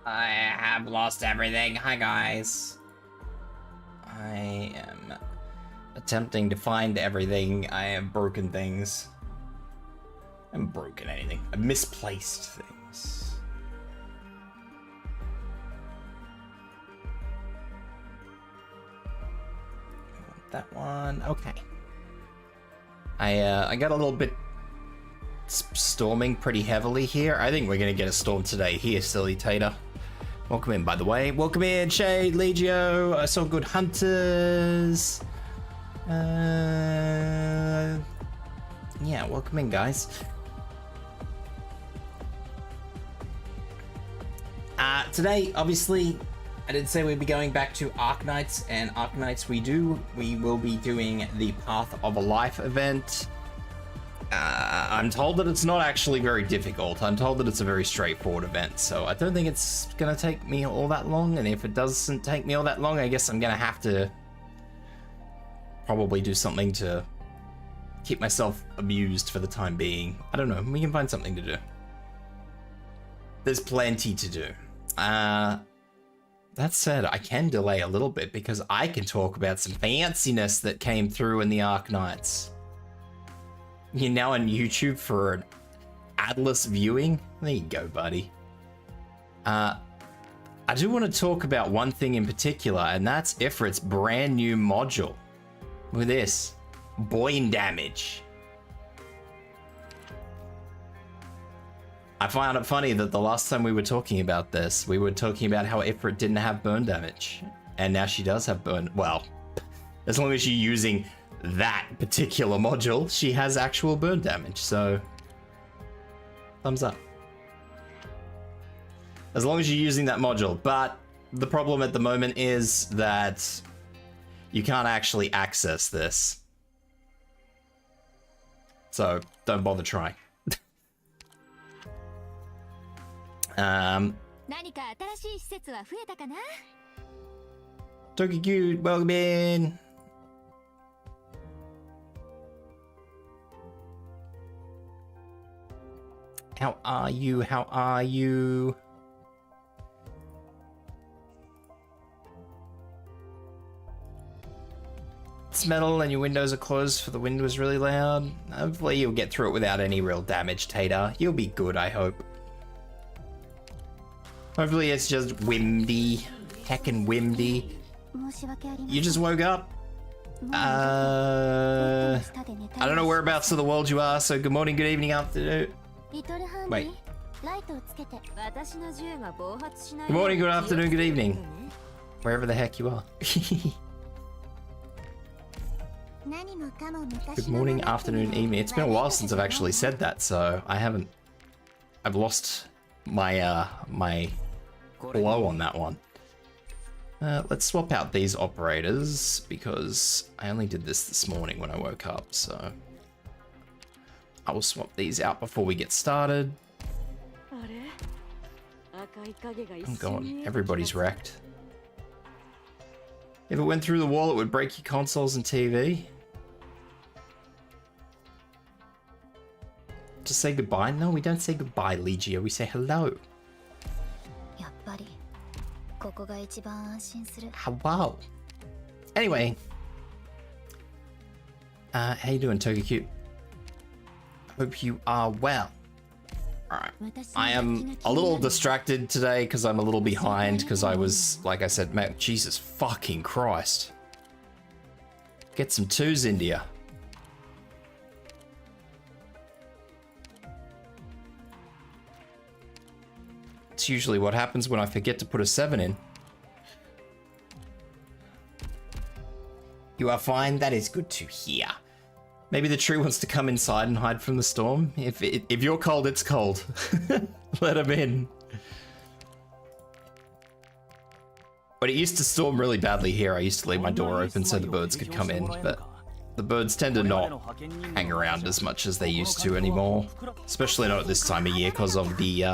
I have lost everything. Hi, guys. I am attempting to find everything. I have broken things. I haven't broken anything. I've misplaced things. That one. Okay. I got a little bit storming pretty heavily here. I think we're gonna get a storm today. Here, silly tater. Welcome in, by the way. Welcome in, Shade, Legio. I saw good hunters. Yeah, welcome in, guys. Today, obviously, I did say we'd be going back to Arknights, and Arknights we will be doing the Path of Life event. I'm told that it's not actually very difficult. I'm told that it's a very straightforward event, so I don't think it's gonna take me all that long, and if it doesn't take me all that long, I guess I'm gonna have to probably do something to keep myself amused for the time being. I don't know, we can find something to do. There's plenty to do. That said, I can delay a little bit because I can talk about some fanciness that came through in the Arknights. You're now on YouTube for an adless viewing? There you go, buddy. I do want to talk about one thing in particular, and that's Ifrit's brand new module. Look at this. Boin damage. I found it funny that the last time we were talking about this, we were talking about how Ifrit didn't have burn damage. And now she does have burn. Well, as long as you're using that particular module, she has actual burn damage. So, thumbs up. As long as you're using that module. But the problem at the moment is that you can't actually access this. So, don't bother trying. Tokyo, welcome in. How are you? How are you? It's metal and your windows are closed for the wind was really loud. Hopefully you'll get through it without any real damage, Tater. You'll be good, I hope. Hopefully it's just windy. Heckin' windy. You just woke up? I don't know whereabouts of the world you are, so good morning, good evening, afternoon. Wait. Good morning, good afternoon, good evening. Wherever the heck you are. Good morning, afternoon, evening. It's been a while since I've actually said that, so I've lost my my flow on that one. Let's swap out these operators because I only did this morning when I woke up, so I will swap these out before we get started. Oh god, everybody's wrecked. If it went through the wall, it would break your consoles and TV. Just say goodbye? No, we don't say goodbye, Legio. We say hello. Hello. Anyway. How you doing, Tokyo? Hope you are well. Alright. I am a little distracted today because I'm a little behind because I was, like I said, Jesus fucking Christ. Get some twos into ya. It's usually what happens when I forget to put a 7 in. You are fine? That is good to hear. Maybe the tree wants to come inside and hide from the storm. If you're cold, it's cold. Let him in. But it used to storm really badly here. I used to leave my door open so the birds could come in, but the birds tend to not hang around as much as they used to anymore. Especially not at this time of year because of the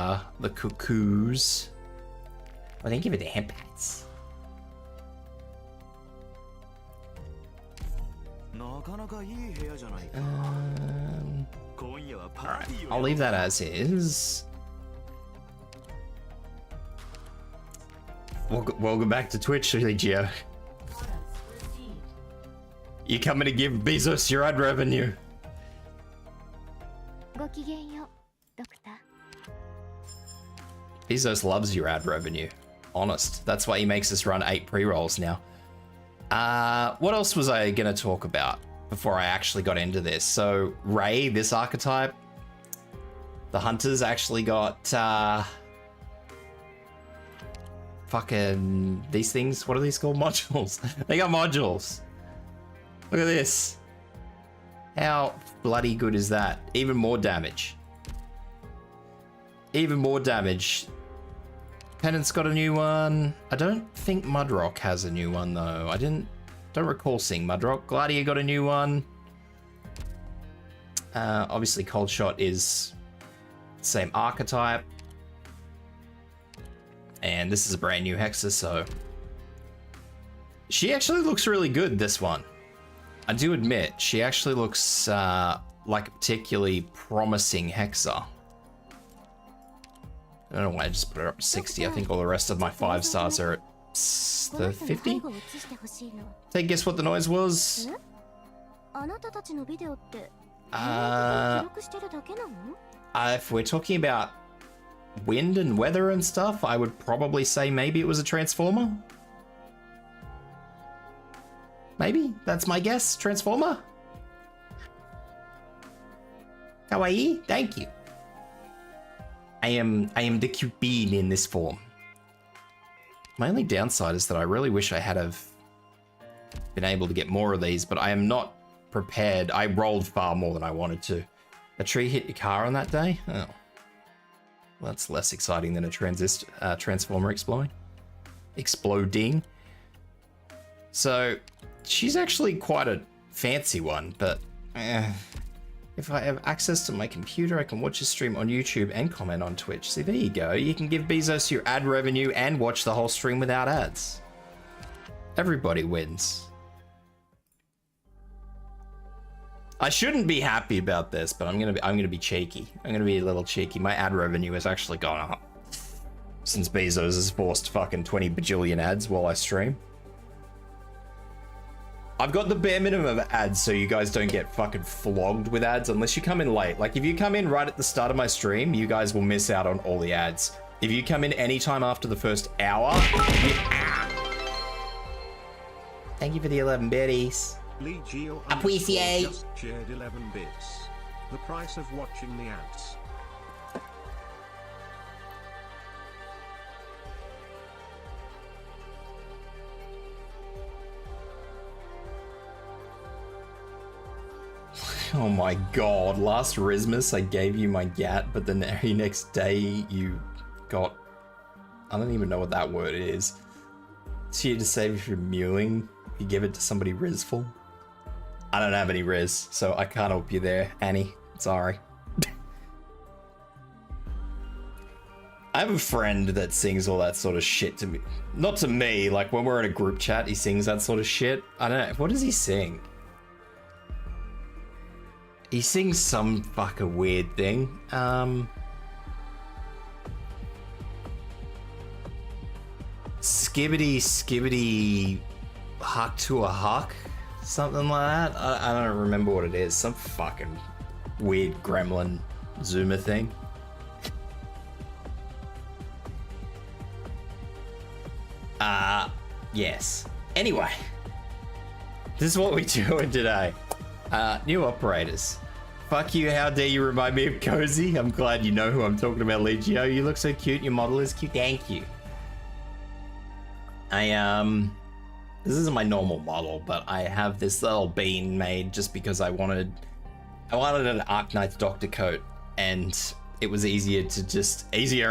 cuckoos. Well, they give it the hempats. Alright, I'll leave that as is. Welcome back to Twitch, Gio. You coming to give Bezos your ad revenue? Bezos loves your ad revenue. Honest. That's why he makes us run 8 pre-rolls now. What else was I gonna talk about before I actually got into this? So Ray, this archetype, the hunters actually got fucking these things. What are these called? Modules. They got modules. Look at this. How bloody good is that? Even more damage. Even more damage. Pennant's got a new one. I don't think Mudrock has a new one though. Don't recall seeing Mudrock. Gladiator got a new one. Obviously Cold Shot is the same archetype. And this is a brand new Hexa, so she actually looks really good, this one. I do admit, she actually looks like a particularly promising Hexa. I don't know why I just put her up to 60. I think all the rest of my 5 stars are at the 50. Take a guess what the noise was? If we're talking about wind and weather and stuff, I would probably say maybe it was a transformer. Maybe, that's my guess. Transformer? Kawaii? Thank you. I am the Cupid in this form. My only downside is that I really wish I had have been able to get more of these, but I am not prepared. I rolled far more than I wanted to. A tree hit your car on that day? Oh. Well, that's less exciting than a transformer exploding. So, she's actually quite a fancy one, but if I have access to my computer, I can watch a stream on YouTube and comment on Twitch. See, there you go. You can give Bezos your ad revenue and watch the whole stream without ads. Everybody wins. I shouldn't be happy about this, but I'm gonna be cheeky. I'm gonna be a little cheeky. My ad revenue has actually gone up since Bezos has forced fucking 20 bajillion ads while I stream. I've got the bare minimum of ads so you guys don't get fucking flogged with ads unless you come in late. Like, if you come in right at the start of my stream, you guys will miss out on all the ads. If you come in anytime after the first hour, Thank you for the 11 biddies. Appreciate. Just shared 11 bits. The price of watching the ads. Oh my god, last Rismus I gave you my GAT, but the very next day you got... I don't even know what that word is. It's here to save you from mewing. You give it to somebody Rizful. I don't have any Riz, so I can't help you there, Annie. Sorry. I have a friend that sings all that sort of shit to me. Not to me, like when we're in a group chat, he sings that sort of shit. I don't know, what does he sing? He sings some fucking weird thing. Skibbity huck to a huck, something like that. I don't remember what it is. Some fucking weird gremlin zoomer thing. Yes. Anyway, this is what we're doing today. New operators. Fuck you, how dare you remind me of Cozy? I'm glad you know who I'm talking about, Legio. You look so cute, your model is cute. Thank you. This isn't my normal model, but I have this little bean made just because I wanted an Arknights doctor coat, and it was easier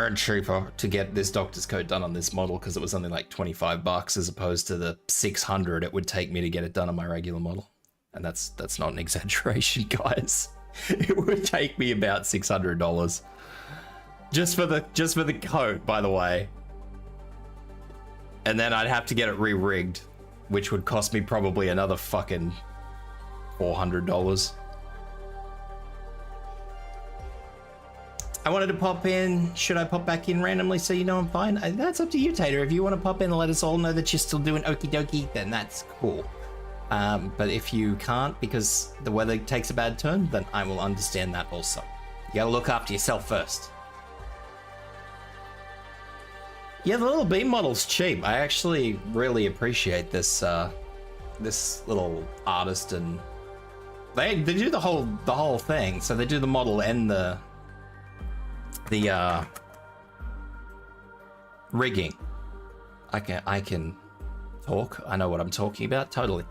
and cheaper to get this doctor's coat done on this model because it was only like 25 bucks as opposed to the 600 it would take me to get it done on my regular model. And that's not an exaggeration, guys. It would take me about $600 just for the coat, by the way. And then I'd have to get it re-rigged, which would cost me probably another fucking $400. I wanted to pop in. Should I pop back in randomly so you know I'm fine? That's up to you, Tater. If you want to pop in and let us all know that you're still doing okie dokie, then that's cool. But if you can't because the weather takes a bad turn, then I will understand that also. You gotta look after yourself first. Yeah, the little beam model's cheap. I actually really appreciate this this little artist, and they do the whole thing. So they do the model and the rigging. I can talk. I know what I'm talking about. Totally.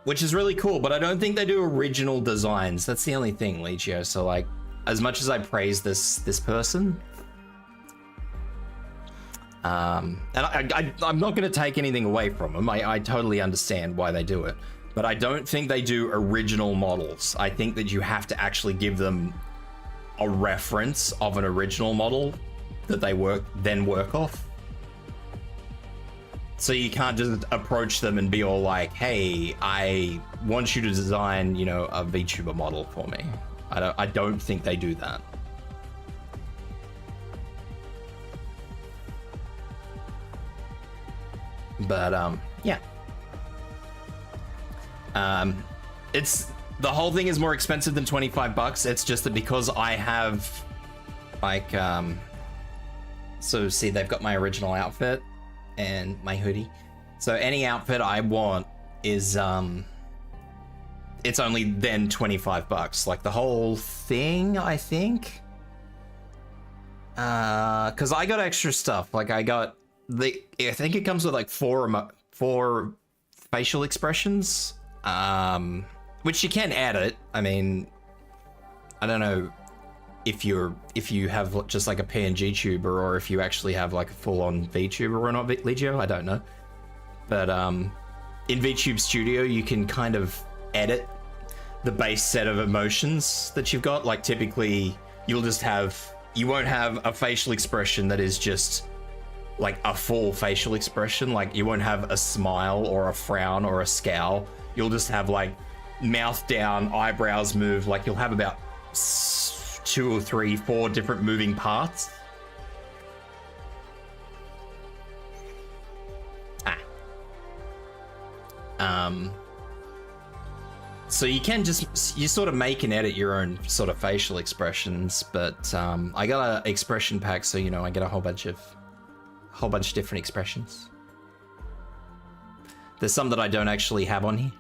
Which is really cool, but I don't think they do original designs. That's the only thing, Legio. So like, as much as I praise this person, and I'm not going to take anything away from them. I totally understand why they do it, but I don't think they do original models. I think that you have to actually give them a reference of an original model that they work off. So you can't just approach them and be all like, hey, I want you to design, you know, a VTuber model for me. I don't think they do that. But yeah. It's the whole thing is more expensive than $25. It's just that because I have like so see, they've got my original outfit and my hoodie. So any outfit I want is it's only then $25. Like the whole thing, I think. Cause I got extra stuff. Like I got I think it comes with like four facial expressions. Which you can edit. I mean, I don't know if you have just like a PNG tuber or if you actually have like a full-on VTuber or not, Legio, I don't know. But in VTube Studio you can kind of edit the base set of emotions that you've got. Like typically you won't have a facial expression that is just like a full facial expression. Like you won't have a smile or a frown or a scowl. You'll just have like mouth down, eyebrows move. Like you'll have about 2 or 3, 4 different moving parts. So you can you sort of make and edit your own sort of facial expressions, but I got an expression pack, so you know I get a whole bunch of different expressions. There's some that I don't actually have on here.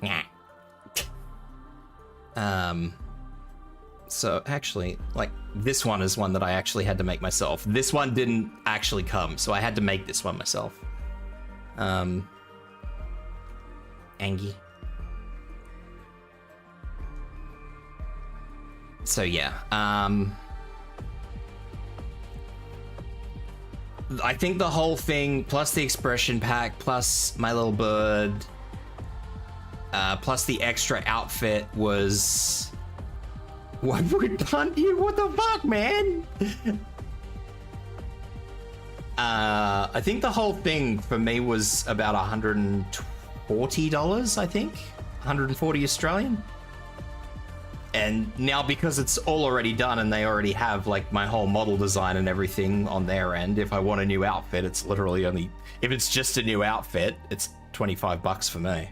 So actually, like this one is one that I actually had to make myself. This one didn't actually come, so I had to make this one myself. Angie. So yeah, I think the whole thing, plus the expression pack, plus my little bird, plus the extra outfit was... What would punt you? What the fuck, man? I think the whole thing for me was about $140, I think. 140 Australian. And now because it's all already done and they already have like my whole model design and everything on their end, if I want a new outfit, it's literally only, if it's just a new outfit, it's $25 for me.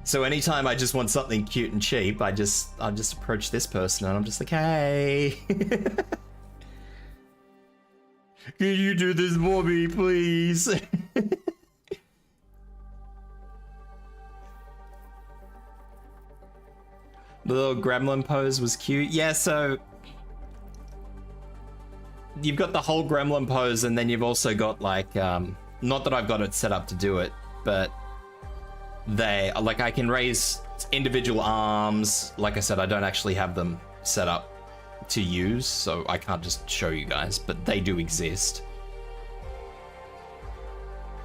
So anytime I just want something cute and cheap, I'll just approach this person and I'm just like, hey. Can you do this for me, please? The little gremlin pose was cute. Yeah, so you've got the whole gremlin pose and then you've also got like, not that I've got it set up to do it, but like I can raise individual arms. Like I said, I don't actually have them set up to use, so I can't just show you guys, but they do exist.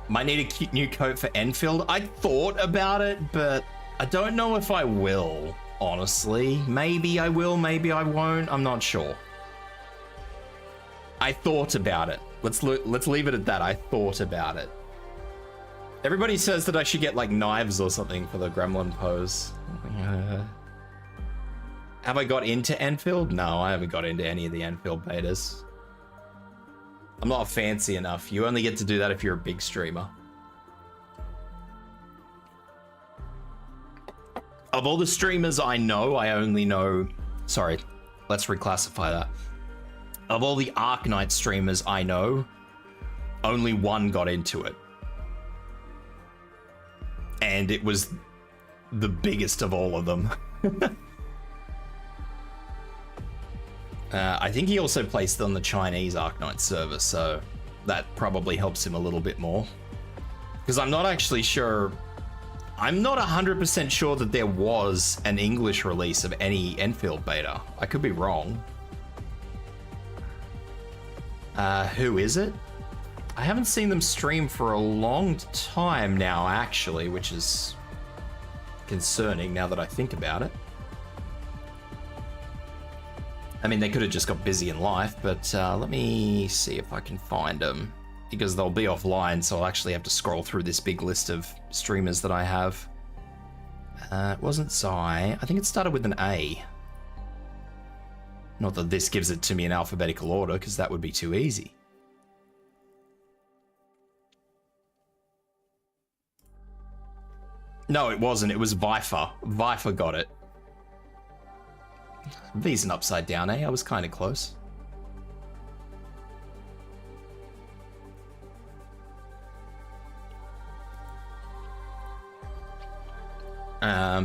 Might need a cute new coat for Enfield. I thought about it, but I don't know if I will. Honestly, maybe I will, maybe I won't. I'm not sure. I thought about it. Let's leave it at that. I thought about it. Everybody says that I should get like knives or something for the gremlin pose. Have I got into Enfield? No, I haven't got into any of the Enfield betas. I'm not fancy enough. You only get to do that if you're a big streamer. Of all the streamers I know, I only know... Sorry, let's reclassify that. Of all the Arknights streamers I know, only one got into it. And it was the biggest of all of them. I think he also placed on the Chinese Arknights server, so that probably helps him a little bit more. Because I'm not actually sure... I'm not 100% sure that there was an English release of any Enfield beta. I could be wrong. Who is it? I haven't seen them stream for a long time now, actually, which is concerning now that I think about it. I mean, they could have just got busy in life, but let me see if I can find them, because they'll be offline, so I'll actually have to scroll through this big list of streamers that I have. It wasn't Zai. I think it started with an A. Not that this gives it to me in alphabetical order, because that would be too easy. No, it wasn't. It was Vifer. Vifer got it. V's an upside down, eh? I was kind of close.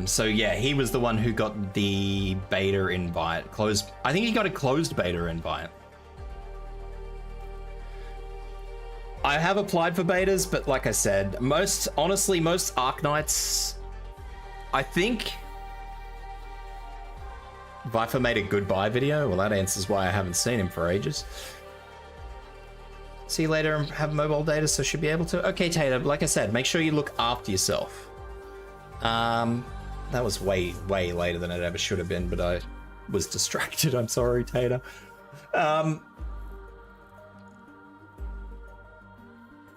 So yeah, he was the one who got the beta invite. Closed. I think he got a closed beta invite. I have applied for betas, but like I said, honestly, most Arknights, I think Vifer made a goodbye video. Well, that answers why I haven't seen him for ages. See you later and have mobile data, so should be able to. Okay, Tater, like I said, make sure you look after yourself. That was way later than it ever should have been, but I was distracted. I'm sorry, Tater.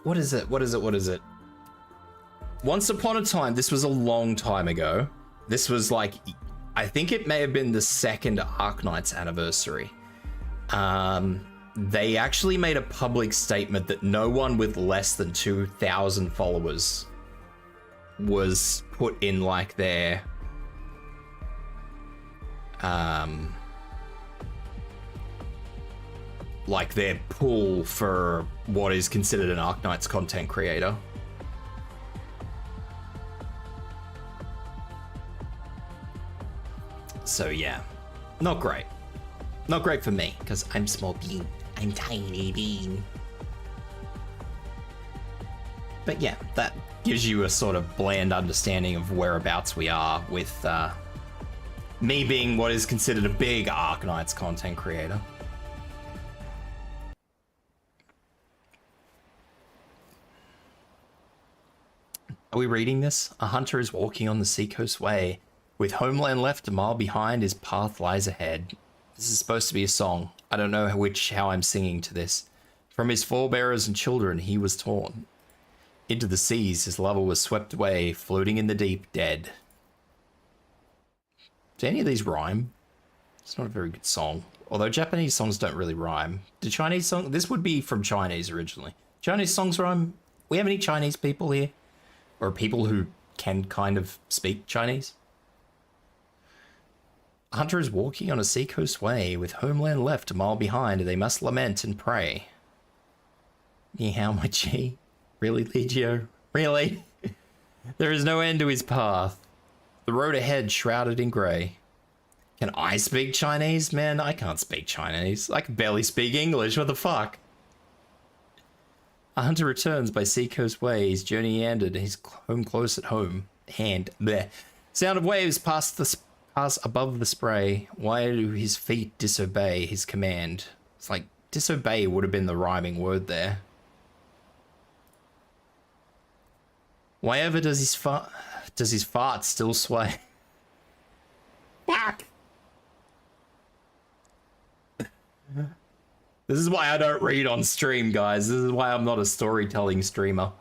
What is it? Once upon a time, this was a long time ago. This was like, I think it may have been the second Arknights anniversary. They actually made a public statement that no one with less than 2,000 followers was put in like their pool for what is considered an Arknights content creator. So yeah, not great. Not great for me, because I'm small bean. I'm tiny bean. But yeah, that gives you a sort of bland understanding of whereabouts we are with me being what is considered a big Arknights content creator. Are we reading this? A hunter is walking on the seacoast way. With homeland left a mile behind, his path lies ahead. This is supposed to be a song. I don't know how I'm singing to this. From his forebearers and children he was torn. Into the seas his lover was swept away, floating in the deep, dead. Do any of these rhyme? It's not a very good song. Although Japanese songs don't really rhyme. Do Chinese songs? This would be from Chinese originally. Chinese songs rhyme? We have any Chinese people here? Or people who can kind of speak Chinese? A hunter is walking on a seacoast way, with homeland left a mile behind, they must lament and pray. Ni hao, my G? Really, Legio? Really? There is no end to his path. The road ahead shrouded in grey. Can I speak Chinese? Man, I can't speak Chinese. I can barely speak English, what the fuck? A hunter returns by seacoast way, his journey ended, his home close at home. Bleh. Sound of waves pass above the spray. Why do his feet disobey his command? It's like, disobey would have been the rhyming word there. Why ever does his fart still sway? Fuck! This is why I don't read on stream, guys. This is why I'm not a storytelling streamer.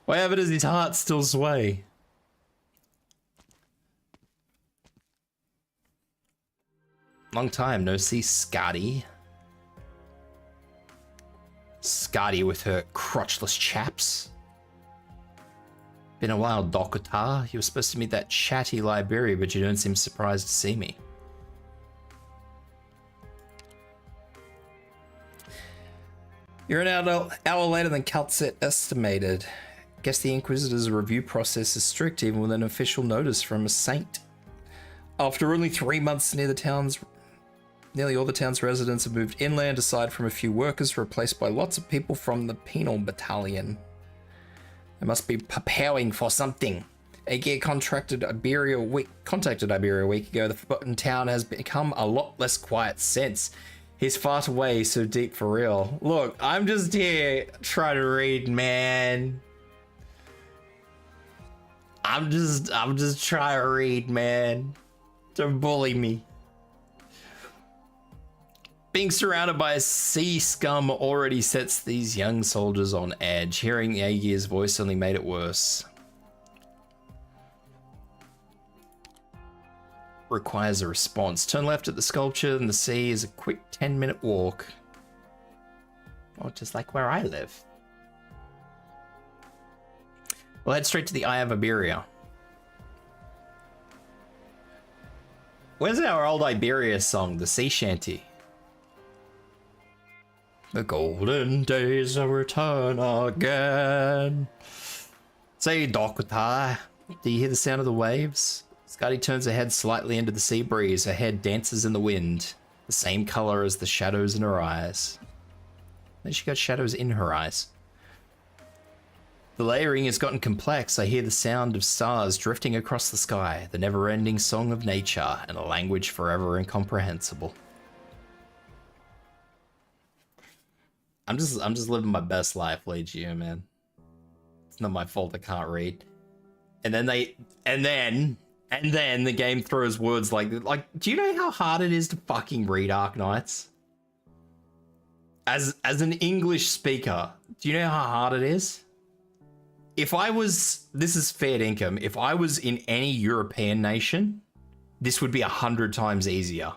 Why ever does his heart still sway? Long time no see, Scotty. Scotty with her crotchless chaps. Been a while, Dokota. You were supposed to meet that chatty Liberia, but you don't seem surprised to see me. You're an hour later than Calcet estimated. Guess the Inquisitor's review process is strict, even with an official notice from a saint. After only 3 months nearly all the town's residents have moved inland, aside from a few workers, replaced by lots of people from the penal battalion. They must be preparing for something. A gear contacted Iberia a week ago. The forgotten town has become a lot less quiet since. He's far away, so deep for real. Look, I'm just here trying to read, man. I'm just trying to read, man. Don't bully me. Being surrounded by sea scum already sets these young soldiers on edge. Hearing Aegir's voice only made it worse. Requires a response. Turn left at the sculpture and the sea is a quick 10-minute walk. Oh, just like where I live. We'll head straight to the Eye of Iberia. Where's our old Iberia song, the sea shanty? The golden days will return again. Say, Dokota, do you hear the sound of the waves? Scotty turns her head slightly into the sea breeze. Her head dances in the wind, the same color as the shadows in her eyes. Then she got shadows in her eyes. The layering has gotten complex. I hear the sound of stars drifting across the sky, the never-ending song of nature, and a language forever incomprehensible. I'm just living my best life, Legio, man. It's not my fault I can't read. And then the game throws words like, do you know how hard it is to fucking read Arknights? As an English speaker, do you know how hard it is? If I was, this is fair income, if I was in any European nation, this would be 100 times easier.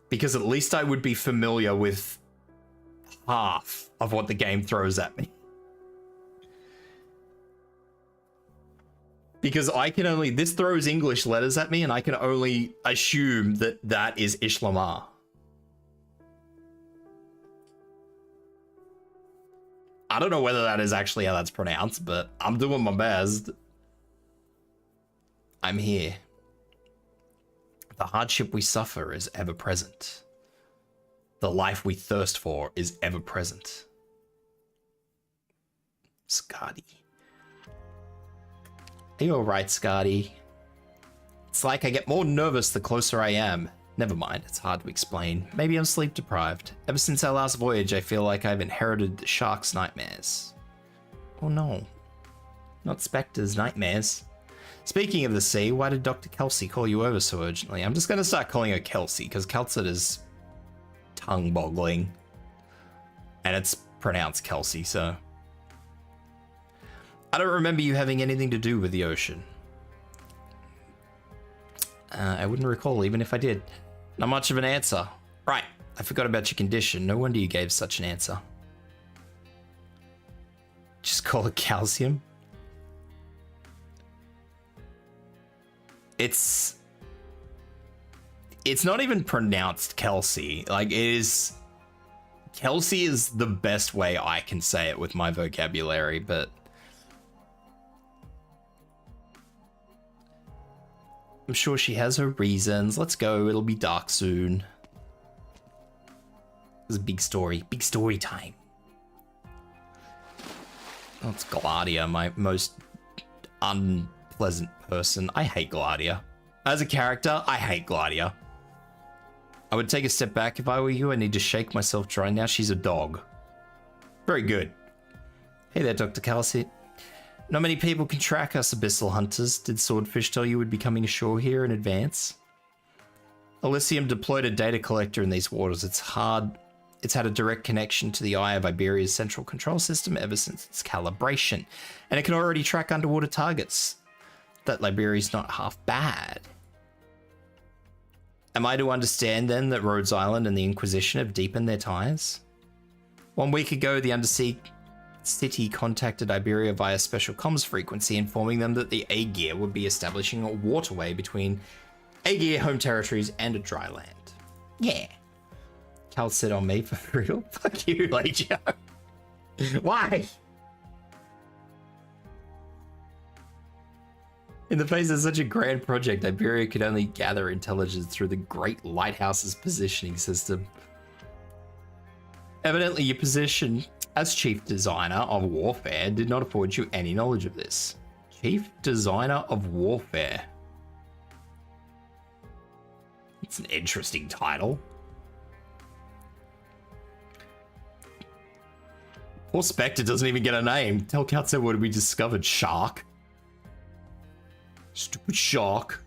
Because at least I would be familiar with half of what the game throws at me. Because I can only, this throws English letters at me and I can only assume that that is Ishlamar. I don't know whether that is actually how that's pronounced, but I'm doing my best. I'm here. The hardship we suffer is ever present. The life we thirst for is ever present. Scotty. Are you alright, Scotty? It's like I get more nervous the closer I am. Never mind, it's hard to explain. Maybe I'm sleep deprived. Ever since our last voyage, I feel like I've inherited the shark's nightmares. Oh no. Not Spectre's nightmares. Speaking of the sea, why did Dr. Kelsey call you over so urgently? I'm just going to start calling her Kelsey, because Calcet is tongue-boggling. And it's pronounced Kelsey, so... I don't remember you having anything to do with the ocean. I wouldn't recall, even if I did. Not much of an answer. Right, I forgot about your condition. No wonder you gave such an answer. Just call it calcium? It's not even pronounced Kelsey. Like, it is... Kelsey is the best way I can say it with my vocabulary, but... I'm sure she has her reasons. Let's go. It'll be dark soon. It's a big story. Big story time. Oh, it's Gladia, my most unpleasant person. I hate Gladia. As a character, I hate Gladia. I would take a step back if I were you. I need to shake myself dry now. She's a dog. Very good. Hey there, Dr. Calcet. Not many people can track us abyssal hunters. Did Swordfish tell you we'd be coming ashore here in advance? Elysium deployed a data collector in these waters. It's had a direct connection to the Eye of Iberia's central control system ever since its calibration, and it can already track underwater targets. That Liberia's not half bad. Am I to understand then that Rhodes Island and the Inquisition have deepened their ties? 1 week ago, the undersea city contacted Iberia via special comms frequency, informing them that the Aegir would be establishing a waterway between Aegir home territories and a dry land. Yeah. Cal said on me for real. Fuck you, Legio. Why? In the face of such a grand project, Iberia could only gather intelligence through the Great Lighthouse's positioning system. Evidently, your position as Chief Designer of Warfare did not afford you any knowledge of this. Chief Designer of Warfare. It's an interesting title. Poor Spectre doesn't even get a name. Tell Katsu what we discovered. Shark. Stupid shark.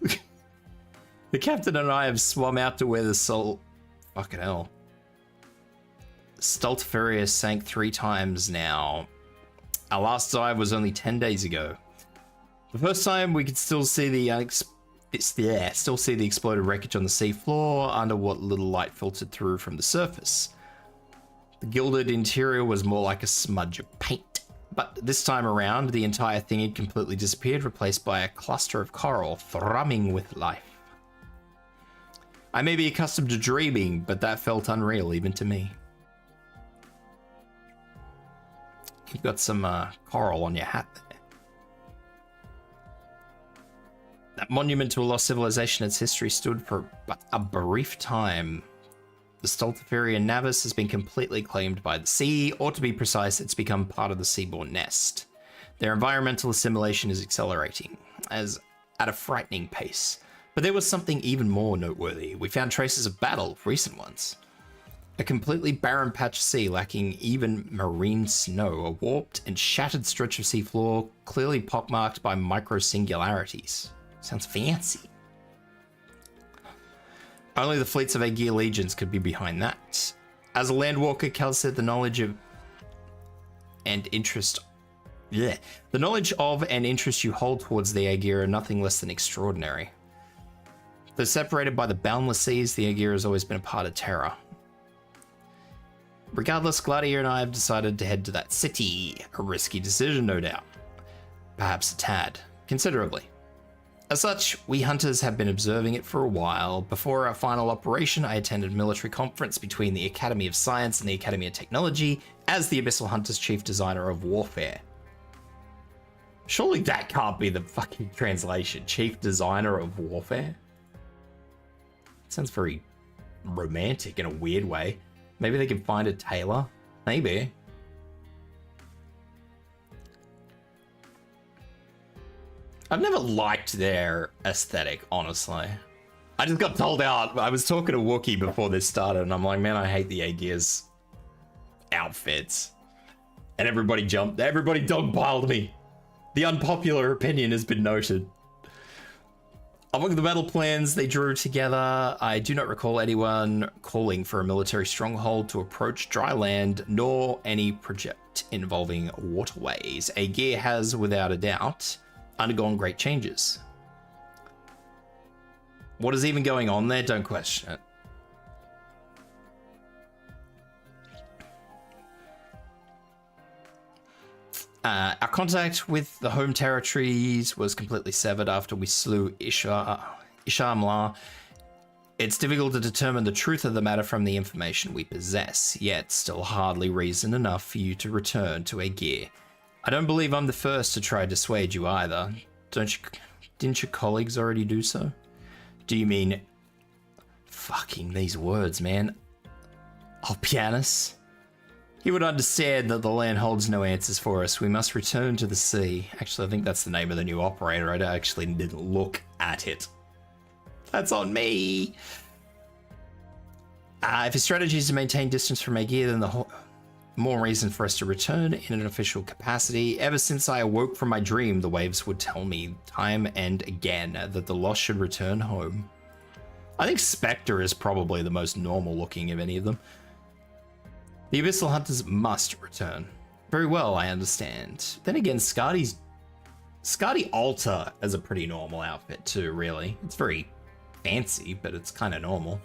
The captain and I have swum out to where the soul... Fucking hell. Stultiferia sank 3 times now. Our last dive was only 10 days ago. The first time we could still see the exploded wreckage on the sea floor under what little light filtered through from the surface. The gilded interior was more like a smudge of paint. But this time around, the entire thing had completely disappeared, replaced by a cluster of coral thrumming with life. I may be accustomed to dreaming, but that felt unreal even to me. You've got some coral on your hat there. That monument to a lost civilization, its history stood for but a brief time. The Stultiferia Navis has been completely claimed by the sea, or to be precise, it's become part of the seaborne nest. Their environmental assimilation is accelerating, as at a frightening pace. But there was something even more noteworthy. We found traces of battle, recent ones. A completely barren patch of sea lacking even marine snow, a warped and shattered stretch of seafloor clearly pockmarked by micro-singularities. Sounds fancy. Only the fleets of Aegir legions could be behind that. As a landwalker, Cal said the knowledge of and interest you hold towards the Aegir are nothing less than extraordinary. Though separated by the boundless seas, the Aegir has always been a part of Terra. Regardless, Gladiator and I have decided to head to that city. A risky decision, no doubt. Perhaps a tad. Considerably. As such, we hunters have been observing it for a while. Before our final operation, I attended a military conference between the Academy of Science and the Academy of Technology as the Abyssal Hunter's Chief Designer of Warfare. Surely that can't be the fucking translation. Chief Designer of Warfare? Sounds very romantic in a weird way. Maybe they can find a tailor? Maybe. I've never liked their aesthetic, honestly. I just got told out. I was talking to Wookie before this started, and I'm like, man, I hate the Aegir's outfits. And everybody dogpiled me. The unpopular opinion has been noted. Among the battle plans they drew together, I do not recall anyone calling for a military stronghold to approach dry land, nor any project involving waterways. Aegir has, without a doubt, undergone great changes. What is even going on there? Don't question it. Our contact with the home territories was completely severed after we slew Ishamla. It's difficult to determine the truth of the matter from the information we possess, yet still hardly reason enough for you to return to Aegir. I don't believe I'm the first to try to dissuade you either. Didn't your colleagues already do so? Do you mean... Fucking these words, man. Alpianus? He would understand that the land holds no answers for us. We must return to the sea. Actually, I think that's the name of the new operator. I actually didn't look at it. That's on me. If his strategy is to maintain distance from Aegir, then the more reason for us to return in an official capacity. Ever since I awoke from my dream, the waves would tell me time and again that the lost should return home. I think Spectre is probably the most normal looking of any of them. The Abyssal Hunters must return. Very well, I understand. Then again, Skadi Alta is a pretty normal outfit too, really. It's very fancy, but it's kind of normal.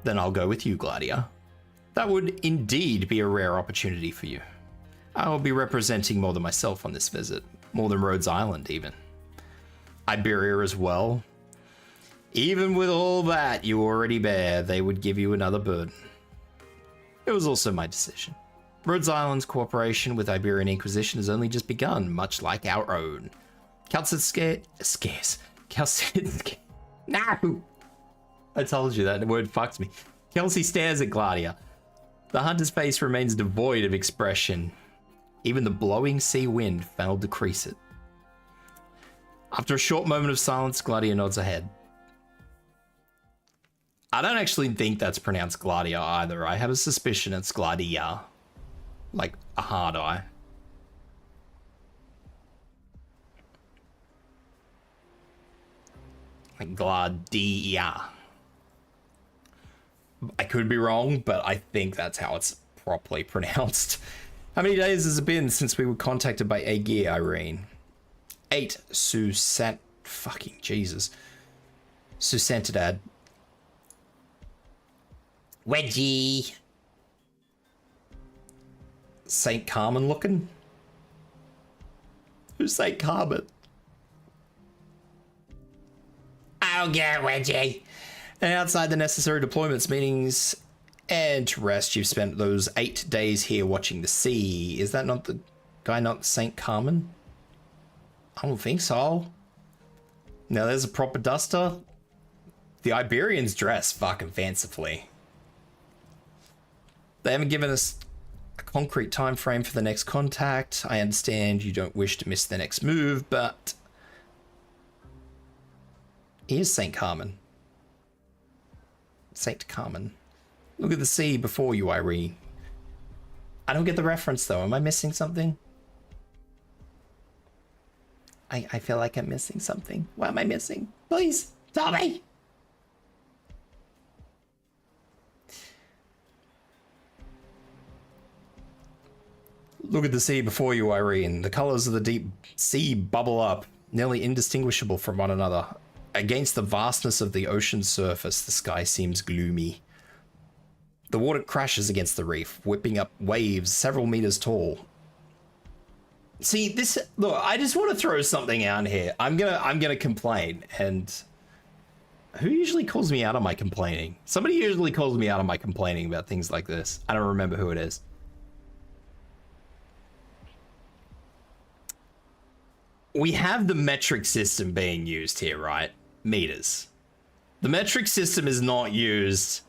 Then I'll go with you, Gladia. That would indeed be a rare opportunity for you. I will be representing more than myself on this visit, more than Rhodes Island even. Iberia as well. Even with all that you already bear, they would give you another burden. It was also my decision. Rhodes Island's cooperation with Iberian Inquisition has only just begun, much like our own. No! I told you that word fucks me. Kelsey stares at Gladia. The hunter's face remains devoid of expression. Even the blowing sea wind failed to crease it. After a short moment of silence, Gladia nods her head. I don't actually think that's pronounced Gladia either. I have a suspicion it's Gladia. Like a hard I. Like Gladia. I could be wrong, but I think that's how it's properly pronounced. How many days has it been since we were contacted by Aegir, Irene? 8. Fucking Jesus. Susantidad. Wedgie. St. Carmen looking? Who's St. Carmen? I'll get Wedgie. And outside the necessary deployments, meetings, and rest, you've spent those 8 days here watching the sea. Is that not the guy, not St. Carmen? I don't think so. Now there's a proper duster. The Iberians dress fucking fancifully. They haven't given us a concrete time frame for the next contact. I understand you don't wish to miss the next move, but here's St. Carmen. St. Carmen. Look at the sea before you, Irene. I don't get the reference though. Am I missing something? I feel like I'm missing something. What am I missing? Please, tell me. Look at the sea before you, Irene. The colors of the deep sea bubble up, nearly indistinguishable from one another. Against the vastness of the ocean's surface, the sky seems gloomy. The water crashes against the reef, whipping up waves several meters tall. See, this, look, I just want to throw something out here. I'm gonna complain, and who usually calls me out on my complaining? Somebody usually calls me out on my complaining about things like this. I don't remember who it is. We have the metric system being used here, right? Meters. The metric system is not used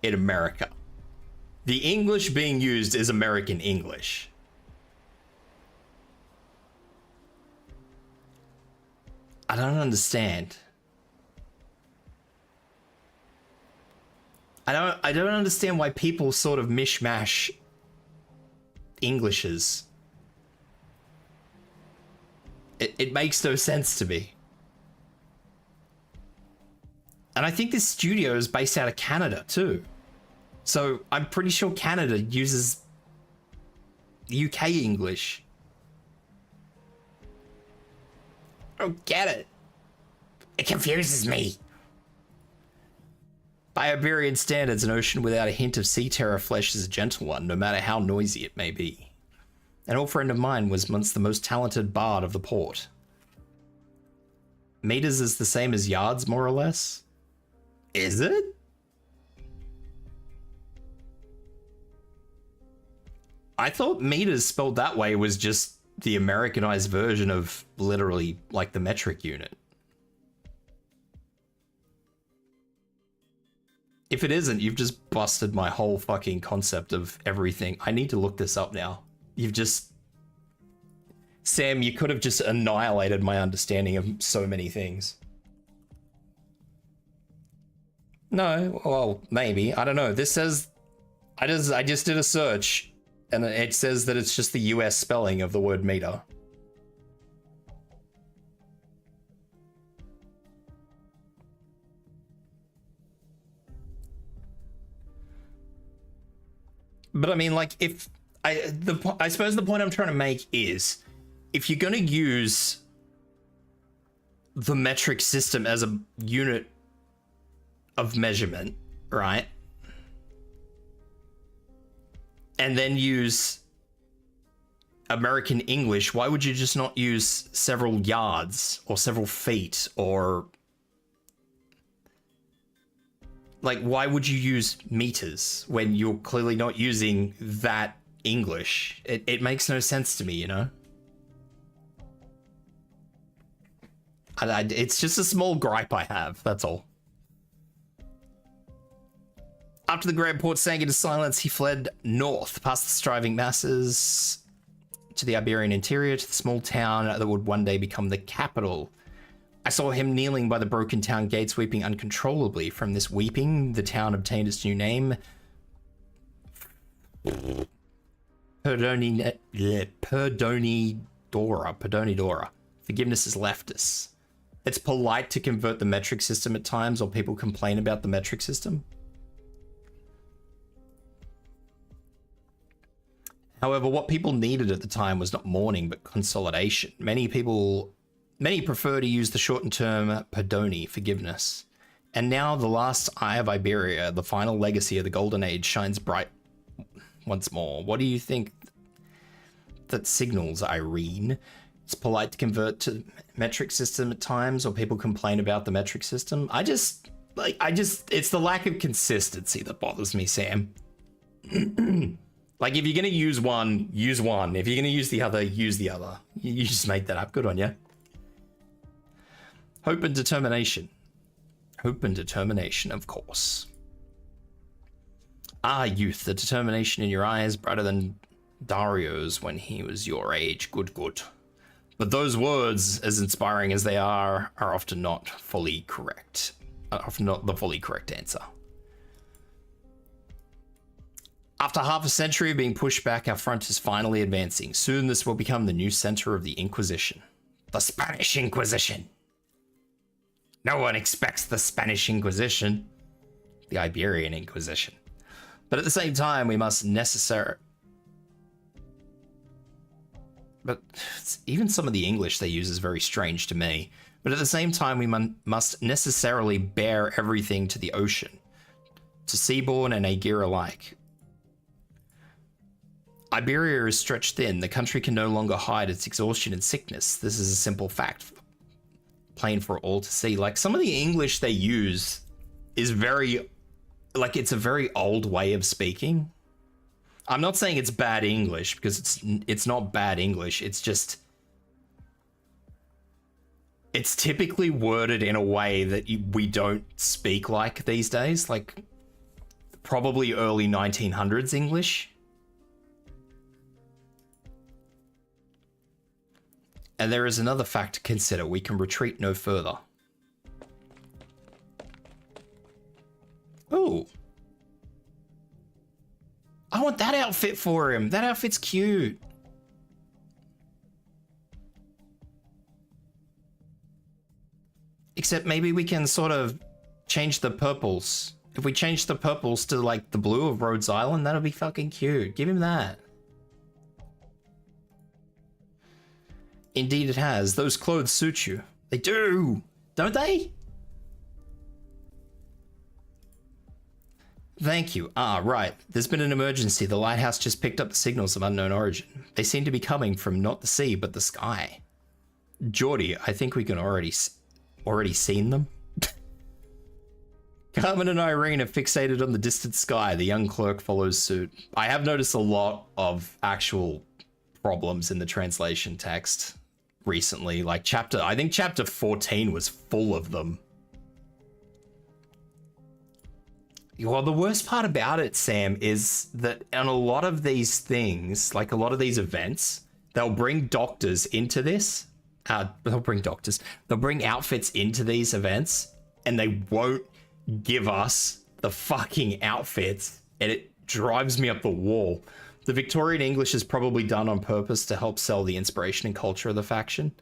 in America. The English being used is American English. I don't understand. I don't understand why people sort of mishmash Englishes. It makes no sense to me. And I think this studio is based out of Canada too. So I'm pretty sure Canada uses UK English. I don't get it. It confuses me. By Iberian standards, an ocean without a hint of sea terror flesh is a gentle one, no matter how noisy it may be. An old friend of mine was once the most talented bard of the port. Meters is the same as yards, more or less? Is it? I thought meters spelled that way was just the Americanized version of literally like the metric unit. If it isn't, you've just busted my whole fucking concept of everything. I need to look this up now. You've just... Sam, you could have just annihilated my understanding of so many things. No, well, maybe. I don't know. This says... I just did a search, and it says that it's just the US spelling of the word meter. But I mean, like, if... I suppose the point I'm trying to make is, if you're going to use the metric system as a unit of measurement, right? And then use American English, why would you just not use several yards or several feet or like why would you use meters when you're clearly not using that English? It makes no sense to me, you know? It's just a small gripe I have, that's all. After the Grand Port sank into silence, he fled north, past the striving masses, to the Iberian interior, to the small town that would one day become the capital. I saw him kneeling by the broken town gates, weeping uncontrollably. From this weeping, the town obtained its new name. Perdonidora. Forgiveness has left us. It's polite to convert the metric system at times, or people complain about the metric system. However, what people needed at the time was not mourning, but consolidation. Many prefer to use the shortened term perdoni, forgiveness. And now the last eye of Iberia, the final legacy of the Golden Age, shines bright once more. What do you think that signals, Irene? It's polite to convert to metric system at times, or people complain about the metric system. it's the lack of consistency that bothers me, Sam. Like, if you're going to use one, use one. If you're going to use the other, use the other. You just made that up. Good on you. Hope and determination. Hope and determination, of course. Ah, youth, the determination in your eyes brighter than Dario's when he was your age. Good, good. But those words, as inspiring as they are often not fully correct. Often not the fully correct answer. After half a century of being pushed back, our front is finally advancing. Soon this will become the new center of the Inquisition. The Spanish Inquisition. No one expects the Spanish Inquisition. The Iberian Inquisition. But at the same time, we must But even some of the English they use is very strange to me. But at the same time, we must necessarily bear everything to the ocean. To seaborne and Aegir alike. Iberia is stretched thin. The country can no longer hide its exhaustion and sickness. This is a simple fact. Plain for all to see. Like, some of the English they use is very... like, it's a very old way of speaking. I'm not saying it's bad English, because it's not bad English. It's just... it's typically worded in a way that we don't speak like these days. Like, probably early 1900s English. And there is another fact to consider. We can retreat no further. Ooh. I want that outfit for him. That outfit's cute. Except maybe we can sort of change the purples. If we change the purples to like the blue of Rhodes Island, that'll be fucking cute. Give him that. Indeed it has. Those clothes suit you. They do, don't they? Thank you. Ah, right. There's been an emergency. The lighthouse just picked up the signals of unknown origin. They seem to be coming from not the sea, but the sky. Geordie, I think we can already seen them. Carmen and Irene are fixated on the distant sky. The young clerk follows suit. I have noticed a lot of actual problems in the translation text recently. Like I think chapter 14 was full of them. Well, the worst part about it, Sam, is that on a lot of these things, like a lot of these events, they'll bring doctors into this. They'll bring outfits into these events, and they won't give us the fucking outfits, and it drives me up the wall. The Victorian English is probably done on purpose to help sell the inspiration and culture of the faction.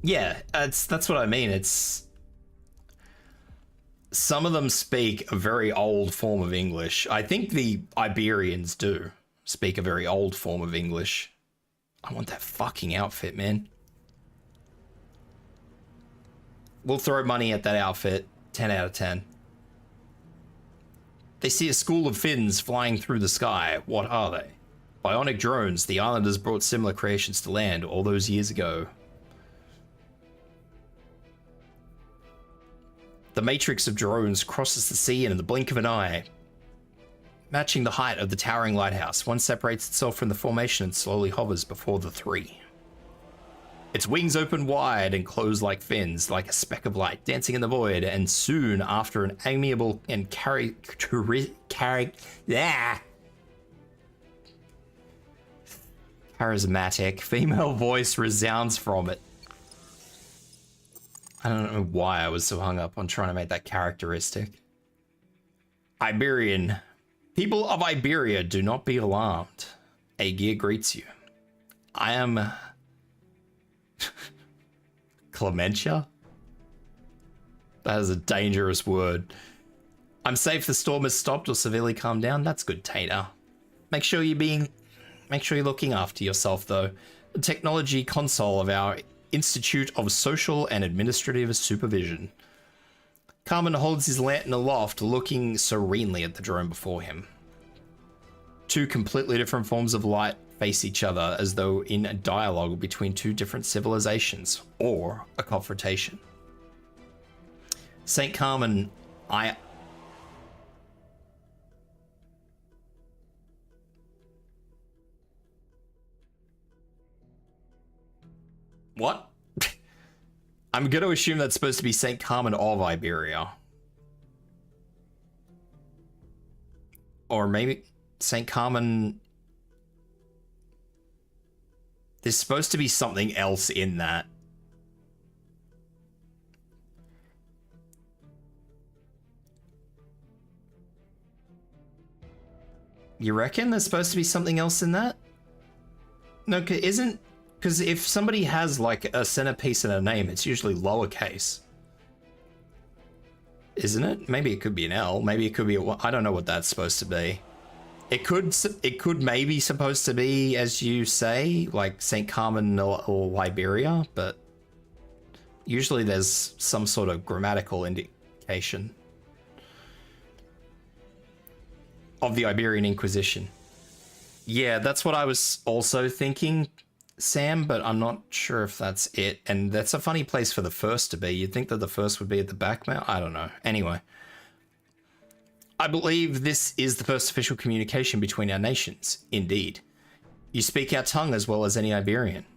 Yeah, that's what I mean. It's... some of them speak a very old form of English. I think the Iberians do speak a very old form of English. I want that fucking outfit, man. We'll throw money at that outfit. 10 out of 10. They see a school of fins flying through the sky. What are they? Bionic drones. The islanders brought similar creations to land all those years ago. The matrix of drones crosses the sea in the blink of an eye, matching the height of the towering lighthouse. One separates itself from the formation and slowly hovers before the three. Its wings open wide and close like fins, like a speck of light dancing in the void, and soon after an amiable and charismatic female voice resounds from it. I don't know why I was so hung up on trying to make that characteristic. Iberian. People of Iberia, do not be alarmed. Aegir greets you. I am... Clementia? That is a dangerous word. I'm safe the storm has stopped or severely calmed down. That's good, Tater. Make sure you're looking after yourself, though. The technology console of our Institute of Social and Administrative Supervision. Carmen holds his lantern aloft, looking serenely at the drone before him. Two completely different forms of light face each other as though in a dialogue between two different civilizations, or a confrontation. St. Carmen, What? I'm going to assume that's supposed to be St. Carmen of Iberia. Or maybe St. Carmen... There's supposed to be something else in that. You reckon there's supposed to be something else in that? No, isn't... Because if somebody has like a centerpiece in a name, it's usually lowercase. Isn't it? Maybe it could be an L. Maybe it could be a... I don't know what that's supposed to be. It could maybe supposed to be, as you say, like St. Carmen or Liberia, but usually there's some sort of grammatical indication of the Iberian Inquisition. Yeah, that's what I was also thinking, Sam, but I'm not sure if that's it. And that's a funny place for the first to be. You'd think that the first would be at the back mount. I don't know. Anyway. I believe this is the first official communication between our nations. Indeed. You speak our tongue as well as any Iberian.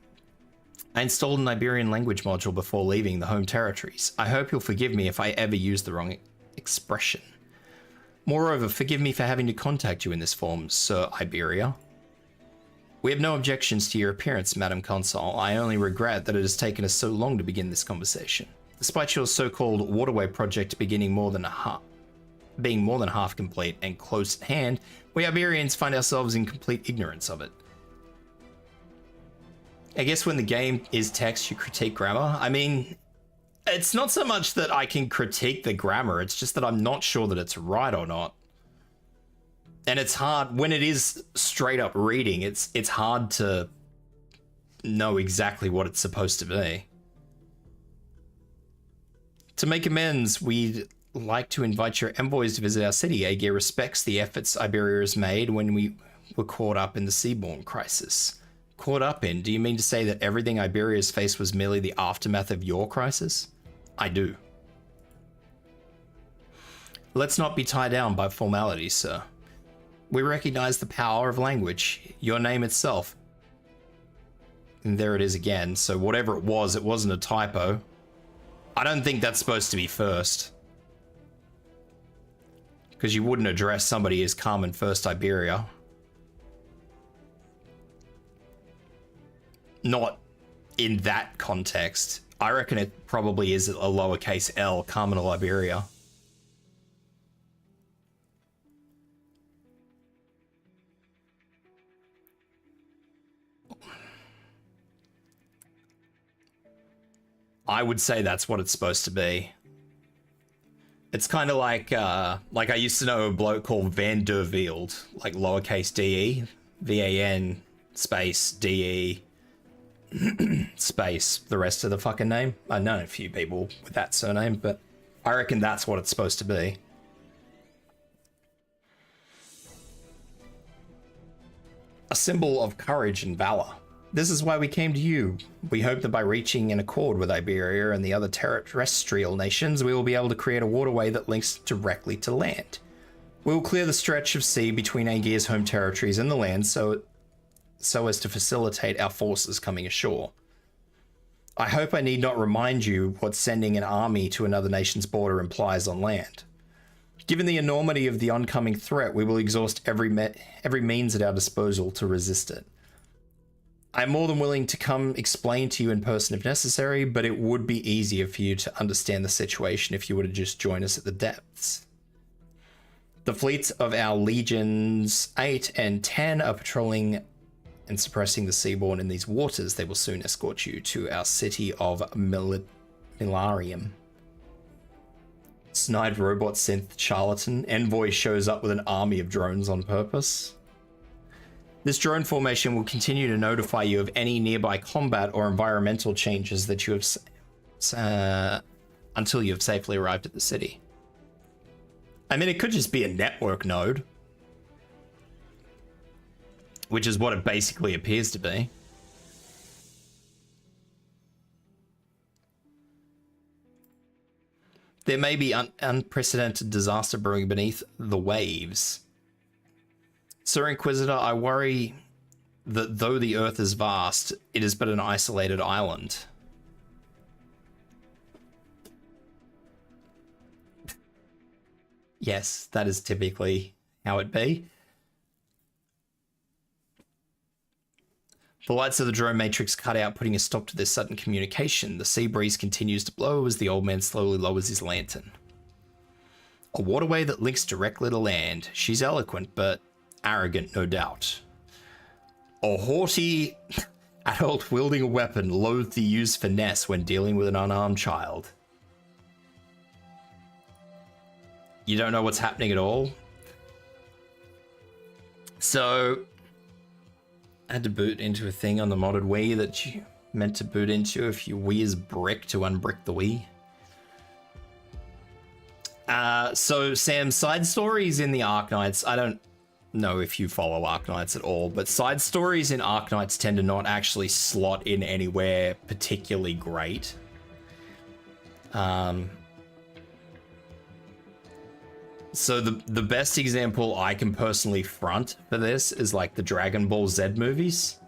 I installed an Iberian language module before leaving the home territories. I hope you'll forgive me if I ever use the wrong expression. Moreover, forgive me for having to contact you in this form, Sir Iberia. We have no objections to your appearance, Madam Consul. I only regret that it has taken us so long to begin this conversation. Despite your so-called waterway project being more than half complete and close at hand, we Iberians find ourselves in complete ignorance of it. I guess when the game is text, you critique grammar. I mean, it's not so much that I can critique the grammar, it's just that I'm not sure that it's right or not. And it's hard, when it is straight up reading, it's hard to know exactly what it's supposed to be. To make amends, we'd like to invite your envoys to visit our city. Aegir respects the efforts Iberia has made when we were caught up in the Seaborn crisis. Caught up in? Do you mean to say that everything Iberia's faced was merely the aftermath of your crisis? I do. Let's not be tied down by formalities, sir. We recognize the power of language, your name itself. And there it is again, so whatever it wasn't a typo. I don't think that's supposed to be first. Because you wouldn't address somebody as Carmen First Iberia. Not in that context. I reckon it probably is a lowercase L, Carmen or Iberia. I would say that's what it's supposed to be. It's kind of like I used to know a bloke called Van der Velde, like lowercase de, V-A-N space D-E, space the rest of the fucking name. I know a few people with that surname, but I reckon that's what it's supposed to be. A symbol of courage and valor. This is why we came to you. We hope that by reaching an accord with Iberia and the other terrestrial nations, we will be able to create a waterway that links directly to land. We will clear the stretch of sea between Aegir's home territories and the land so as to facilitate our forces coming ashore. I hope I need not remind you what sending an army to another nation's border implies on land. Given the enormity of the oncoming threat, we will exhaust every means at our disposal to resist it. I'm more than willing to come explain to you in person if necessary, but it would be easier for you to understand the situation if you were to just join us at the depths. The fleets of our legions 8 and 10 are patrolling and suppressing the seaborne in these waters. They will soon escort you to our city of Milarium. Snide robot synth charlatan. Envoy shows up with an army of drones on purpose. This drone formation will continue to notify you of any nearby combat or environmental changes that you have until you have safely arrived at the city. I mean, it could just be a network node, which is what it basically appears to be. There may be unprecedented disaster brewing beneath the waves. Sir Inquisitor, I worry that though the Earth is vast, it is but an isolated island. Yes, that is typically how it be. The lights of the drone matrix cut out, putting a stop to this sudden communication. The sea breeze continues to blow as the old man slowly lowers his lantern. A waterway that links directly to land. She's eloquent, but arrogant, no doubt. A haughty adult wielding a weapon, loath to use finesse when dealing with an unarmed child. You don't know what's happening at all? So, I had to boot into a thing on the modded Wii that you meant to boot into if you Wii is brick to unbrick the Wii. So Sam, side stories in the Arknights, I don't know if you follow Arknights at all, but side stories in Arknights tend to not actually slot in anywhere particularly great. So the best example I can personally front for this is like the Dragon Ball Z movies.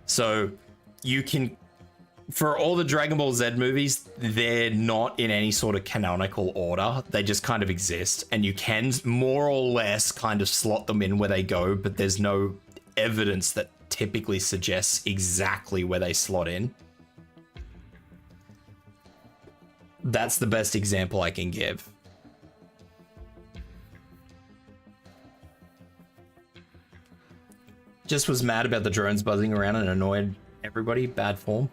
So you can, for all the Dragon Ball Z movies, they're not in any sort of canonical order. They just kind of exist, and you can more or less kind of slot them in where they go, but there's no evidence that typically suggests exactly where they slot in. That's the best example I can give. Just was mad about the drones buzzing around and annoyed everybody. Bad form.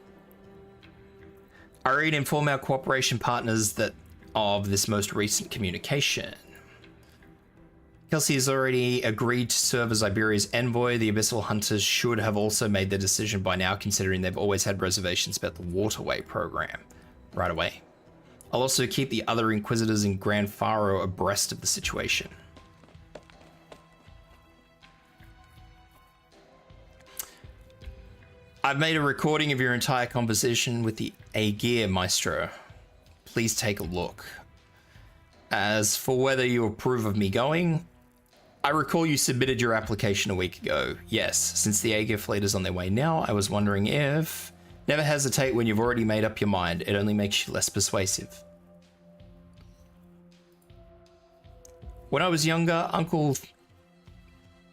I read inform our cooperation partners that of this most recent communication. Kelsey has already agreed to serve as Iberia's envoy. The Abyssal Hunters should have also made their decision by now, considering they've always had reservations about the waterway program. Right away. I'll also keep the other Inquisitors in Grand Faro abreast of the situation. I've made a recording of your entire conversation with the Aegir Maestro. Please take a look. As for whether you approve of me going, I recall you submitted your application a week ago. Yes, since the Aegir fleet is on their way now, I was wondering if... Never hesitate when you've already made up your mind. It only makes you less persuasive. When I was younger, Uncle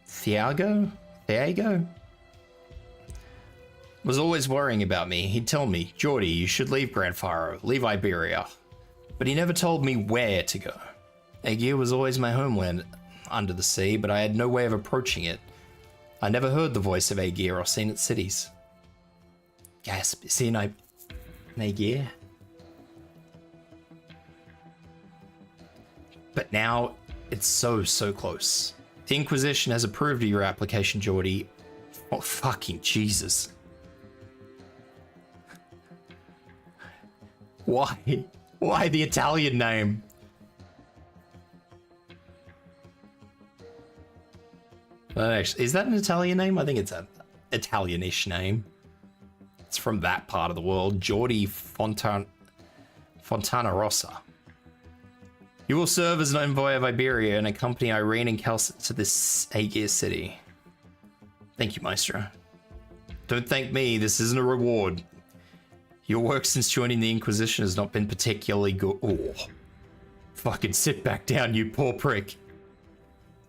Thiago was always worrying about me. He'd tell me, Geordie, you should leave Grand Faro, leave Iberia. But he never told me where to go. Aegir was always my homeland under the sea, but I had no way of approaching it. I never heard the voice of Aegir or seen its cities. Gasp, seen Aegir? But now, it's so close. The Inquisition has approved of your application, Geordie. Oh, fucking Jesus. Why? Why the Italian name? Actually, is that an Italian name? I think it's an Italianish name. It's from that part of the world. Jordi Fontana Rossa. You will serve as an envoy of Iberia and accompany Irene and Kelsa to this Aegir city. Thank you, Maestro. Don't thank me, this isn't a reward. Your work since joining the Inquisition has not been particularly good. Oh, fucking sit back down, you poor prick.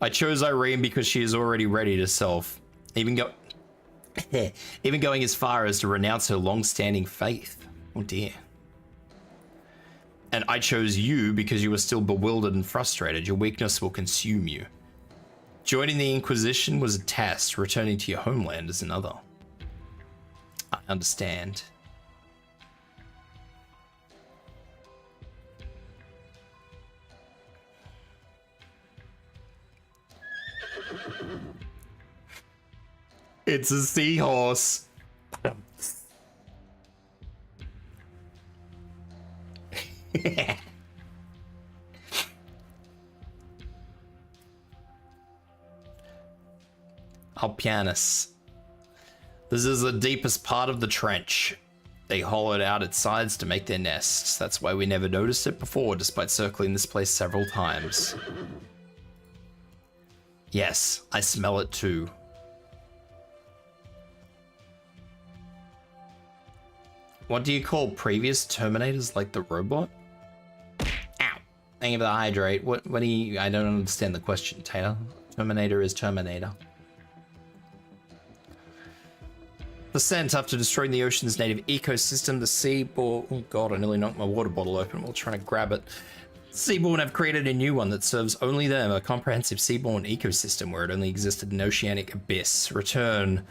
I chose Irene because she is already ready to self. Even going as far as to renounce her long-standing faith. Oh dear. And I chose you because you were still bewildered and frustrated. Your weakness will consume you. Joining the Inquisition was a test. Returning to your homeland is another. I understand. It's a seahorse. Alpianus. This is the deepest part of the trench. They hollowed out its sides to make their nests. That's why we never noticed it before, despite circling this place several times. Yes, I smell it too. What do you call previous Terminators like the robot? Ow! Thank you for the hydrate. What do you... I don't understand the question, Taylor. Terminator is Terminator. The scent after destroying the ocean's native ecosystem, the seaborn... Oh god, I nearly knocked my water bottle open while trying to grab it. Seaborn have created a new one that serves only them, a comprehensive seaborn ecosystem where it only existed in oceanic abyss. Return...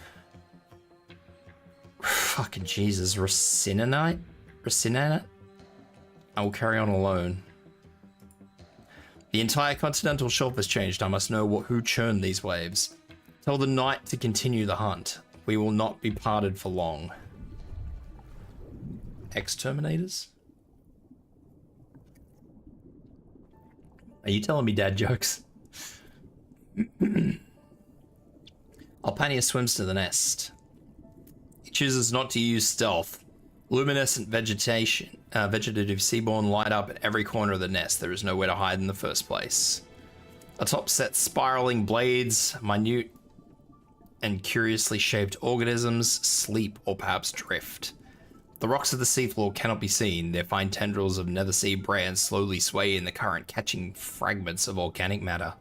Fucking Jesus, Racinanite? I will carry on alone. The entire continental shelf has changed. I must know who churned these waves. Tell the night to continue the hunt. We will not be parted for long. Exterminators? Are you telling me dad jokes? Alpania swims to the nest. He chooses not to use stealth. Luminescent vegetative seaborn light up at every corner of the nest. There is nowhere to hide in the first place. Atop set spiraling blades, minute and curiously shaped organisms sleep or perhaps drift. The rocks of the seafloor cannot be seen. Their fine tendrils of nether sea brands slowly sway in the current, catching fragments of organic matter.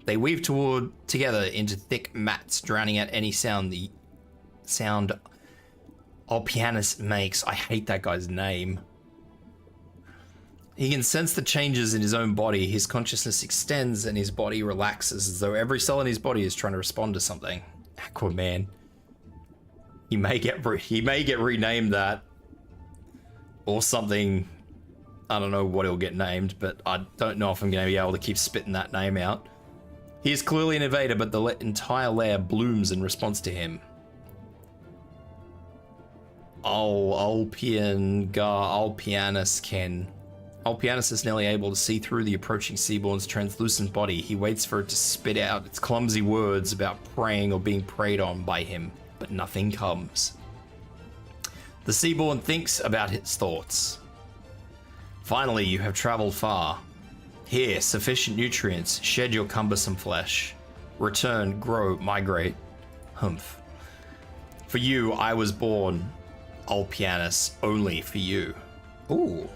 They weave together into thick mats, drowning out any sound Alpianus makes. I hate that guy's name. He can sense the changes in his own body. His consciousness extends and his body relaxes as though every cell in his body is trying to respond to something. Aquaman. He may get renamed that. Or something. I don't know what he'll get named, but I don't know if I'm going to be able to keep spitting that name out. He is clearly an invader, but the entire lair blooms in response to him. Alpianus is nearly able to see through the approaching seaborn's translucent body. He waits for it to spit out its clumsy words about preying or being preyed on by him, but nothing comes. The seaborn thinks about his thoughts. Finally, you have traveled far. Here, sufficient nutrients. Shed your cumbersome flesh. Return, grow, migrate. Humph. For you, I was born. Alpianus, only for you. Ooh,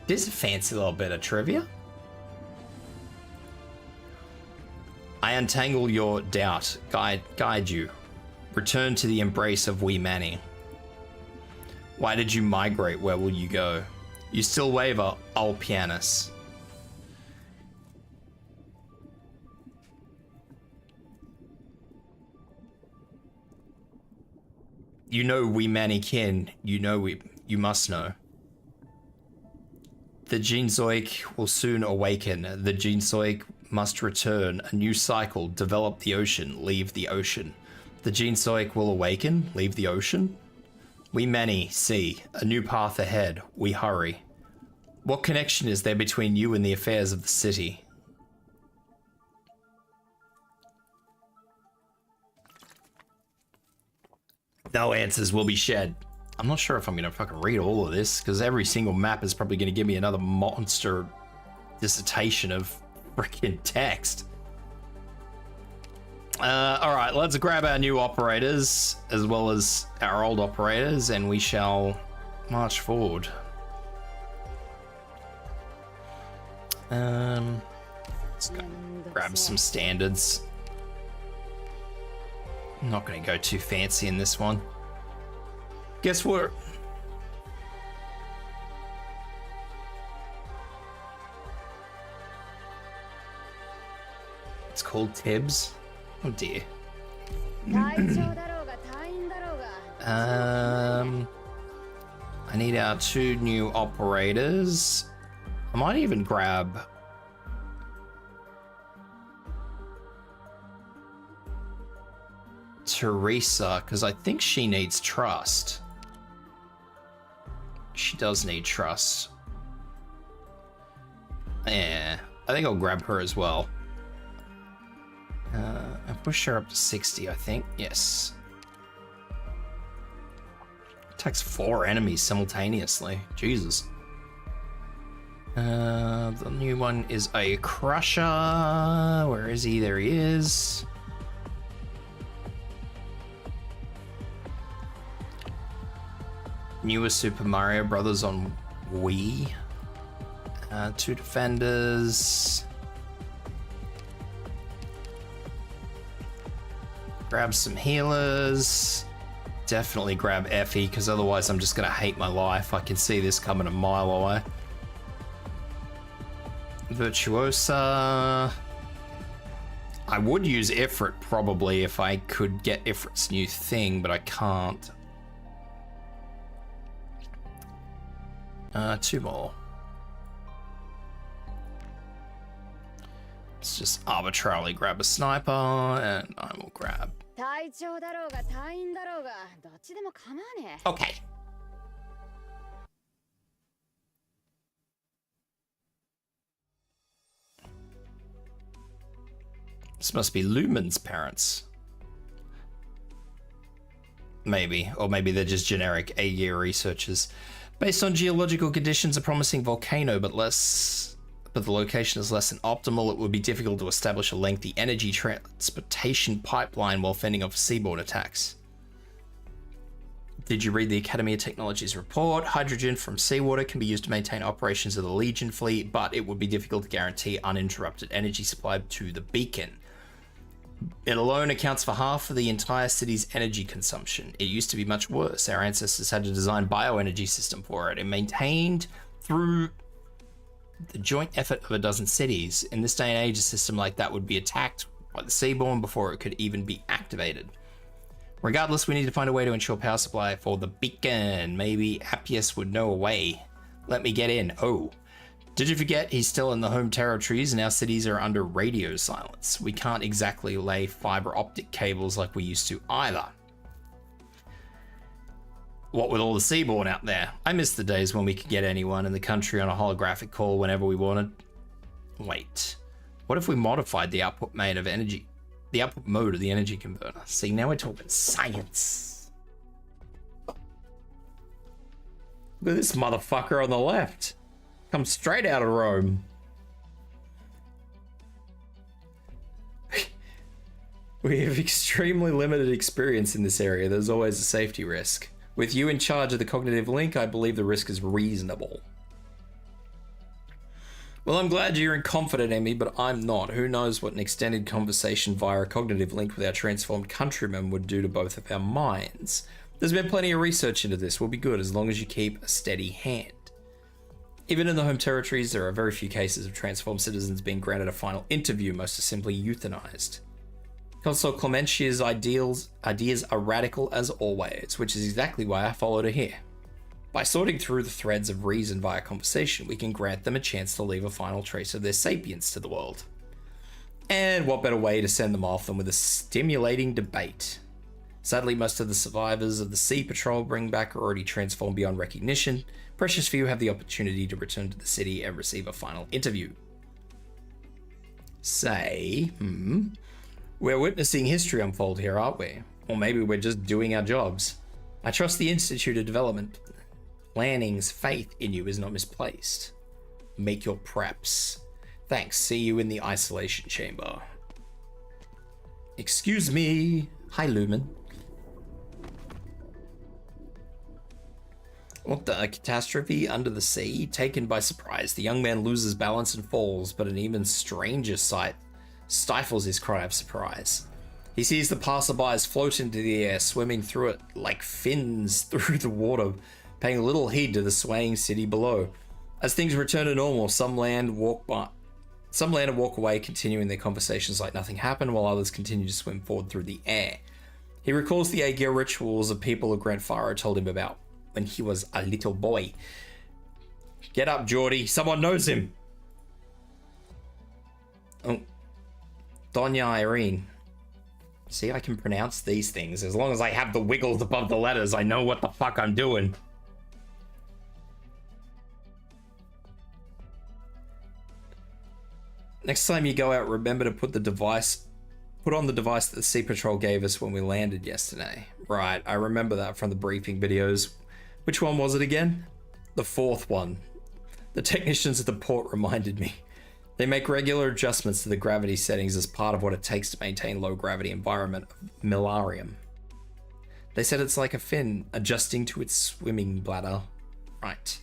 this is a fancy little bit of trivia. I untangle your doubt, guide you. Return to the embrace of wee Manny. Why did you migrate? Where will you go? You still waver, Alpianus. You know we mannequin, you must know. The Genezoic will soon awaken. The Genezoic must return. A new cycle, develop the ocean, leave the ocean. The Genezoic will awaken, leave the ocean. We many see, a new path ahead, we hurry. What connection is there between you and the affairs of the city? No answers will be shed. I'm not sure if I'm gonna fucking read all of this, because every single map is probably gonna give me another monster dissertation of freaking text. Alright, let's grab our new operators, as well as our old operators, and we shall march forward. Let's go grab some standards. I'm not gonna go too fancy in this one. Guess what? It's called Tibs. Oh dear. I need our 2 new operators. I might even grab Teresa, because I think she needs trust. She does need trust. Yeah, I think I'll grab her as well. I push her up to 60, I think. Yes. Attacks 4 enemies simultaneously. Jesus. The new one is a Crusher. Where is he? There he is. Newer Super Mario Brothers on Wii. 2 defenders. Grab some healers. Definitely grab Effie, because otherwise I'm just gonna hate my life. I can see this coming a mile away. Virtuosa. I would use Ifrit probably if I could get Ifrit's new thing, but I can't. 2 more. Let's just arbitrarily grab a sniper, and I will grab. Okay. This must be Lumen's parents. Maybe, or maybe they're just generic A-year researchers. Based on geological conditions, a promising volcano, but the location is less than optimal. It would be difficult to establish a lengthy energy transportation pipeline while fending off seaborne attacks. Did you read the Academy of Technology's report? Hydrogen from seawater can be used to maintain operations of the Legion fleet, but it would be difficult to guarantee uninterrupted energy supply to the beacon. It alone accounts for half of the entire city's energy consumption. It used to be much worse. Our ancestors had to design bioenergy system for it and maintained through the joint effort of a dozen cities. In this day and age, a system like that would be attacked by the seaborne before it could even be activated. Regardless, we need to find a way to ensure power supply for the beacon. Maybe Appius would know a way. Let me get in. Oh. Did you forget he's still in the home territories and our cities are under radio silence? We can't exactly lay fiber optic cables like we used to either. What with all the seaborne out there? I miss the days when we could get anyone in the country on a holographic call whenever we wanted. Wait, what if we modified the output mode of energy? The output mode of the energy converter. See, now we're talking science. Look at this motherfucker on the left. Comes straight out of Rome. We have extremely limited experience in this area. There's always a safety risk. With you in charge of the cognitive link, I believe the risk is reasonable. Well, I'm glad you're confident, Emmy, but I'm not. Who knows what an extended conversation via a cognitive link with our transformed countrymen would do to both of our minds. There's been plenty of research into this. We'll be good as long as you keep a steady hand. Even in the home territories, there are very few cases of transformed citizens being granted a final interview. Most are simply euthanized. Consul Clementia's ideas are radical as always, which is exactly why I followed her here. By sorting through the threads of reason via conversation, we can grant them a chance to leave a final trace of their sapience to the world. And what better way to send them off than with a stimulating debate? Sadly, most of the survivors of the Sea Patrol bring back are already transformed beyond recognition. Precious few have the opportunity to return to the city and receive a final interview. We're witnessing history unfold here, aren't we? Or maybe we're just doing our jobs. I trust the Institute of Development Planning's faith in you is not misplaced. Make your preps. Thanks, see you in the isolation chamber. Excuse me. Hi, Lumen. What the? A catastrophe under the sea? Taken by surprise, the young man loses balance and falls, but an even stranger sight stifles his cry of surprise. He sees the passerbys float into the air, swimming through it like fins through the water, paying little heed to the swaying city below. As things return to normal, some land and walk away, continuing their conversations like nothing happened, while others continue to swim forward through the air. He recalls the Aegir rituals of people of Grand Pharaoh told him about when he was a little boy. Get up, Geordie. Someone knows him. Oh. Donya Irene. See, I can pronounce these things. As long as I have the wiggles above the letters, I know what the fuck I'm doing. Next time you go out, remember to put on the device that the Sea Patrol gave us when we landed yesterday. Right, I remember that from the briefing videos. Which one was it again? The fourth one. The technicians at the port reminded me. They make regular adjustments to the gravity settings as part of what it takes to maintain low gravity environment of Milarium. They said it's like a fin adjusting to its swimming bladder. Right.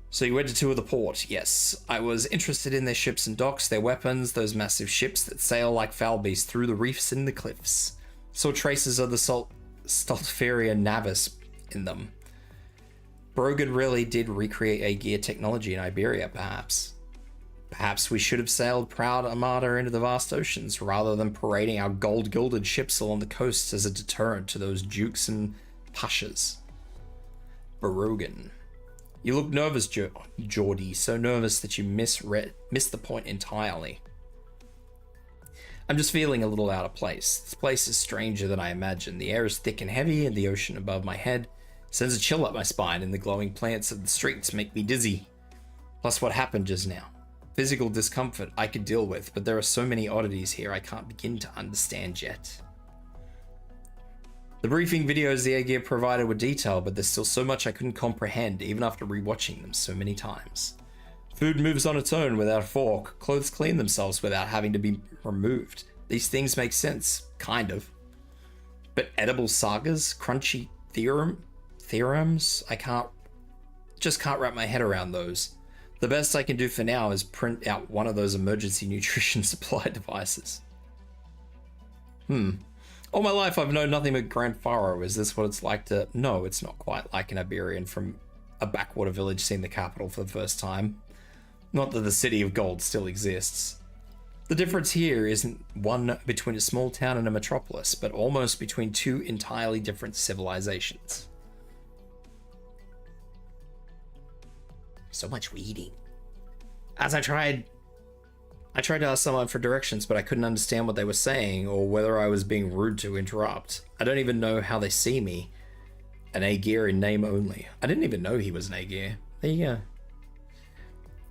So you went to tour the port. Yes. I was interested in their ships and docks, their weapons, those massive ships that sail like falbies through the reefs and the cliffs. Saw traces of the Stultferia navis in them. Brogan really did recreate Aegir technology in Iberia, perhaps. Perhaps we should have sailed proud armada into the vast oceans rather than parading our gold-gilded ships along the coasts as a deterrent to those dukes and pashas. Brogan. You look nervous, Geordie, so nervous that you missed the point entirely. I'm just feeling a little out of place. This place is stranger than I imagined. The air is thick and heavy, and the ocean above my head sends a chill up my spine, and the glowing plants of the streets make me dizzy. Plus what happened just now. Physical discomfort I could deal with, but there are so many oddities here I can't begin to understand yet. The briefing videos the Aegir provided were detailed, but there's still so much I couldn't comprehend, even after rewatching them so many times. Food moves on its own without a fork, clothes clean themselves without having to be removed. These things make sense, kind of. But edible sagas, crunchy theorems, I just can't wrap my head around those. The best I can do for now is print out one of those emergency nutrition supply devices. All my life I've known nothing but Grand Pharaoh. Is this what it's like to... No, it's not quite like an Iberian from a backwater village seeing the capital for the first time. Not that the City of Gold still exists. The difference here isn't one between a small town and a metropolis, but almost between two entirely different civilizations. So much weeding. As I tried to ask someone for directions, but I couldn't understand what they were saying or whether I was being rude to interrupt. I don't even know how they see me. An Aegir in name only. I didn't even know he was an Aegir. There you go.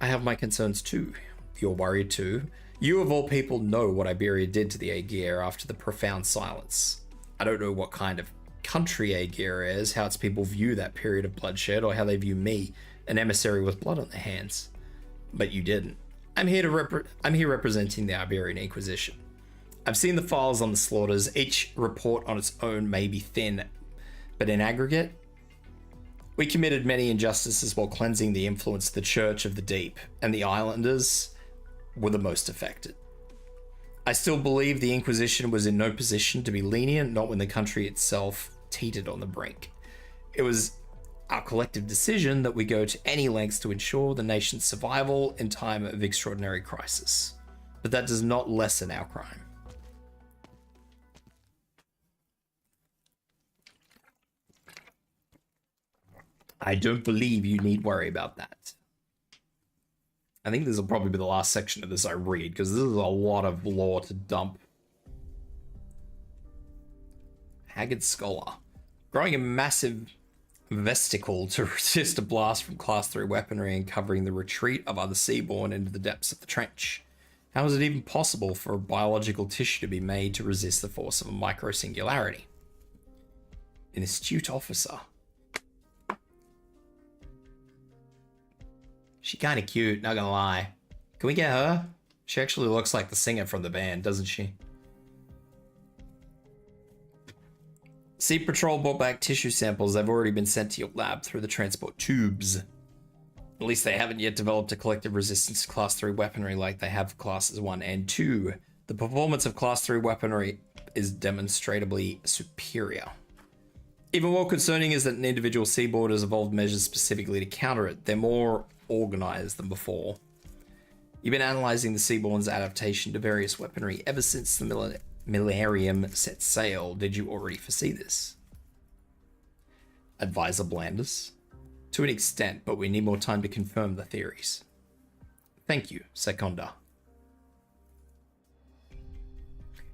I have my concerns too. You're worried too. You of all people know what Iberia did to the Aegir after the profound silence. I don't know what kind of country Aegir is, how its people view that period of bloodshed, or how they view me, an emissary with blood on their hands. But you didn't. I'm here representing the Iberian Inquisition. I've seen the files on the slaughters. Each report on its own may be thin, but in aggregate, we committed many injustices while cleansing the influence of the Church of the Deep, and the islanders were the most affected. I still believe the Inquisition was in no position to be lenient, not when the country itself teetered on the brink. It was our collective decision that we go to any lengths to ensure the nation's survival in time of extraordinary crisis. But that does not lessen our crime. I don't believe you need worry about that. I think this will probably be the last section of this I read, because this is a lot of lore to dump. Haggard Scholar. Growing a massive vesicle to resist a blast from Class 3 weaponry and covering the retreat of other seaborne into the depths of the trench. How is it even possible for a biological tissue to be made to resist the force of a microsingularity? An astute officer. She kinda cute, not gonna lie. Can we get her? She actually looks like the singer from the band, doesn't she? Sea Patrol brought back tissue samples. They've already been sent to your lab through the transport tubes. At least they haven't yet developed a collective resistance to Class 3 weaponry like they have for Classes 1 and 2. The performance of Class 3 weaponry is demonstrably superior. Even more concerning is that an individual seaboard has evolved measures specifically to counter it. They're more organized than before. You've been analyzing the Seaborn's adaptation to various weaponry ever since the Millennium set sail. Did you already foresee this? Advisor Blandis. To an extent, but we need more time to confirm the theories. Thank you, Seconda.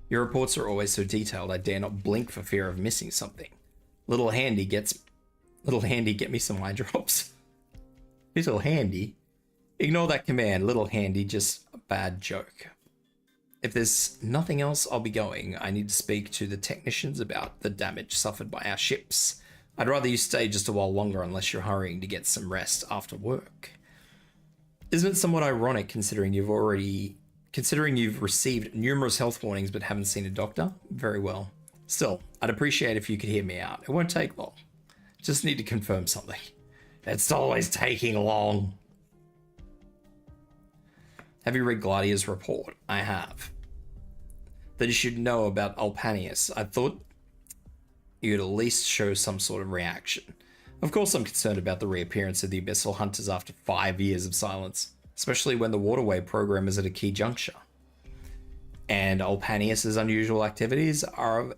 Your reports are always so detailed, I dare not blink for fear of missing something. Little Handy, get me some eye drops. Little Handy? Ignore that command, Little Handy, just a bad joke. If there's nothing else, I'll be going. I need to speak to the technicians about the damage suffered by our ships. I'd rather you stay just a while longer unless you're hurrying to get some rest after work. Isn't it somewhat ironic considering you've received numerous health warnings but haven't seen a doctor? Very well. Still, I'd appreciate if you could hear me out. It won't take long. Just need to confirm something. It's always taking long. Have you read Gladia's report? I have. That you should know about Alpanius. I thought you'd at least show some sort of reaction. Of course I'm concerned about the reappearance of the Abyssal Hunters after 5 years of silence, especially when the Waterway program is at a key juncture. And Alpanius's unusual activities are of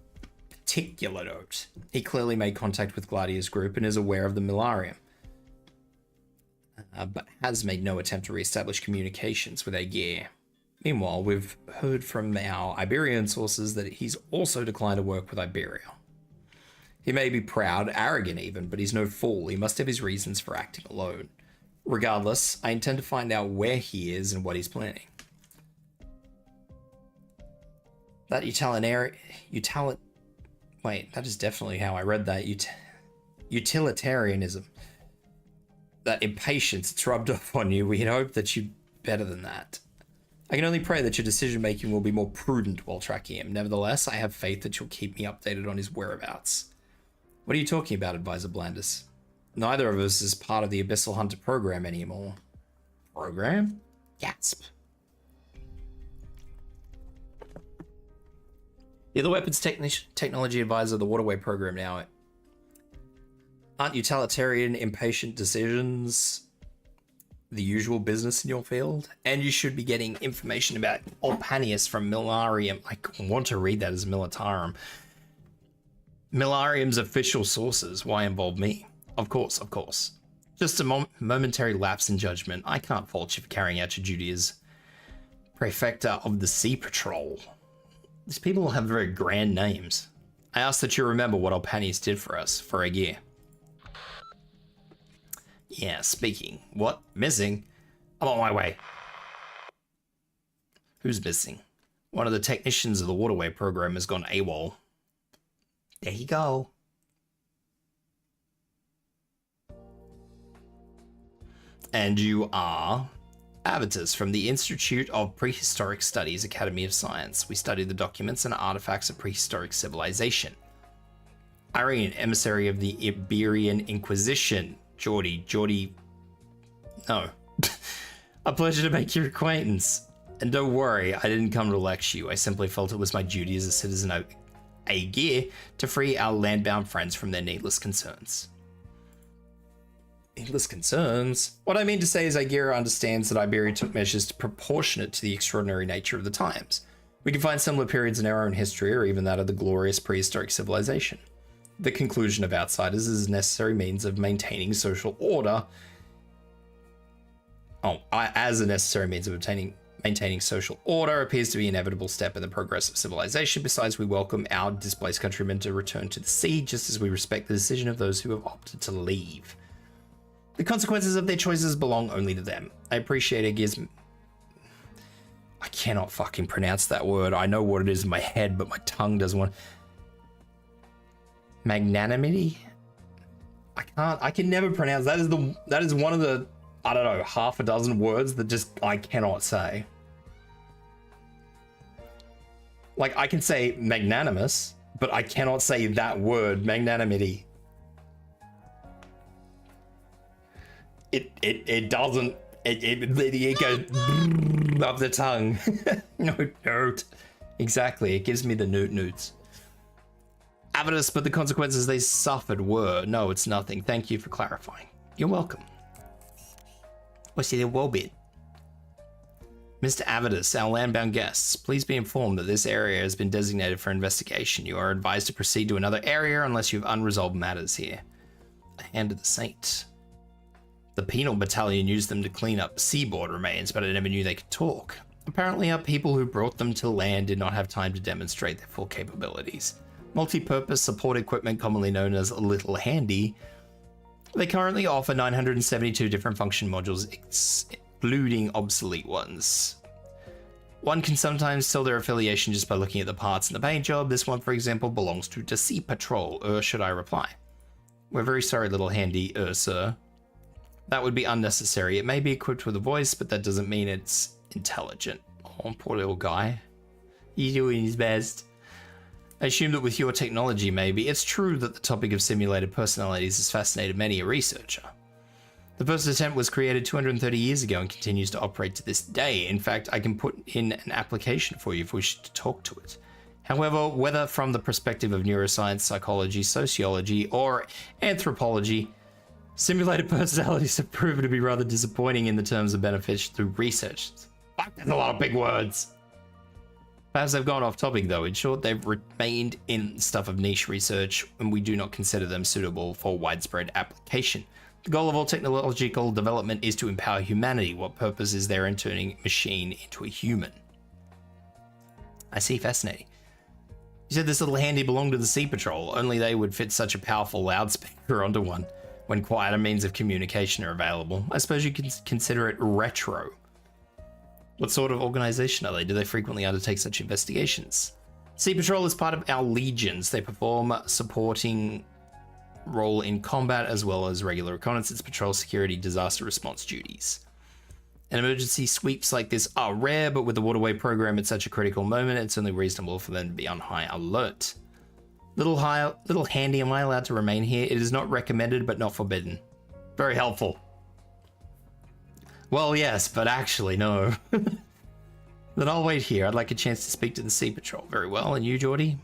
particular note. He clearly made contact with Gladia's group and is aware of the Millennium. But has made no attempt to re-establish communications with Aegir. Meanwhile, we've heard from our Iberian sources that he's also declined to work with Iberia. He may be proud, arrogant even, but he's no fool. He must have his reasons for acting alone. Regardless, I intend to find out where he is and what he's planning. That wait, that is definitely how I read that. Utilitarianism. That impatience, it's rubbed off on you. We had hoped that you'd better than that. I can only pray that your decision-making will be more prudent while tracking him. Nevertheless, I have faith that you'll keep me updated on his whereabouts. What are you talking about, Advisor Blandis? Neither of us is part of the Abyssal Hunter program anymore. Program? Gasp. You're the weapons technology advisor of the Waterway program now. Aren't utilitarian, impatient decisions the usual business in your field? And you should be getting information about Alpanius from Millennium. I want to read that as Militarum. Millennium's official sources. Why involve me? Of course, of course. Just a momentary lapse in judgment. I can't fault you for carrying out your duty as Prefecta of the Sea Patrol. These people have very grand names. I ask that you remember what Alpanius did for us, for Aegir. Yeah, speaking. What? Missing? I'm on my way. Who's missing? One of the technicians of the Waterway program has gone AWOL. There you go. And you are Avitus from the Institute of Prehistoric Studies, Academy of Science. We study the documents and artifacts of prehistoric civilization. Irene, emissary of the Iberian Inquisition. Geordie. No. A pleasure to make your acquaintance. And don't worry, I didn't come to lecture you. I simply felt it was my duty as a citizen of Aegir to free our landbound friends from their needless concerns. Needless concerns? What I mean to say is Aegir understands that Iberia took measures proportionate to the extraordinary nature of the times. We can find similar periods in our own history, or even that of the glorious prehistoric civilization. The conclusion of outsiders is a necessary means of maintaining social order. As a necessary means of Maintaining social order appears to be an inevitable step in the progress of civilization. Besides, we welcome our displaced countrymen to return to the sea, just as we respect the decision of those who have opted to leave. The consequences of their choices belong only to them. I appreciate it gives... I cannot fucking pronounce that word. I know what it is in my head, but my tongue doesn't want... Magnanimity? I can never pronounce that. That is one of the, I don't know, half a dozen words that just I cannot say. Like, I can say magnanimous, but I cannot say that word, magnanimity. It doesn't, it goes up the tongue. No. Exactly, it gives me the newts. Avidus, but the consequences they suffered were... No, it's nothing. Thank you for clarifying. You're welcome. What's your well bit? Mr. Avidus, our landbound guests, please be informed that this area has been designated for investigation. You are advised to proceed to another area unless you have unresolved matters here. A hand of the saint. The penal battalion used them to clean up seaboard remains, but I never knew they could talk. Apparently our people who brought them to land did not have time to demonstrate their full capabilities. Multi-purpose support equipment, commonly known as Little Handy. They currently offer 972 different function modules, excluding obsolete ones. One can sometimes tell their affiliation just by looking at the parts in the paint job. This one, for example, belongs to the Sea Patrol, should I reply? We're very sorry, Little Handy, sir. That would be unnecessary. It may be equipped with a voice, but that doesn't mean it's intelligent. Oh, poor little guy. He's doing his best. I assume that with your technology, maybe, it's true that the topic of simulated personalities has fascinated many a researcher. The first attempt was created 230 years ago and continues to operate to this day. In fact, I can put in an application for you if we wish to talk to it. However, whether from the perspective of neuroscience, psychology, sociology, or anthropology, simulated personalities have proven to be rather disappointing in the terms of benefits through research. Fuck, that's a lot of big words. Perhaps they've gone off topic though. In short, they've remained in stuff of niche research, and we do not consider them suitable for widespread application. The goal of all technological development is to empower humanity. What purpose is there in turning a machine into a human? I see, fascinating. You said this Little Handy belonged to the Sea Patrol. Only they would fit such a powerful loudspeaker onto one when quieter means of communication are available. I suppose you can consider it retro. What sort of organization are they? Do they frequently undertake such investigations? Sea Patrol is part of our legions. They perform a supporting role in combat as well as regular reconnaissance, patrol, security, disaster response duties. And emergency sweeps like this are rare, but with the waterway program at such a critical moment, it's only reasonable for them to be on high alert. Little Handy, am I allowed to remain here? It is not recommended, but not forbidden. Very helpful. Well, yes, but actually, no. Then I'll wait here. I'd like a chance to speak to the Sea Patrol. Very well. And you, Geordie?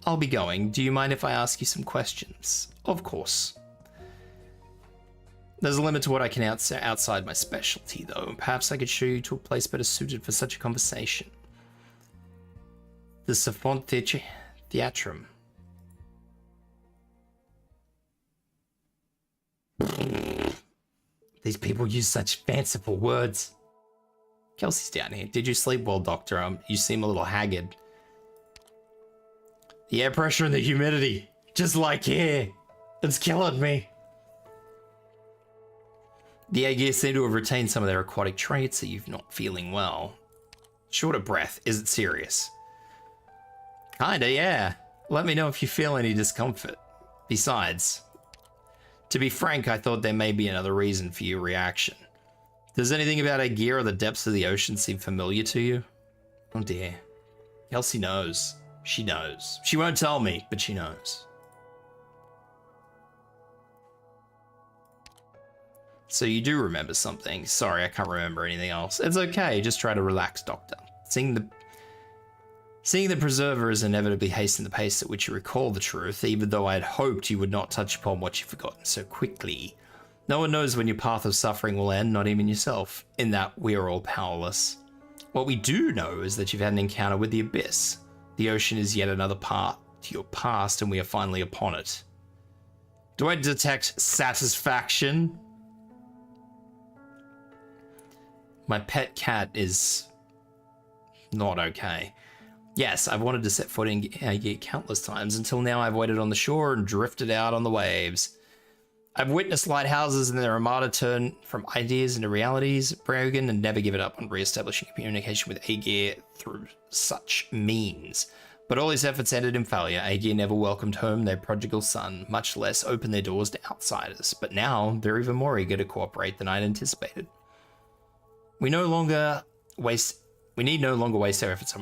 I'll be going. Do you mind if I ask you some questions? Of course. There's a limit to what I can outside my specialty, though. Perhaps I could show you to a place better suited for such a conversation. The Savant Theatrum. These people use such fanciful words. Kelsey's down here. Did you sleep well, Doctor? You seem a little haggard. The air pressure and the humidity. Just like here. It's killing me. The Aegir seem to have retained some of their aquatic traits. Are you not feeling well? Short of breath. Is it serious? Kinda, yeah. Let me know if you feel any discomfort. Besides, to be frank, I thought there may be another reason for your reaction. Does anything about Aegir or the depths of the ocean seem familiar to you? Oh dear. Kelsey knows. She knows. She won't tell me, but she knows. So you do remember something. Sorry, I can't remember anything else. It's okay, just try to relax, Doctor. Seeing the Preserver is inevitably hasten the pace at which you recall the truth, even though I had hoped you would not touch upon what you've forgotten so quickly. No one knows when your path of suffering will end, not even yourself. In that, we are all powerless. What we do know is that you've had an encounter with the Abyss. The ocean is yet another part to your past, and we are finally upon it. Do I detect satisfaction? My pet cat is not okay. Yes, I've wanted to set foot in Aegir countless times. Until now, I've waited on the shore and drifted out on the waves. I've witnessed lighthouses and their armada turn from ideas into realities, broken, and never given up on re-establishing communication with Aegir through such means. But all his efforts ended in failure. Aegir never welcomed home their prodigal son, much less opened their doors to outsiders. But now, they're even more eager to cooperate than I'd anticipated. We need no longer waste our efforts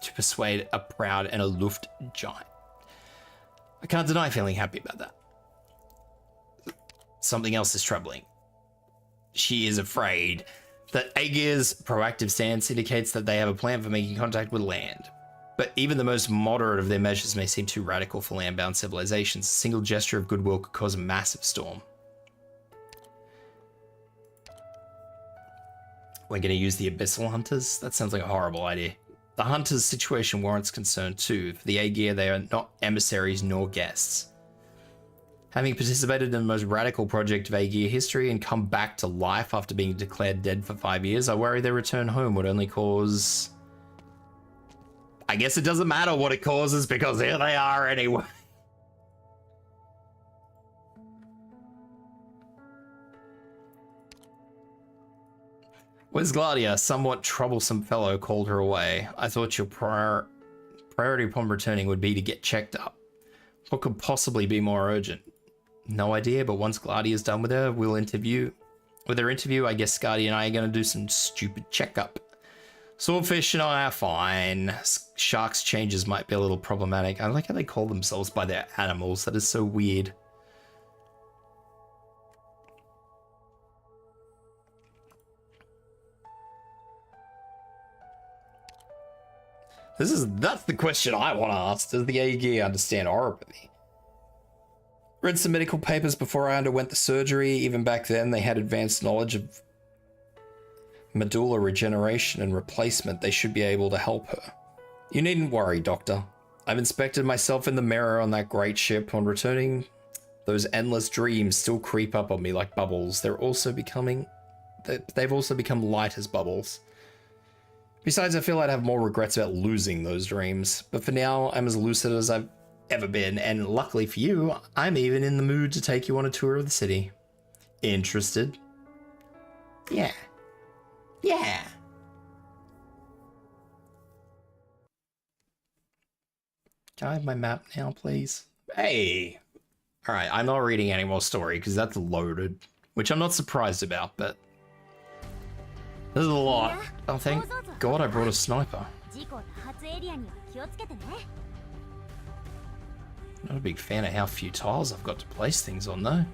to persuade a proud and aloof giant. I can't deny feeling happy about that. Something else is troubling. She is afraid that Aegir's proactive stance indicates that they have a plan for making contact with land. But even the most moderate of their measures may seem too radical for land-bound civilizations. A single gesture of goodwill could cause a massive storm. We're going to use the Abyssal Hunters? That sounds like a horrible idea. The Hunters' situation warrants concern too. For the Aegir, they are not emissaries nor guests. Having participated in the most radical project of Aegir history and come back to life after being declared dead for 5 years, I worry their return home would only cause... I guess it doesn't matter what it causes because here they are anyway. Where's Gladia? A somewhat troublesome fellow called her away. I thought your priority upon returning would be to get checked up. What could possibly be more urgent? No idea, but once Gladia's done with her, with her interview, I guess Scardy and I are going to do some stupid checkup. Swordfish and I are fine. Sharks' changes might be a little problematic. I like how they call themselves by their animals. That is so weird. That's the question I want to ask. Does the Aegir understand oropathy? Read some medical papers before I underwent the surgery. Even back then, they had advanced knowledge of medulla regeneration and replacement. They should be able to help her. You needn't worry, Doctor. I've inspected myself in the mirror on that great ship. On returning, those endless dreams still creep up on me like bubbles. They've also become light as bubbles. Besides, I feel I'd have more regrets about losing those dreams. But for now, I'm as lucid as I've ever been, and luckily for you, I'm even in the mood to take you on a tour of the city. Interested? Yeah. Yeah. Can I have my map now, please? Hey. All right, I'm not reading any more story because that's loaded, which I'm not surprised about, but this is a lot. Oh, thank God I brought a sniper. Not a big fan of how few tiles I've got to place things on, though.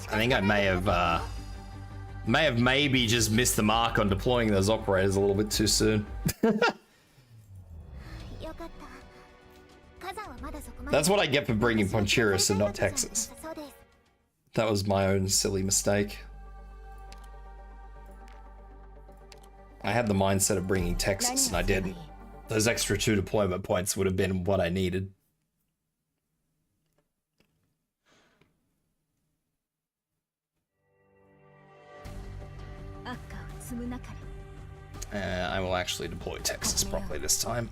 I think I may have maybe just missed the mark on deploying those operators a little bit too soon. That's what I get for bringing Poncherus and not Texas. That was my own silly mistake. I had the mindset of bringing Texas and I didn't. Those extra 2 deployment points would have been what I needed. I will actually deploy Texas properly this time.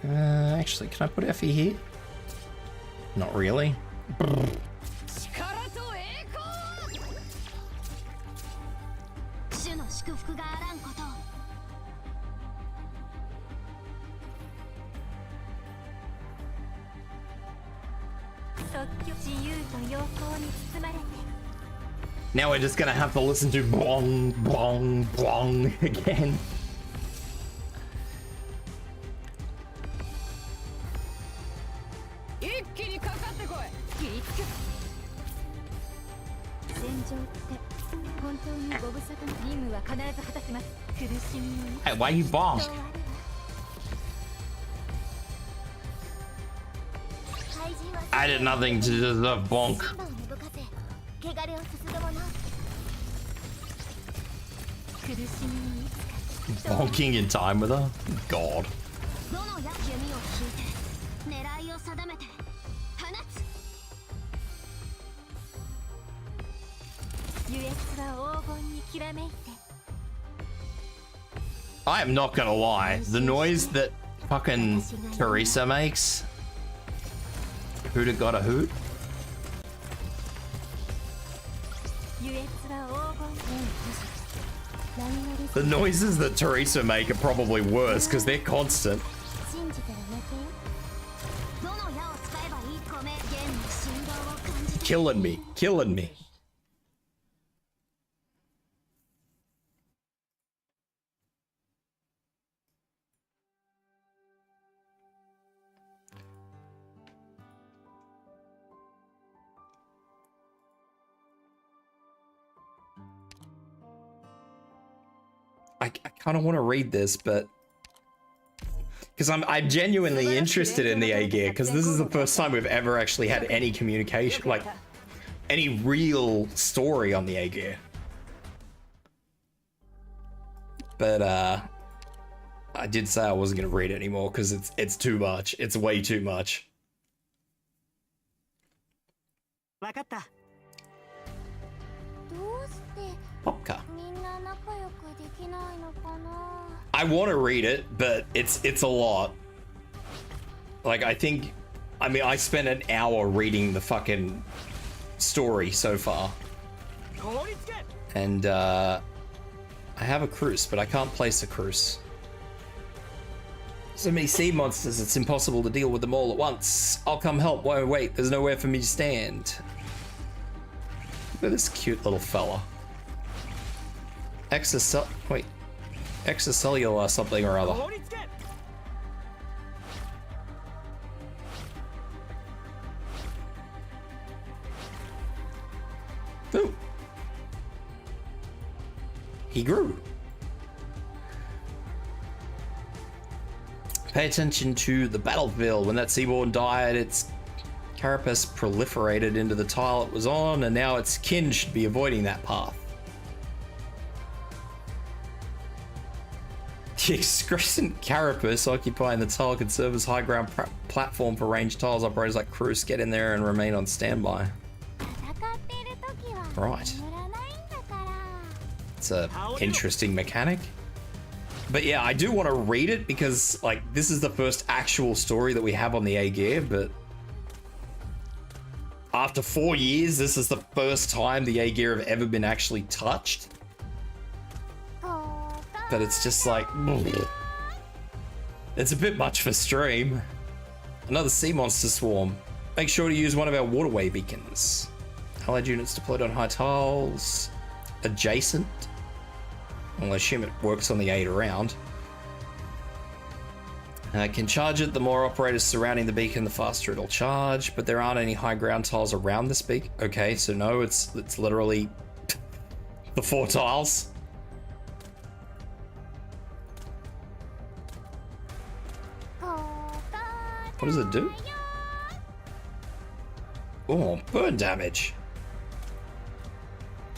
Actually, can I put Effie here? Not really. Now we're just gonna have to listen to bong, bong, bong again. Hey, why you bong? I did nothing to deserve bonk. Bonking in time with her? God. I am not gonna lie, the noise that fucking Teresa makes. Who'da got a hoot? The noises that Teresa make are probably worse because they're constant. Killing me, killing me. I kind of want to read this, but because I'm genuinely interested in the A gear, because this is the first time we've ever actually had any communication, like any real story on the A gear. But I did say I wasn't gonna read it anymore because it's too much. It's way too much. Popka. I want to read it, but it's a lot. Like, I mean, I spent an hour reading the fucking story so far. And I have a cruise, but I can't place a cruise. So many sea monsters, it's impossible to deal with them all at once. I'll come help. Wait, there's nowhere for me to stand. Look at this cute little fella. Extracellular something or other. Ooh. He grew. Pay attention to the battlefield. When that seaborn died, its carapace proliferated into the tile it was on, and now its kin should be avoiding that path. The excrescent carapace occupying the tile can serve as high ground platform for ranged tiles. Operators like Cruz get in there and remain on standby. Right. It's a interesting mechanic. But yeah, I do want to read it because, like, this is the first actual story that we have on the A gear, but after 4 years, this is the first time the A gear have ever been actually touched. But it's just like, it's a bit much for stream. Another sea monster swarm. Make sure to use one of our waterway beacons. Allied units deployed on high tiles. Adjacent. I'll assume it works on the 8 around. Can charge it. The more operators surrounding the beacon, the faster it'll charge. But there aren't any high ground tiles around this beacon. Okay, so no, it's literally the 4 tiles. What does it do? Oh, burn damage.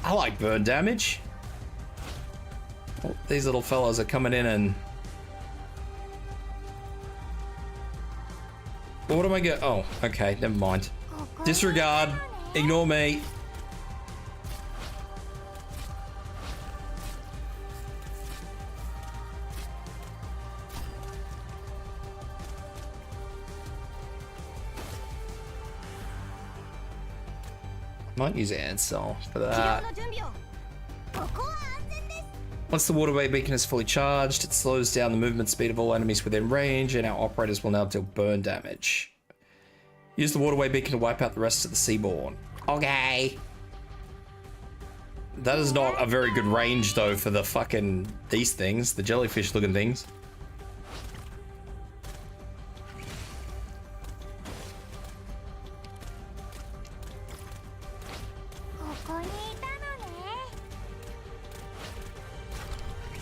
I like burn damage. Oh, these little fellas are coming in and... What am I getting? Oh, okay, never mind. Disregard. Ignore me. Might use Ansel for that. Once the waterway beacon is fully charged, it slows down the movement speed of all enemies within range, and our operators will now deal burn damage. Use the waterway beacon to wipe out the rest of the seaborn. Okay. That is not a very good range, though, for the fucking... these things, the jellyfish-looking things.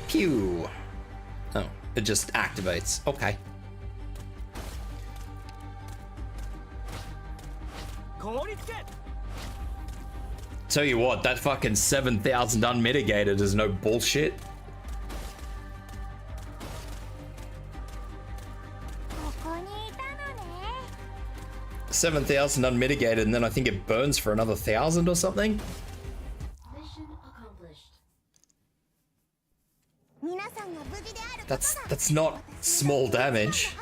Pew. Oh, it just activates. Okay. Tell you what, that fucking 7,000 unmitigated is no bullshit. 7,000 unmitigated, and then I think it burns for another 1,000 or something. Mission accomplished. That's not small damage.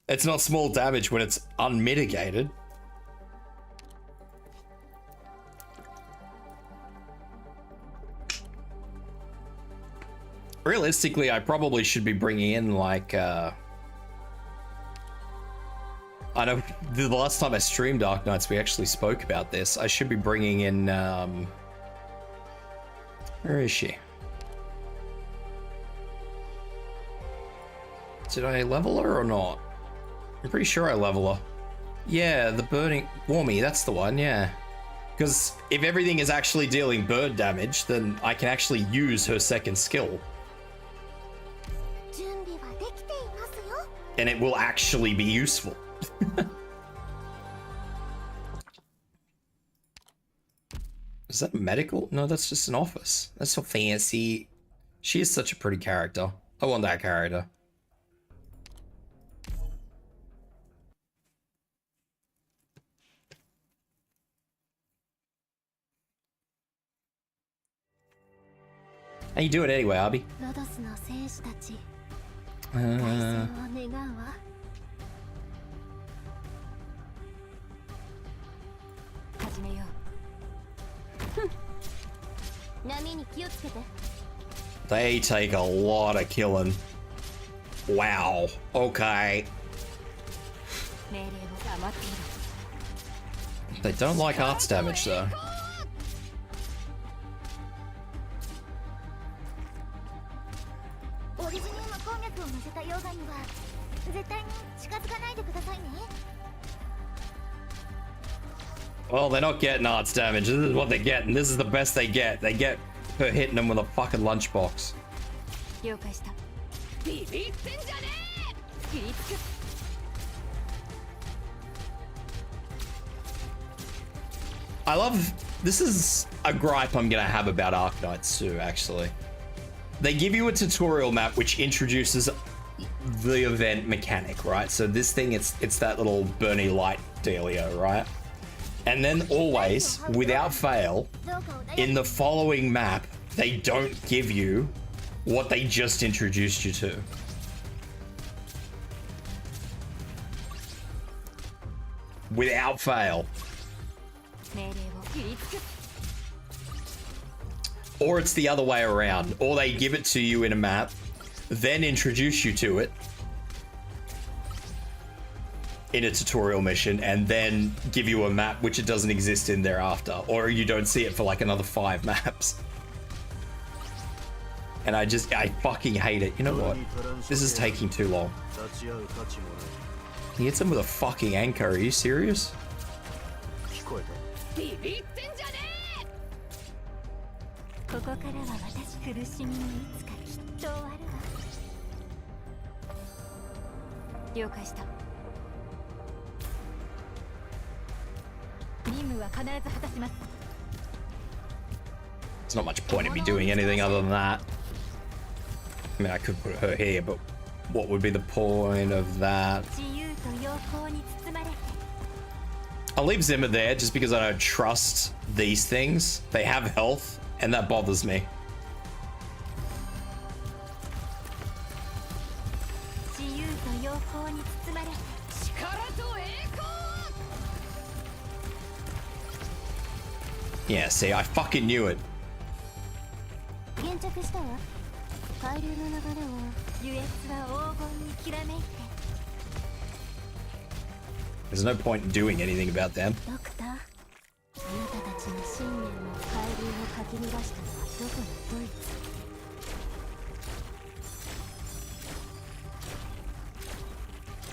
It's not small damage when it's unmitigated. Realistically, I probably should be bringing in like I know the last time I streamed Arknights, we actually spoke about this. I should be bringing in, where is she? Did I level her or not? I'm pretty sure I level her. Yeah, the burning Warmy, that's the one, yeah. Because if everything is actually dealing bird damage, then I can actually use her second skill. And it will actually be useful. Is that medical? No, that's just an office. That's so fancy. She is such a pretty character. I want that character. How you doing anyway, Abby? They take a lot of killing. Wow. Okay. They don't like arts damage though. Well, they're not getting arts damage. This is what they're getting. This is the best they get. They get her hitting them with a fucking lunchbox. I love... This is a gripe I'm gonna have about Arknights too, actually. They give you a tutorial map which introduces the event mechanic, right? So this thing, it's that little Bernie light dealio, right? And then always, without fail, in the following map, they don't give you what they just introduced you to. Without fail. Or it's the other way around. Or they give it to you in a map, then introduce you to it in a tutorial mission, and then give you a map which it doesn't exist in thereafter, or you don't see it for like another 5 maps. And I fucking hate it. You know what? This is taking too long. He hits him with a fucking anchor. Are you serious? There's not much point in me doing anything other than that. I mean, I could put her here, but what would be the point of that? I'll leave Zimmer there just because I don't trust these things. They have health, and that bothers me. Yeah, see, I fucking knew it. There's no point in doing anything about them.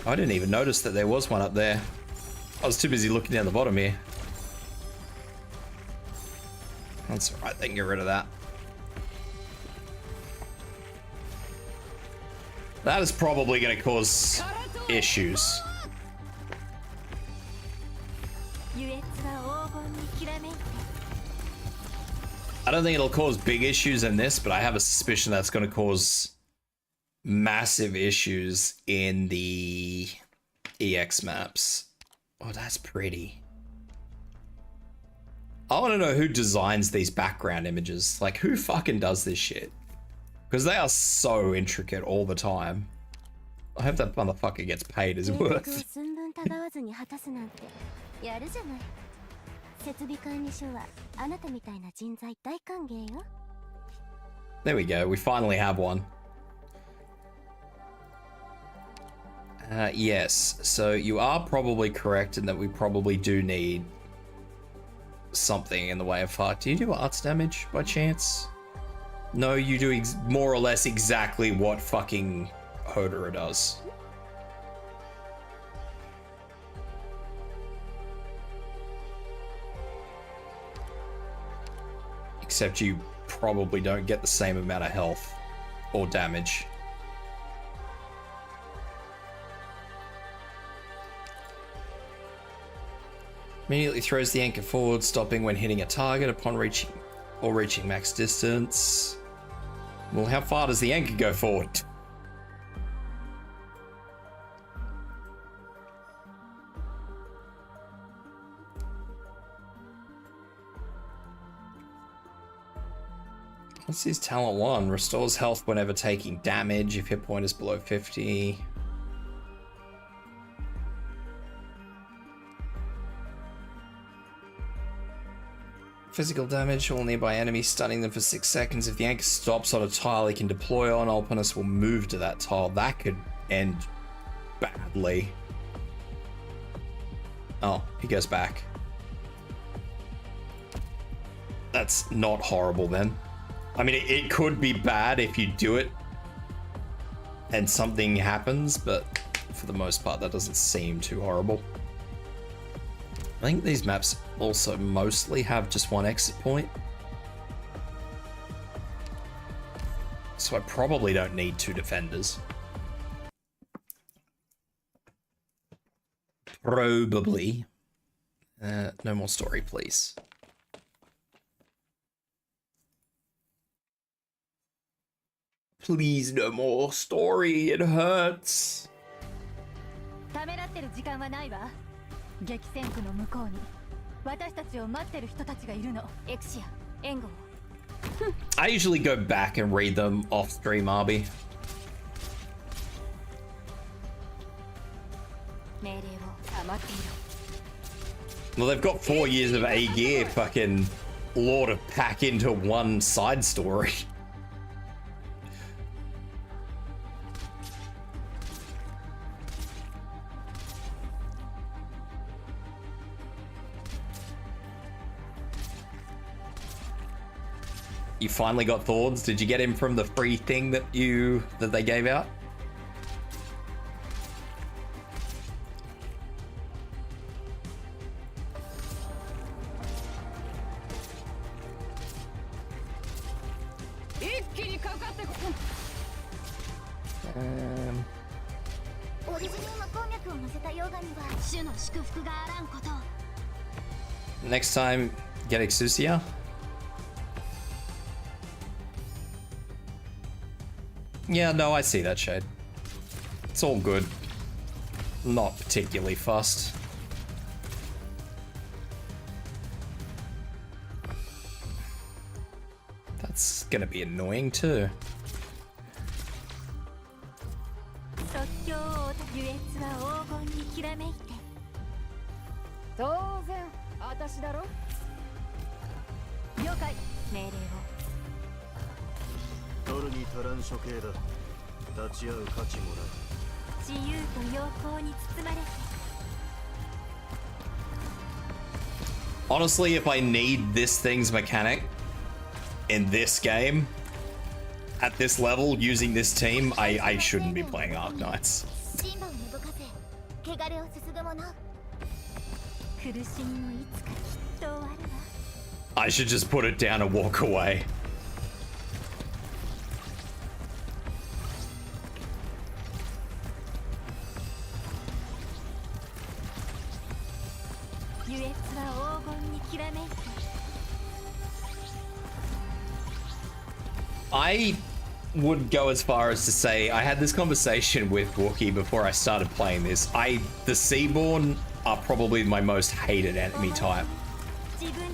I didn't even notice that there was one up there. I was too busy looking down the bottom here. That's alright, they can get rid of that. That is probably going to cause issues. I don't think it'll cause big issues in this, but I have a suspicion that's going to cause massive issues in the EX maps. Oh, that's pretty. I want to know who designs these background images. Like, who fucking does this shit? Because they are so intricate all the time. I hope that motherfucker gets paid his worth. There we go, we finally have one. Yes, so you are probably correct in that we probably do need something in the way of fart. Do you do arts damage by chance? No, you do more or less exactly what fucking Hodera does. Except you probably don't get the same amount of health or damage. Immediately throws the anchor forward, stopping when hitting a target upon reaching max distance. Well, how far does the anchor go forward? What's his talent 1? Restores health whenever taking damage if hit point is below 50. Physical damage, all nearby enemies, stunning them for 6 seconds. If the anchor stops on a tile he can deploy on, opponents will move to that tile. That could end badly. Oh, he goes back. That's not horrible then. I mean, it could be bad if you do it and something happens, but for the most part, that doesn't seem too horrible. I think these maps also mostly have just one exit point. So I probably don't need 2 defenders. Probably. No more story, please. Please, no more story. It hurts. I usually go back and read them off stream, Arby. Well, they've got 4 years of A gear fucking lore to pack into one side story. You finally got Thorns. Did you get him from the free thing that they gave out? Next time, get Exousia. Yeah, no, I see that, Shade. It's all good. Not particularly fussed. That's gonna be annoying too. Honestly, if I need this thing's mechanic in this game, at this level, using this team, I shouldn't be playing Arknights. I should just put it down and walk away. I would go as far as to say I had this conversation with Wookie before I started playing this. The Seaborn are probably my most hated enemy type. Mission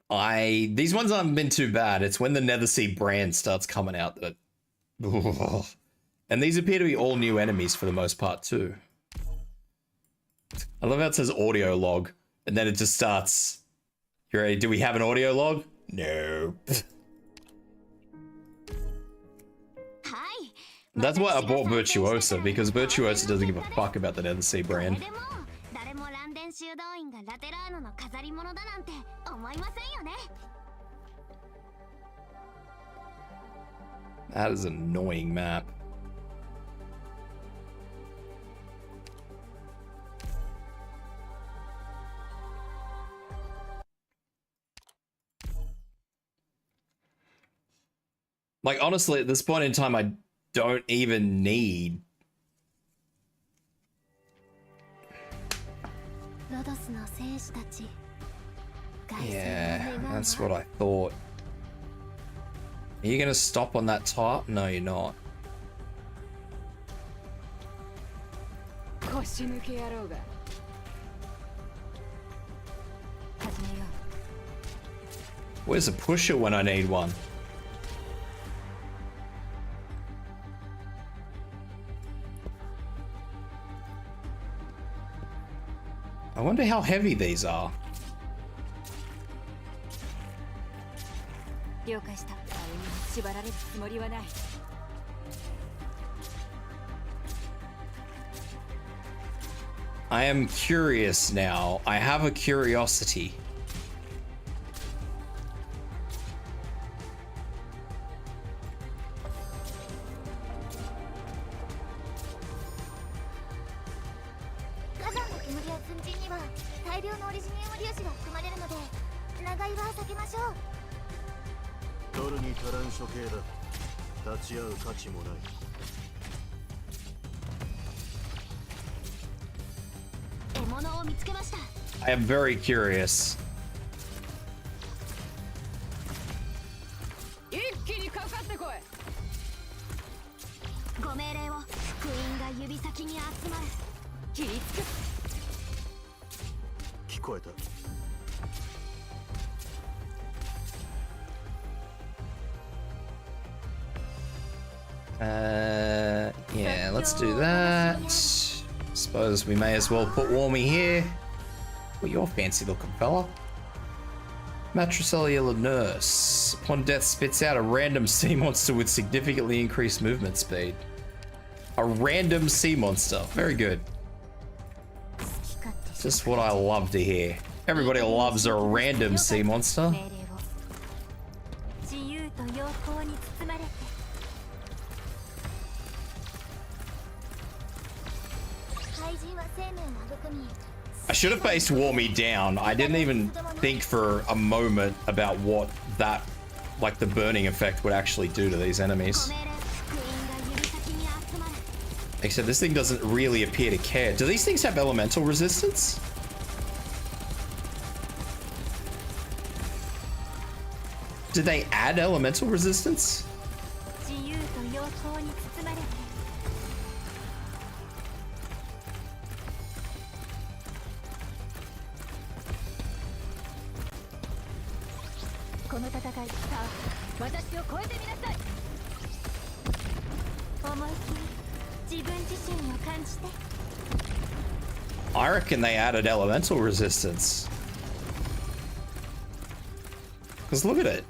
accomplished. These ones haven't been too bad. It's when the Nethersea brand starts coming out that. And these appear to be all new enemies for the most part too. I love how it says audio log, and then it just starts. You ready? Do we have an audio log? No. That's why I bought Virtuosa, because Virtuosa doesn't give a fuck about the Nethersea brand. That is an annoying map. Like, honestly, at this point in time, I don't even need... Yeah, that's what I thought. Are you gonna stop on that top? No, you're not. Where's a pusher when I need one? I wonder how heavy these are. I am curious now. I have a curiosity. I am very curious. Yeah, let's do that. Suppose we may as well put Warmy here. Well, you're fancy looking fella. Matricellular nurse. Upon death, spits out a random sea monster with significantly increased movement speed. A random sea monster. Very good. Just what I love to hear. Everybody loves a random sea monster. I should have faced Warmy down. I didn't even think for a moment about what that, like the burning effect would actually do to these enemies. Except this thing doesn't really appear to care. Do these things have elemental resistance? Did they add elemental resistance? I reckon they added elemental resistance. Because look at it.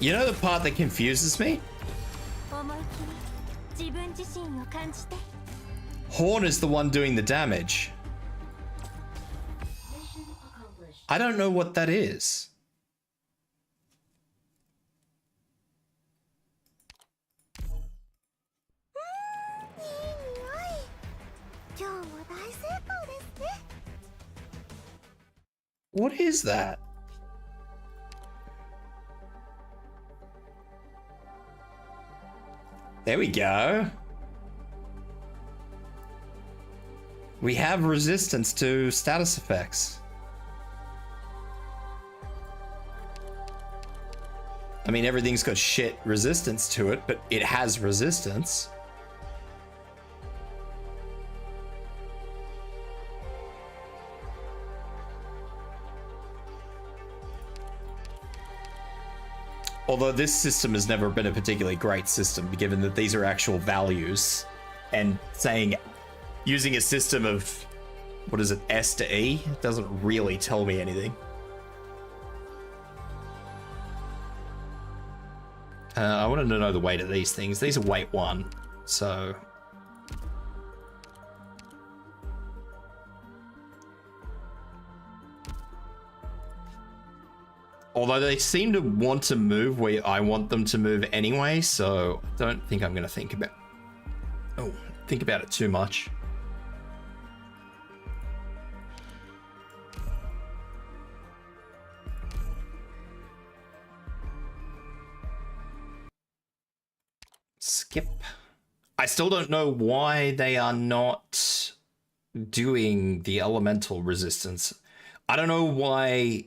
You know the part that confuses me? Horn is the one doing the damage. I don't know what that is. What is that? There we go. We have resistance to status effects. I mean, everything's got shit resistance to it, but it has resistance. Although this system has never been a particularly great system, given that these are actual values, and using a system of, what is it, S to E, doesn't really tell me anything. I wanted to know the weight of these things. These are weight 1, so... Although they seem to want to move where I want them to move anyway, so I don't think I'm going to think about it too much. Skip. I still don't know why they are not doing the elemental resistance. I don't know why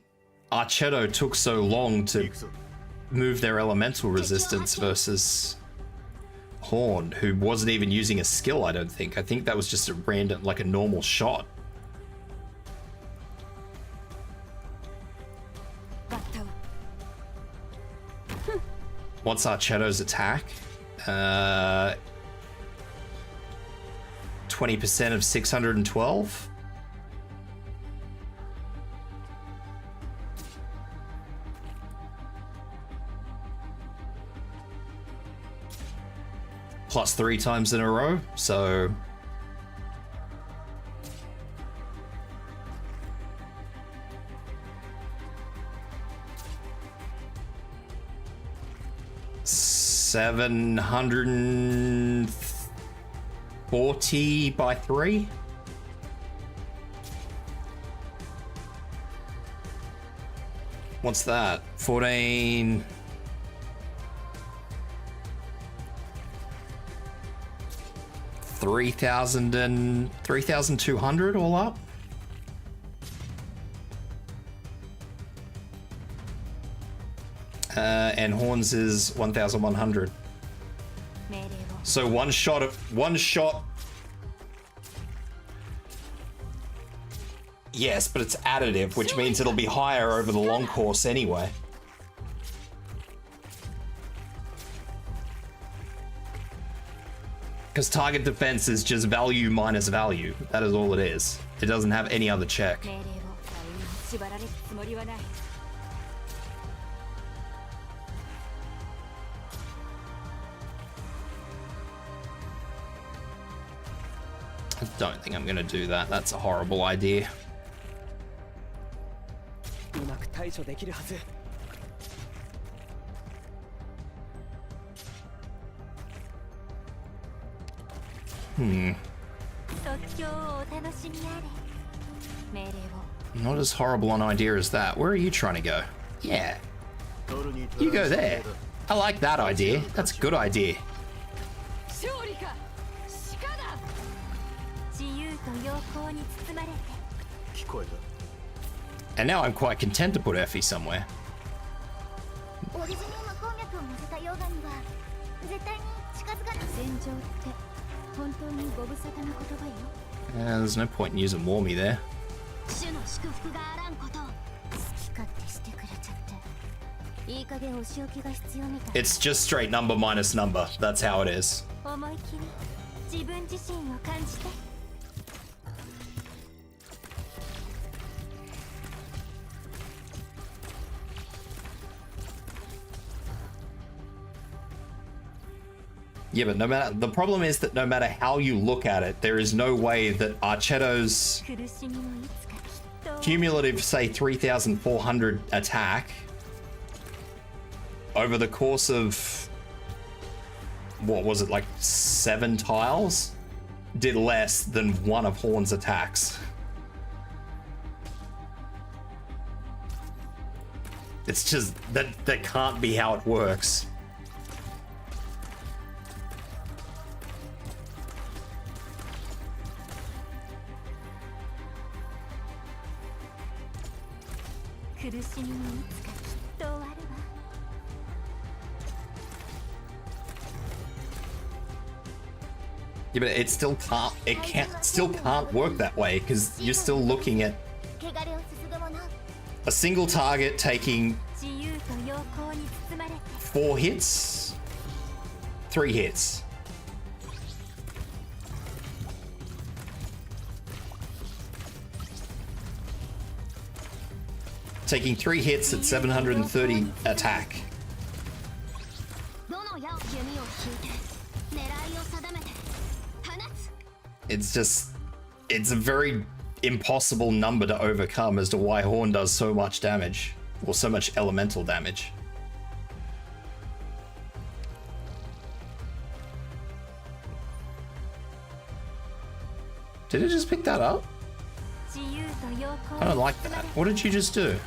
Archetto took so long to move their elemental resistance versus Horn, who wasn't even using a skill, I don't think. I think that was just a random, like a normal shot. What's Archetto's attack? 20% of 612? Plus 3 times in a row, so... $740 by 3? What's that? 14... 3,200 all up. And Horns is 1,100. So one shot. Yes, but it's additive, which means it'll be higher over the long course anyway. Because target defense is just value minus value. That is all it is. It doesn't have any other check. I don't think I'm going to do that. That's a horrible idea. Not as horrible an idea as that. Where are you trying to go? Yeah. You go there. I like that idea. That's a good idea. And now I'm quite content to put Effie somewhere. There's no point in using Warmy there. It's just straight number minus number. That's how it is. Yeah, but the problem is that no matter how you look at it, there is no way that Archetto's cumulative, say, 3,400 attack over the course of, what was it, like 7 tiles, did less than one of Horn's attacks. It's just that can't be how it works. Yeah, but it still can't work that way because you're still looking at a single target taking 4 hits, 3 hits. Taking 3 hits at 730 attack. It's a very impossible number to overcome as to why Horn does so much damage, or so much elemental damage. Did it just pick that up? I don't like that. What did you just do?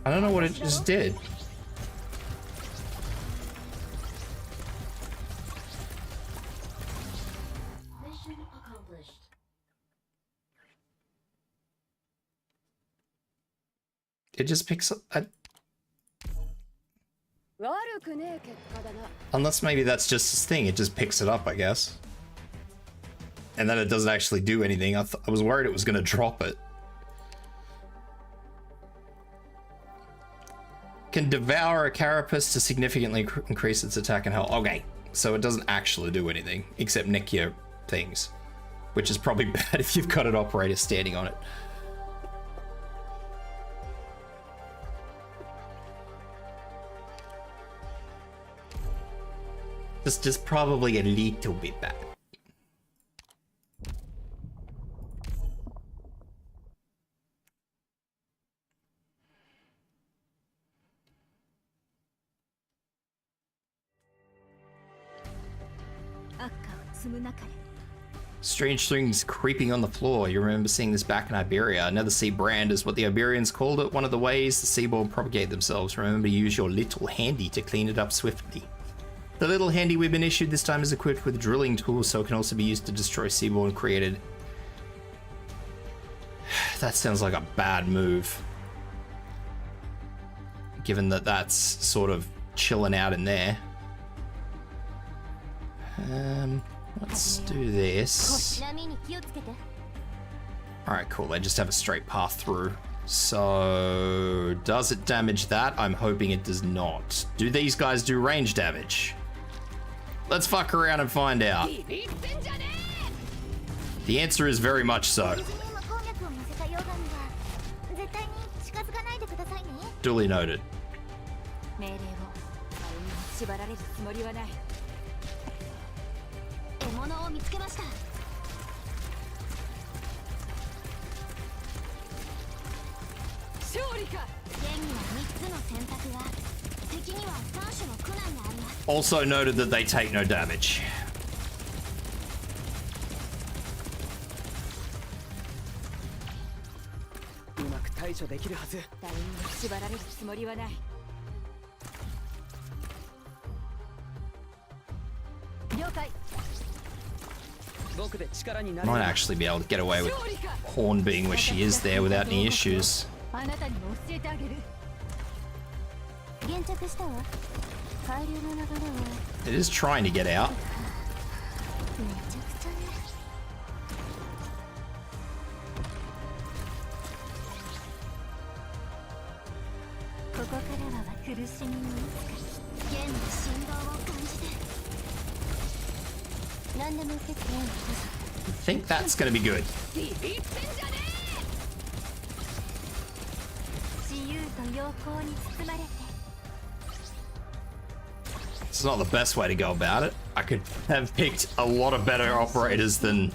I don't know what it just did. Mission accomplished. It just picks up. Unless maybe that's just his thing. It just picks it up, I guess. And then it doesn't actually do anything. I was worried it was going to drop it. Can devour a carapace to significantly increase its attack and health. Okay, so it doesn't actually do anything except nick your things, which is probably bad if you've got an operator standing on it. Just probably a little bit bad. Strange things creeping on the floor. You remember seeing this back in Iberia. Another sea brand is what the Iberians called it. One of the ways the seaborn propagate themselves. Remember to use your little handy to clean it up swiftly. The little handy we've been issued this time is equipped with drilling tools, so it can also be used to destroy seaborn created. That sounds like a bad move. Given that that's sort of chilling out in there. Let's do this. Alright, cool. They just have a straight path through. So, does it damage that? I'm hoping it does not. Do these guys do range damage? Let's fuck around and find out. The answer is very much so. Duly noted. Also noted that they take no damage. Might actually be able to get away with Horn being where she is there without any issues. It is trying to get out. I think that's going to be good. It's not the best way to go about it. I could have picked a lot of better operators than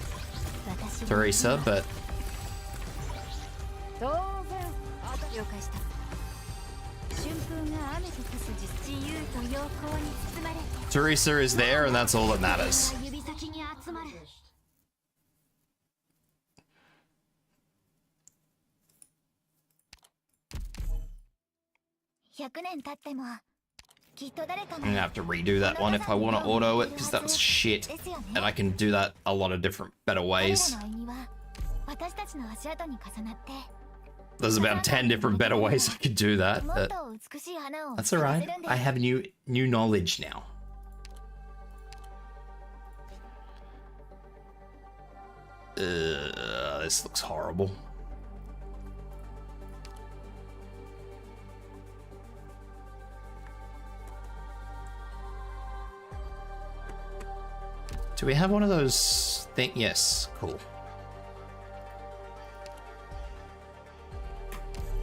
Teresa, but Teresa is there, and that's all that matters. I'm gonna have to redo that one if I want to auto it, because that was shit. And I can do that a lot of different, better ways. There's about 10 different better ways I could do that, but that's alright. I have new knowledge now. This looks horrible. Do we have one of those things? Yes, cool.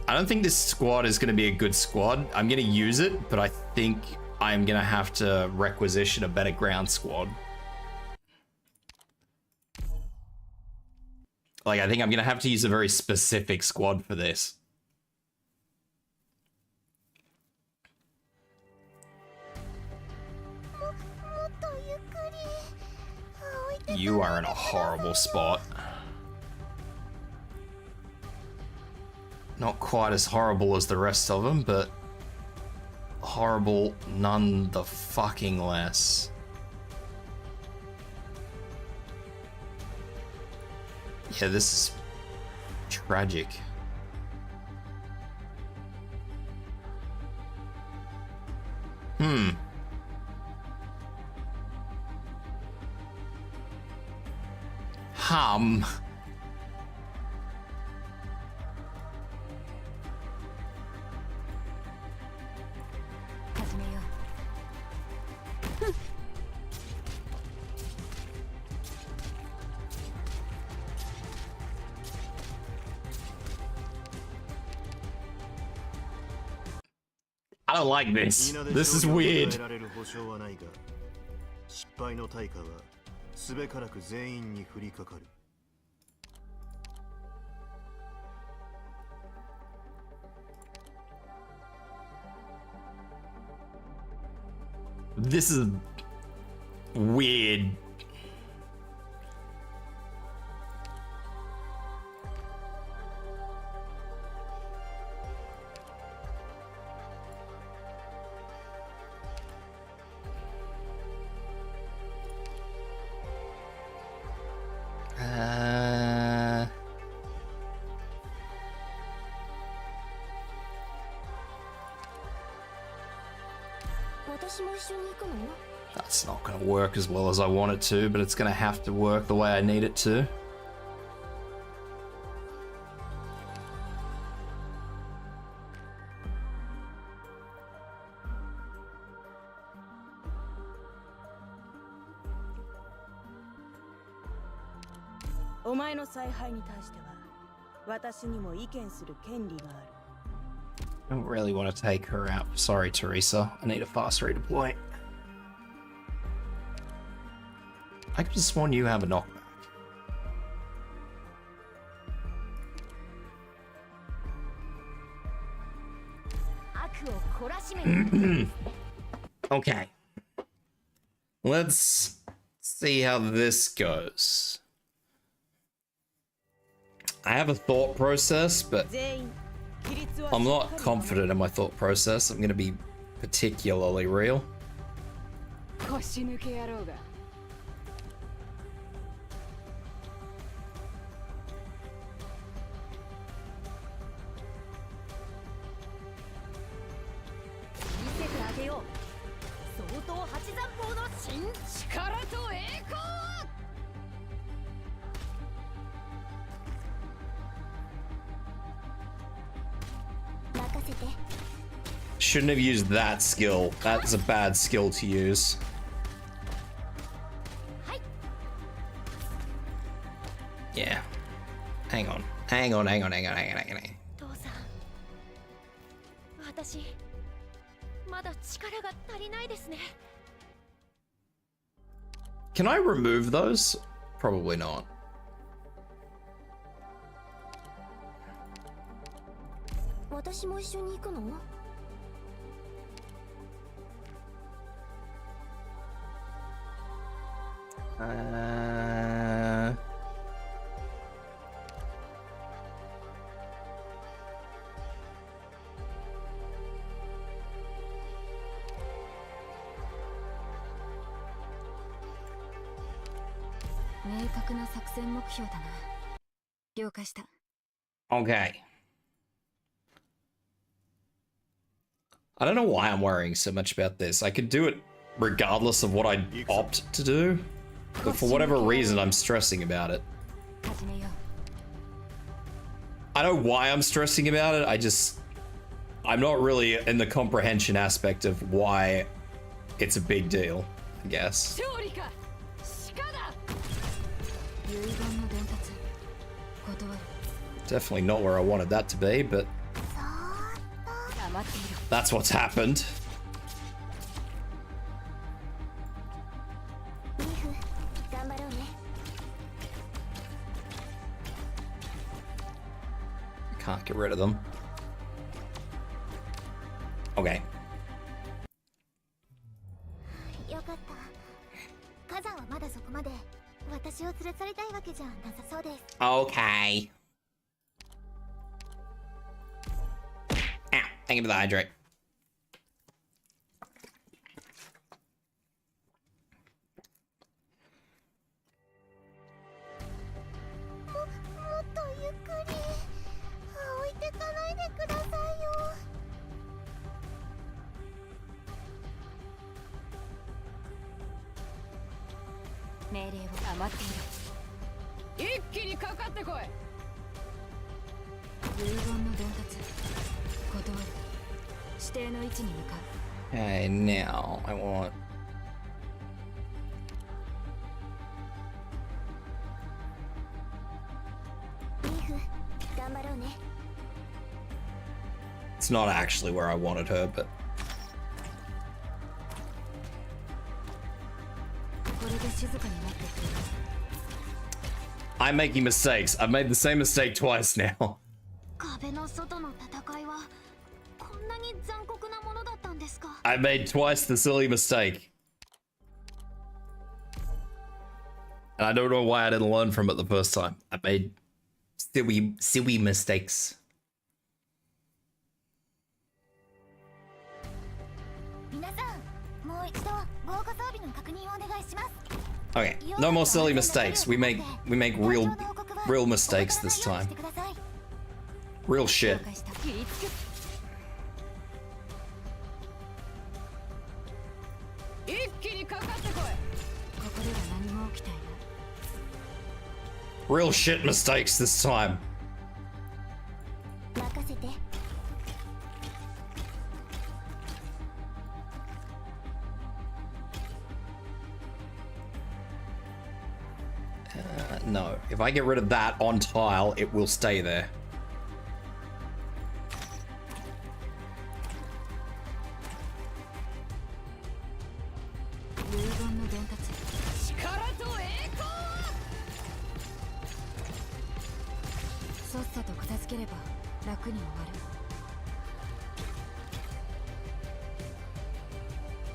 I don't think this squad is going to be a good squad. I'm going to use it, but I think I'm going to have to requisition a better ground squad. Like, I think I'm going to have to use a very specific squad for this. You are in a horrible spot. Not quite as horrible as the rest of them, but horrible none the fucking less. Yeah, this is tragic. I don't like this. This is weird. This is weird. That's not going to work as well as I want it to, but it's going to have to work the way I need it to. I don't really want to take her out. Sorry, Teresa. I need a fast redeploy. I could have sworn you have a knockback. Okay. Let's see how this goes. I have a thought process, but I'm not confident in my thought process. I'm going to be particularly real. Shouldn't have used that skill. That's a bad skill to use. Yeah. Hang on. Hang on. Can I remove those? Probably not. 私も一緒に行くの？明確な作戦目標だな。了解した。Okay. I don't know why I'm worrying so much about this. I could do it regardless of what I opt to do, but for whatever reason, I'm stressing about it. I know why I'm stressing about it. I'm not really in the comprehension aspect of why it's a big deal, I guess. Definitely not where I wanted that to be, but that's what's happened. I can't get rid of them. Okay. Okay. Thank you for the hydrate. Okay, now I want... It's not actually where I wanted her, but... I'm making mistakes. I've made the same mistake twice now. I made twice the silly mistake. And I don't know why I didn't learn from it the first time. I made silly mistakes. Okay, no more silly mistakes. We make real mistakes this time. Real shit. Real shit mistakes this time. No, if I get rid of that on tile, it will stay there.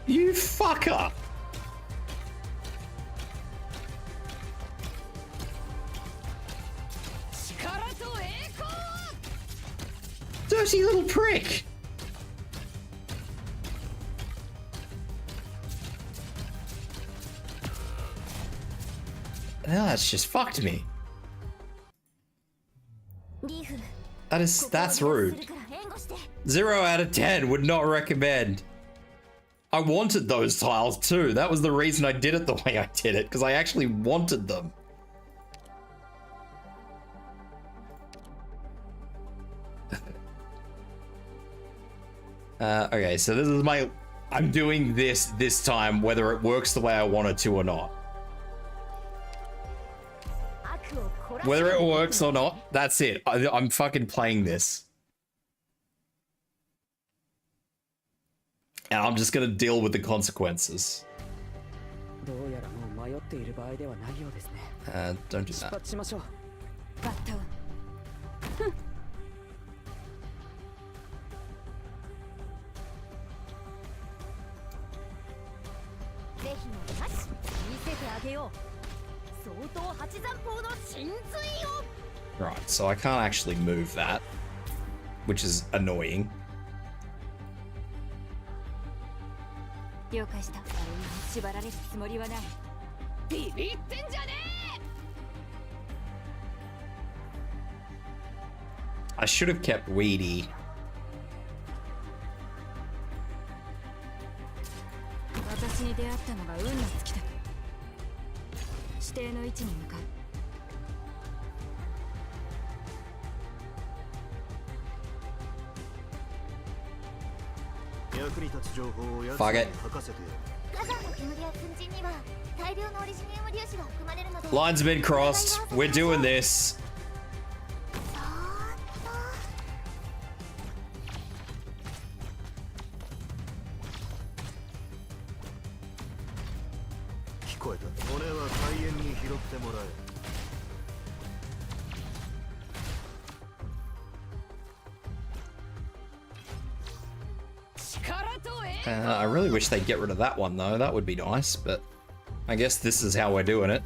You fucker! Dirty little prick! Now that's just fucked me. That's rude. 0 out of 10 would not recommend. I wanted those tiles too. That was the reason I did it the way I did it, because I actually wanted them. Okay, so this is my... I'm doing this time, whether it works the way I want it to or not. Whether it works or not, that's it. I'm fucking playing this. And I'm just gonna deal with the consequences. Don't do that. Right, so I can't actually move that, which is annoying. I should have kept Weedy. Fuck it. Lines have been crossed. We're doing this. I really wish they'd get rid of that one though, that would be nice, but I guess this is how we're doing it.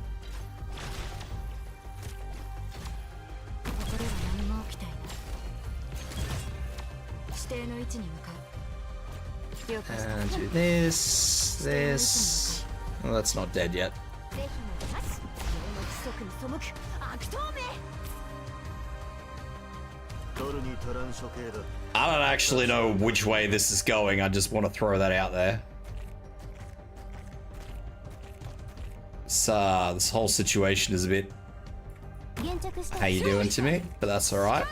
And do this. Well, that's not dead yet. I don't actually know which way this is going, I just want to throw that out there. This whole situation is a bit how you doing to me, but that's alright.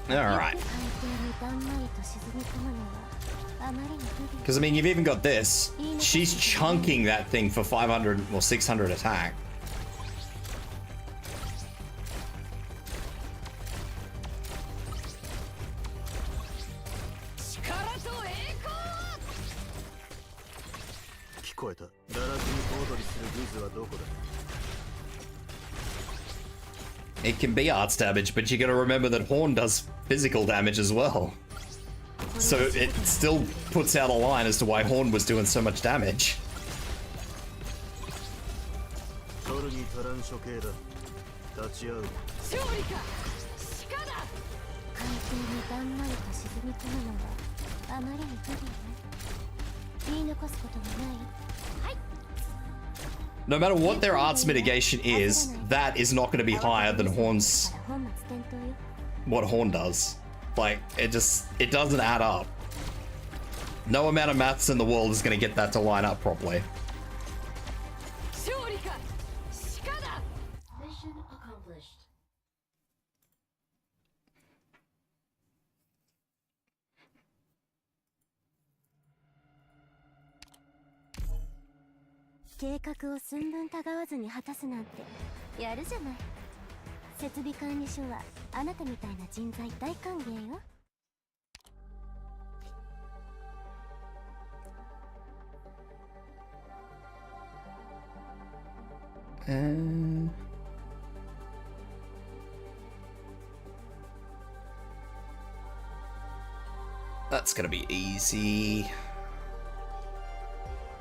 Alright. Because, I mean, you've even got this. She's chunking that thing for 500 or 600 attack. It can be arts damage, but you gotta remember that Horn does physical damage as well. So it still puts out a line as to why Horn was doing so much damage. No matter what their arts mitigation is, that is not going to be higher than Horn's... what Horn does. Like, it doesn't add up. No amount of maths in the world is going to get that to line up properly. Mission accomplished. That's gonna be easy.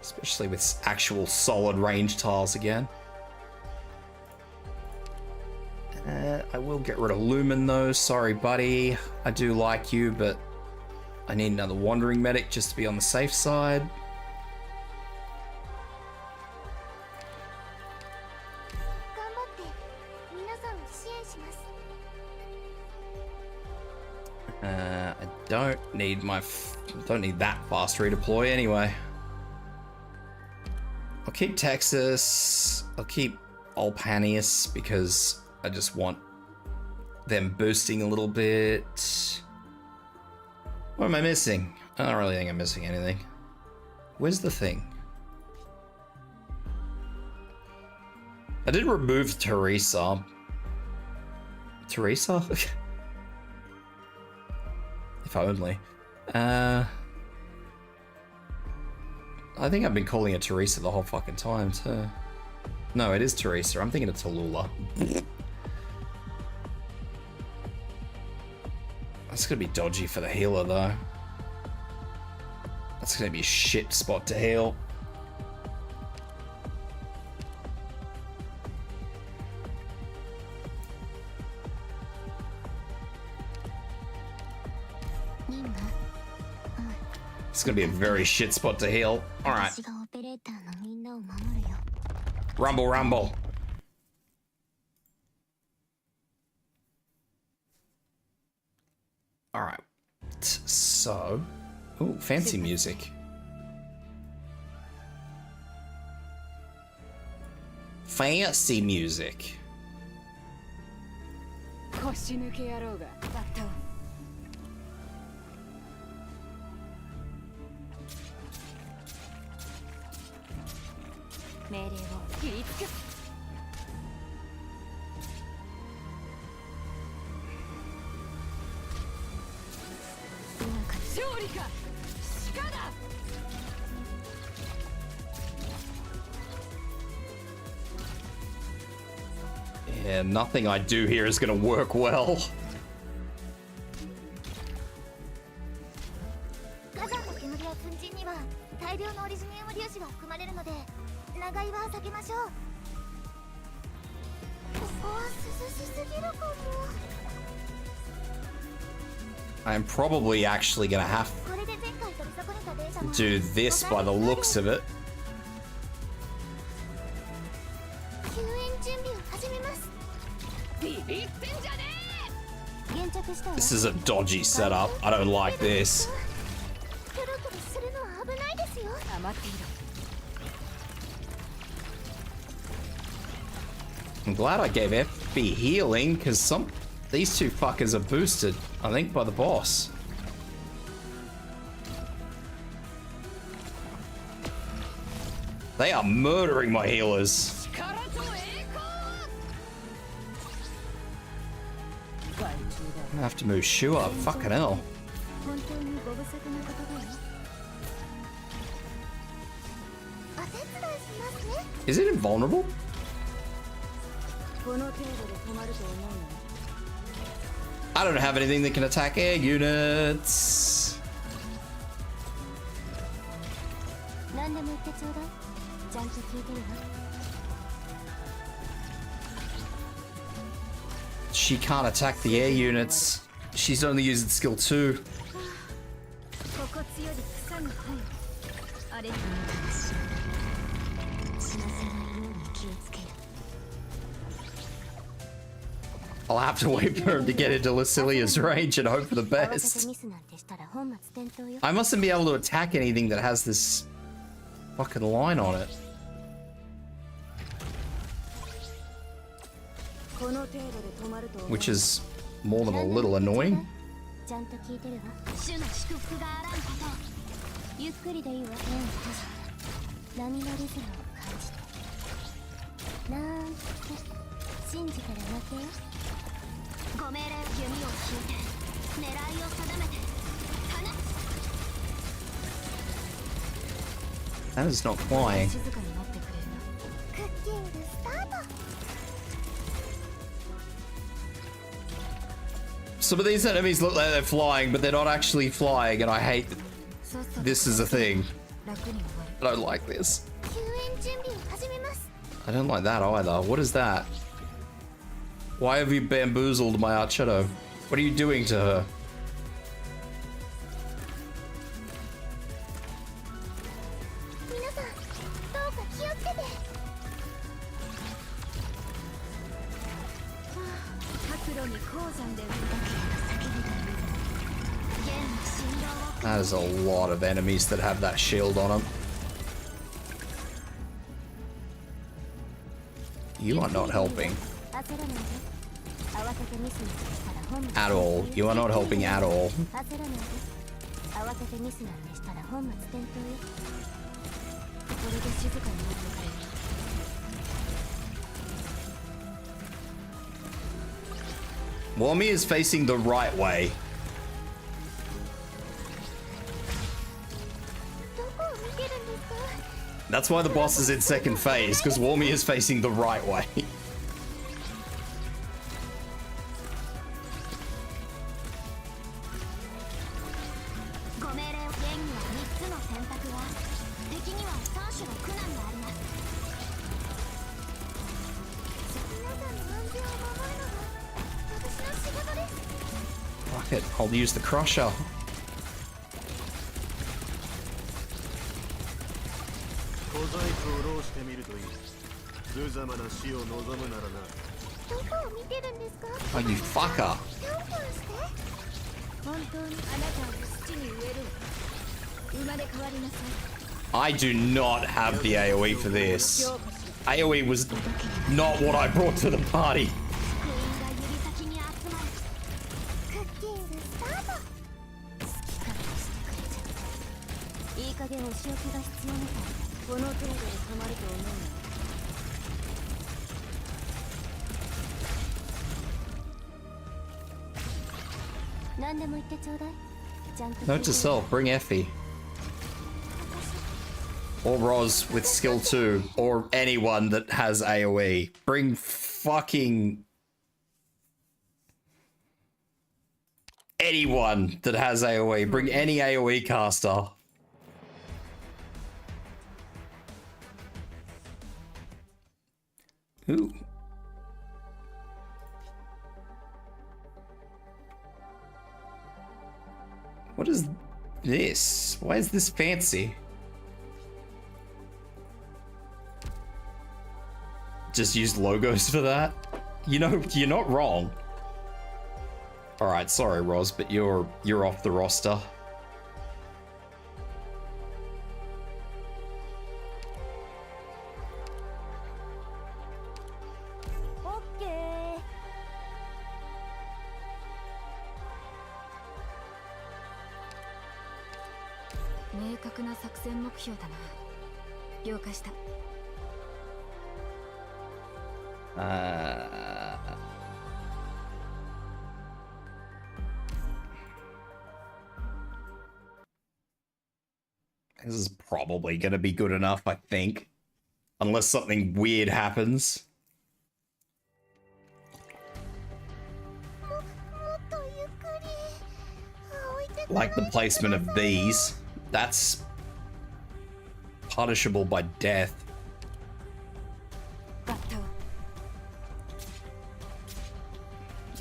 Especially with actual solid range tiles again. I will get rid of Lumen though, sorry buddy. I do like you, but I need another Wandering Medic just to be on the safe side. I don't need that fast redeploy anyway. I'll keep Texas. I'll keep Olpanius because I just want them boosting a little bit. What am I missing? I don't really think I'm missing anything. Where's the thing? I did remove Teresa. Teresa? If only. I think I've been calling her Teresa the whole fucking time too. No, it is Teresa. I'm thinking of Tallulah. That's gonna be dodgy for the healer though. That's gonna be a shit spot to heal. It's gonna be a very shit spot to heal. Alright. Rumble, rumble. Alright. So. Ooh, fancy music. Fancy music. Yeah, nothing I do here is gonna work well. I'm probably actually gonna have to do this by the looks of it. This is a dodgy setup. I don't like this. I'm glad I gave FB healing, because these two fuckers are boosted, I think, by the boss. They are murdering my healers. I have to move Shu up. Fucking hell. Is it invulnerable? I don't have anything that can attack air units. She can't attack the air units. She's only using skill 2. I'll have to wait for him to get into Lucilia's range and hope for the best. I mustn't be able to attack anything that has this fucking line on it. Which is more than a little annoying. That is not flying. Some of these enemies look like they're flying, but they're not actually flying, and I hate that this is a thing. I don't like this. I don't like that either. What is that? Why have you bamboozled my Archetto? What are you doing to her? That is a lot of enemies that have that shield on them. You are not helping. At all. You are not helping at all. Wami is facing the right way. That's why the boss is in second phase, because Wami is facing the right way. Fuck it, I'll use the crusher. Oh, you fucker. I do not have the AoE for this. AoE was not what I brought to the party. Note to self, bring Effie. Or Roz with skill 2. Or anyone that has AoE. Bring fucking... anyone that has AoE. Bring any AoE caster. Ooh. What is this? Why is this fancy? Just use logos for that? You know, you're not wrong. Alright, sorry Roz, but you're off the roster. This is probably gonna be good enough, I think. Unless something weird happens. Like the placement of these. That's punishable by death.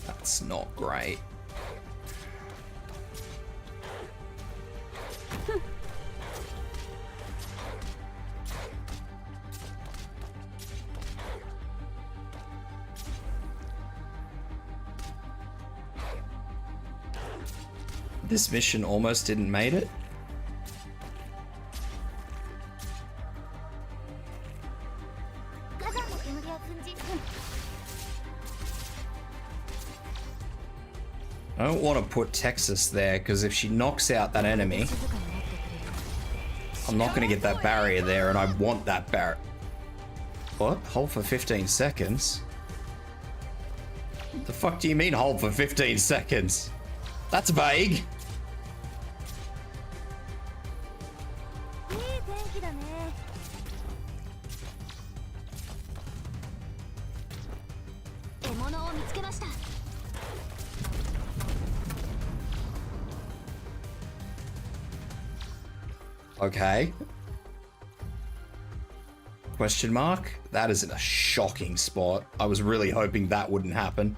That's not great. This mission almost didn't make it. I don't want to put Texas there because if she knocks out that enemy, I'm not going to get that barrier there, and I want that barrier. What? Hold for 15 seconds? The fuck do you mean hold for 15 seconds? That's vague. Okay. Question mark? That is in a shocking spot. I was really hoping that wouldn't happen.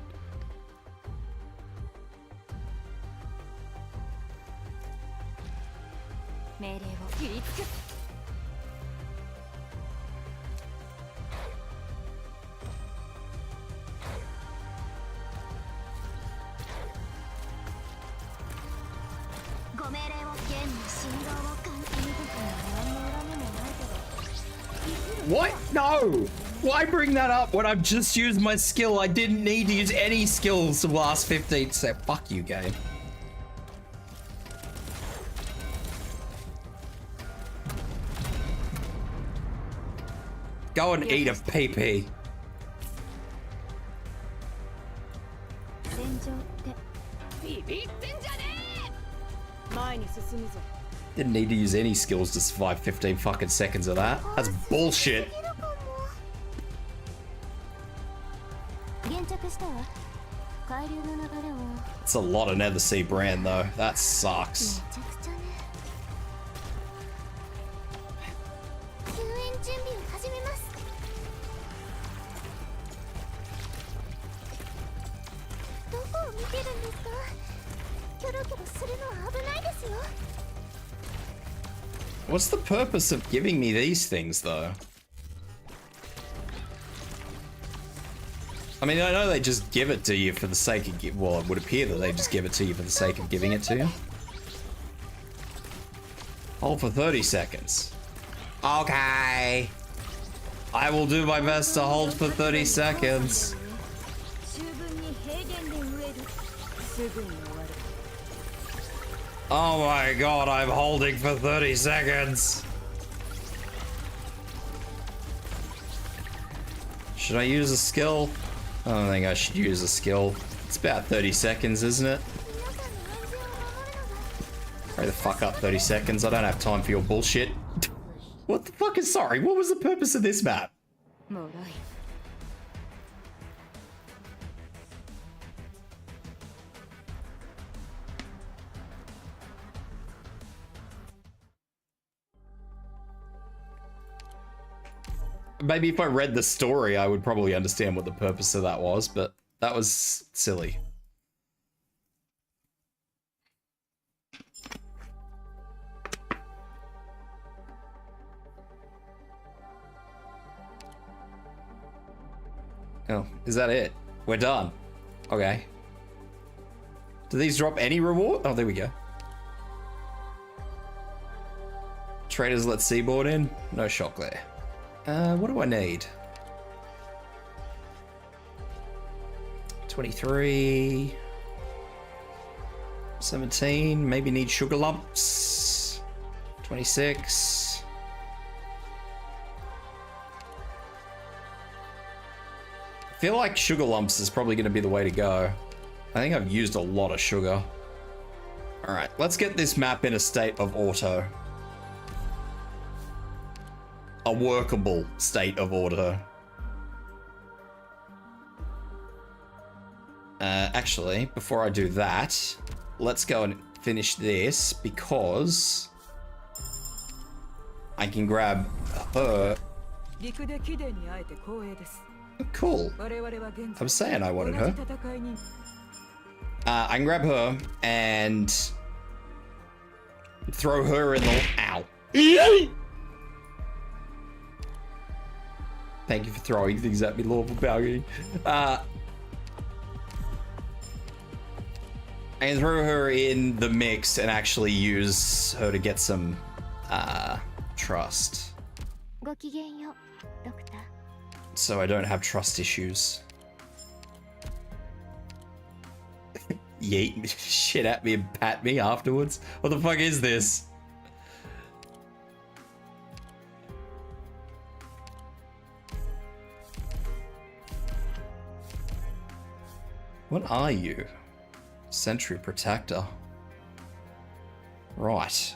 What? No! Why bring that up when I've just used my skill? I didn't need to use any skills the last 15 seconds. Fuck you, game. Go and eat a PP. Didn't need to use any skills to survive 15 fucking seconds of that. That's bullshit. It's a lot of Nether Sea brand though. That sucks. What's the purpose of giving me these things though? I mean, I know they just give it to you for the sake of well, it would appear that they just give it to you for the sake of giving it to you. Hold for 30 seconds. Okay. I will do my best to hold for 30 seconds. Oh my god, I'm holding for 30 seconds. Should I use a skill? I don't think I should use a skill. It's about 30 seconds, isn't it? Hurry the fuck up, 30 seconds. I don't have time for your bullshit. What the fuck is... Sorry, what was the purpose of this map? Maybe if I read the story, I would probably understand what the purpose of that was, but that was silly. Oh, is that it? We're done. Okay. Do these drop any reward? Oh, there we go. Traders let seaboard in? No shock there. What do I need? 23... 17, maybe need sugar lumps. 26. I feel like sugar lumps is probably going to be the way to go. I think I've used a lot of sugar. Alright, let's get this map in a state of auto. A workable state of auto. Actually, before I do that, let's go and finish this because I can grab her. Cool. I was saying I wanted her. I can grab her and throw her in the... Ow. Thank you for throwing things at me, lawful Balgi. I can throw her in the mix and actually use her to get some trust. So I don't have trust issues. Yeet shit at me and pat me afterwards. What the fuck is this? What are you? Sentry Protector. Right.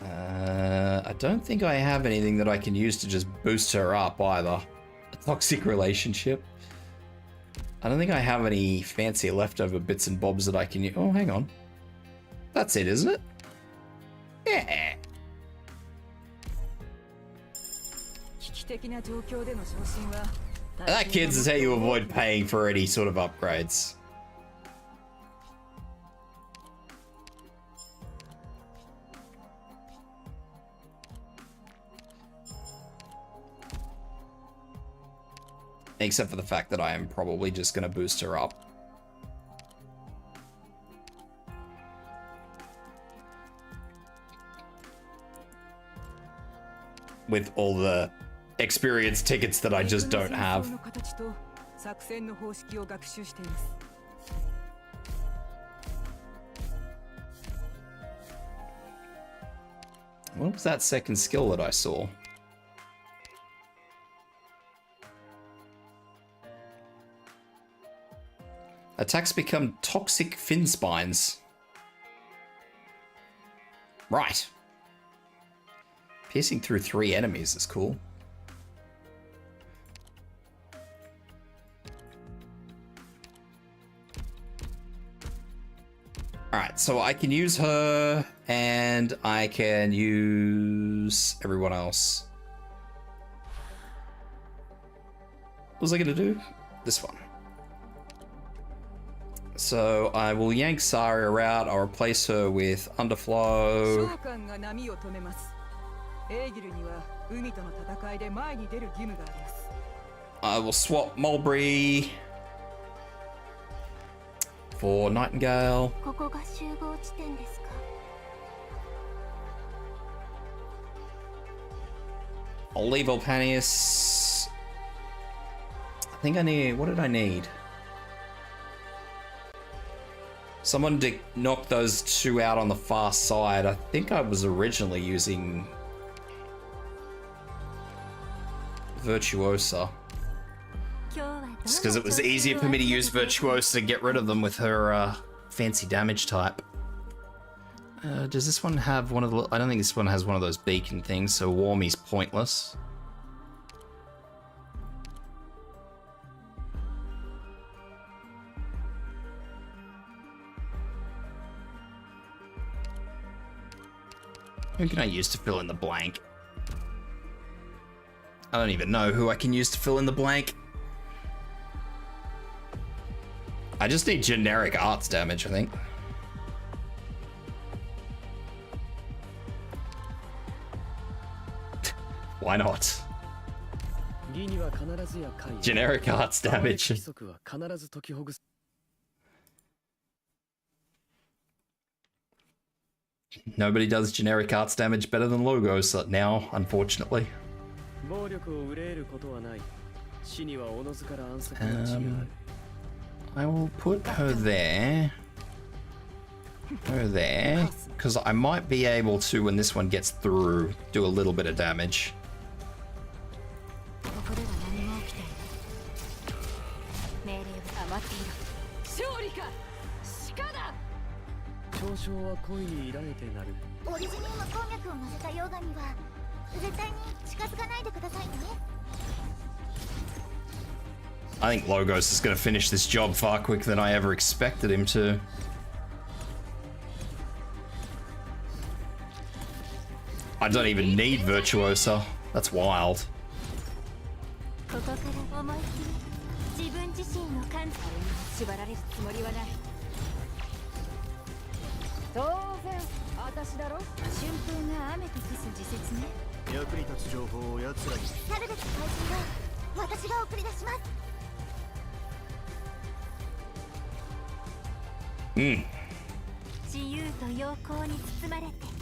I don't think I have anything that I can use to just boost her up either. A toxic relationship. I don't think I have any fancy leftover bits and bobs that I can use. Oh, hang on. That's it, isn't it? Yeah. That, kids, is how you avoid paying for any sort of upgrades. Except for the fact that I am probably just going to boost her up. With all the experience tickets that I just don't have. What was that second skill that I saw? Attacks become toxic fin spines. Right. Piercing through 3 enemies is cool. Alright, so I can use her, and I can use everyone else. What was I gonna do? This one. So I will yank Saria out, I'll replace her with Underflow. I will swap Mulberry for Nightingale. I'll leave Alpanius. I think I need, what did I need? Someone to knock those 2 out on the far side. I think I was originally using Virtuosa. Just because it was easier for me to use Virtuosa to get rid of them with her fancy damage type. Does this one have one of the... I don't think this one has one of those beacon things, so Warmy's pointless. Who can I use to fill in the blank? I don't even know who I can use to fill in the blank. I just need generic arts damage, I think. Why not? Generic arts damage. Nobody does generic arts damage better than Logos now, unfortunately. I will put her there. Her there. Because I might be able to, when this one gets through, do a little bit of damage. I think Logos is going to finish this job far quicker than I ever expected him to. I don't even need Virtuosa. That's wild.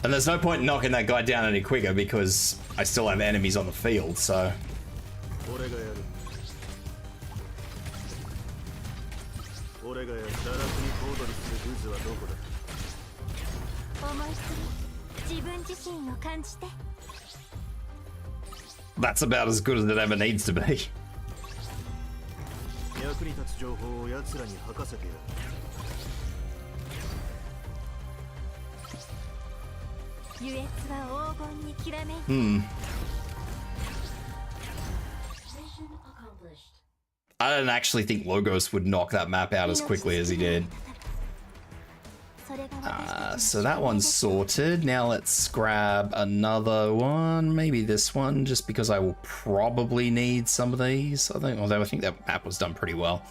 And there's no point in knocking that guy down any quicker because I still have enemies on the field, so... That's about as good as it ever needs to be. I don't actually think Logos would knock that map out as quickly as he did. So that one's sorted. Now let's grab another one. Maybe this one, just because I will probably need some of these. Although I think that map was done pretty well.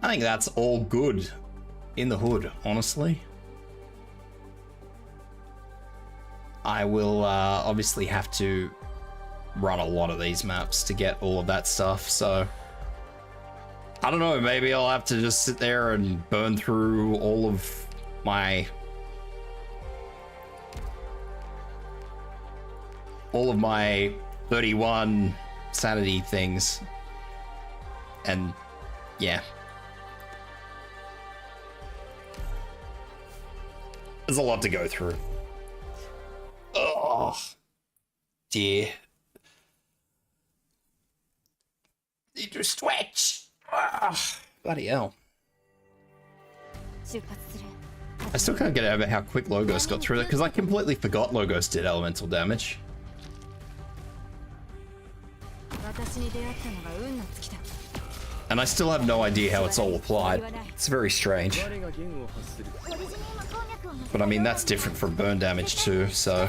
I think that's all good in the hood, honestly. I will obviously have to run a lot of these maps to get all of that stuff, so... I don't know, maybe I'll have to just sit there and burn through all of my... 31 sanity things. And, yeah. There's a lot to go through. Oh, dear. Need to stretch. Ah, bloody hell. 出発する。 I still can't get over how quick Logos got through that, because I completely forgot Logos did elemental damage. 私に出会ったのが運の尽きた。 And I still have no idea how it's all applied. It's very strange. But I mean, that's different from burn damage too, so...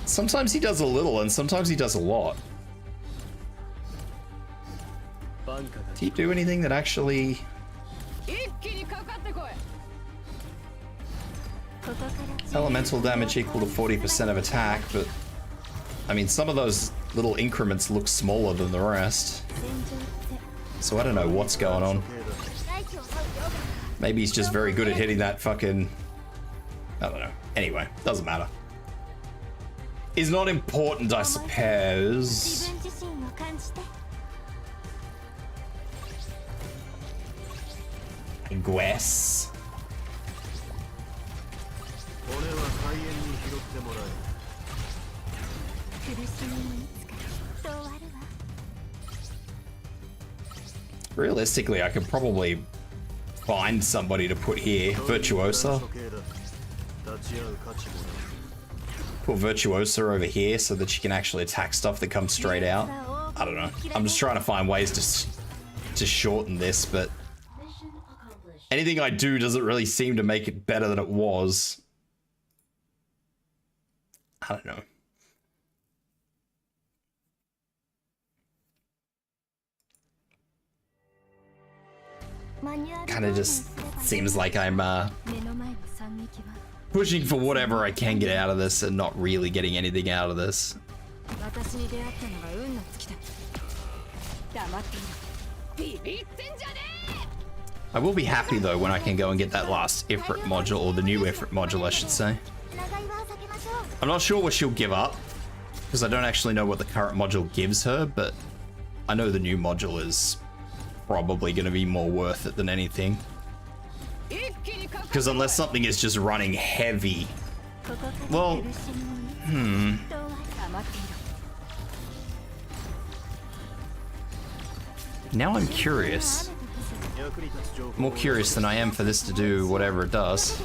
Sometimes he does a little, and sometimes he does a lot. Do you do anything that actually... Elemental damage equal to 40% of attack, but... I mean, some of those little increments look smaller than the rest. So I don't know what's going on. Maybe he's just very good at hitting that fucking... I don't know. Anyway, doesn't matter. Is not important, I suppose. I guess. Realistically, I could probably find somebody to put here. Virtuosa. Put Virtuosa over here so that she can actually attack stuff that comes straight out. I don't know. I'm just trying to find ways to shorten this, but anything I do doesn't really seem to make it better than it was. I don't know. Kind of just seems like I'm pushing for whatever I can get out of this and not really getting anything out of this. I will be happy though when I can go and get that last Ifrit module, or the new Ifrit module I should say. I'm not sure what she'll give up, because I don't actually know what the current module gives her, but I know the new module is probably going to be more worth it than anything. Because unless something is just running heavy, well, now I'm curious. More curious than I am for this to do whatever it does.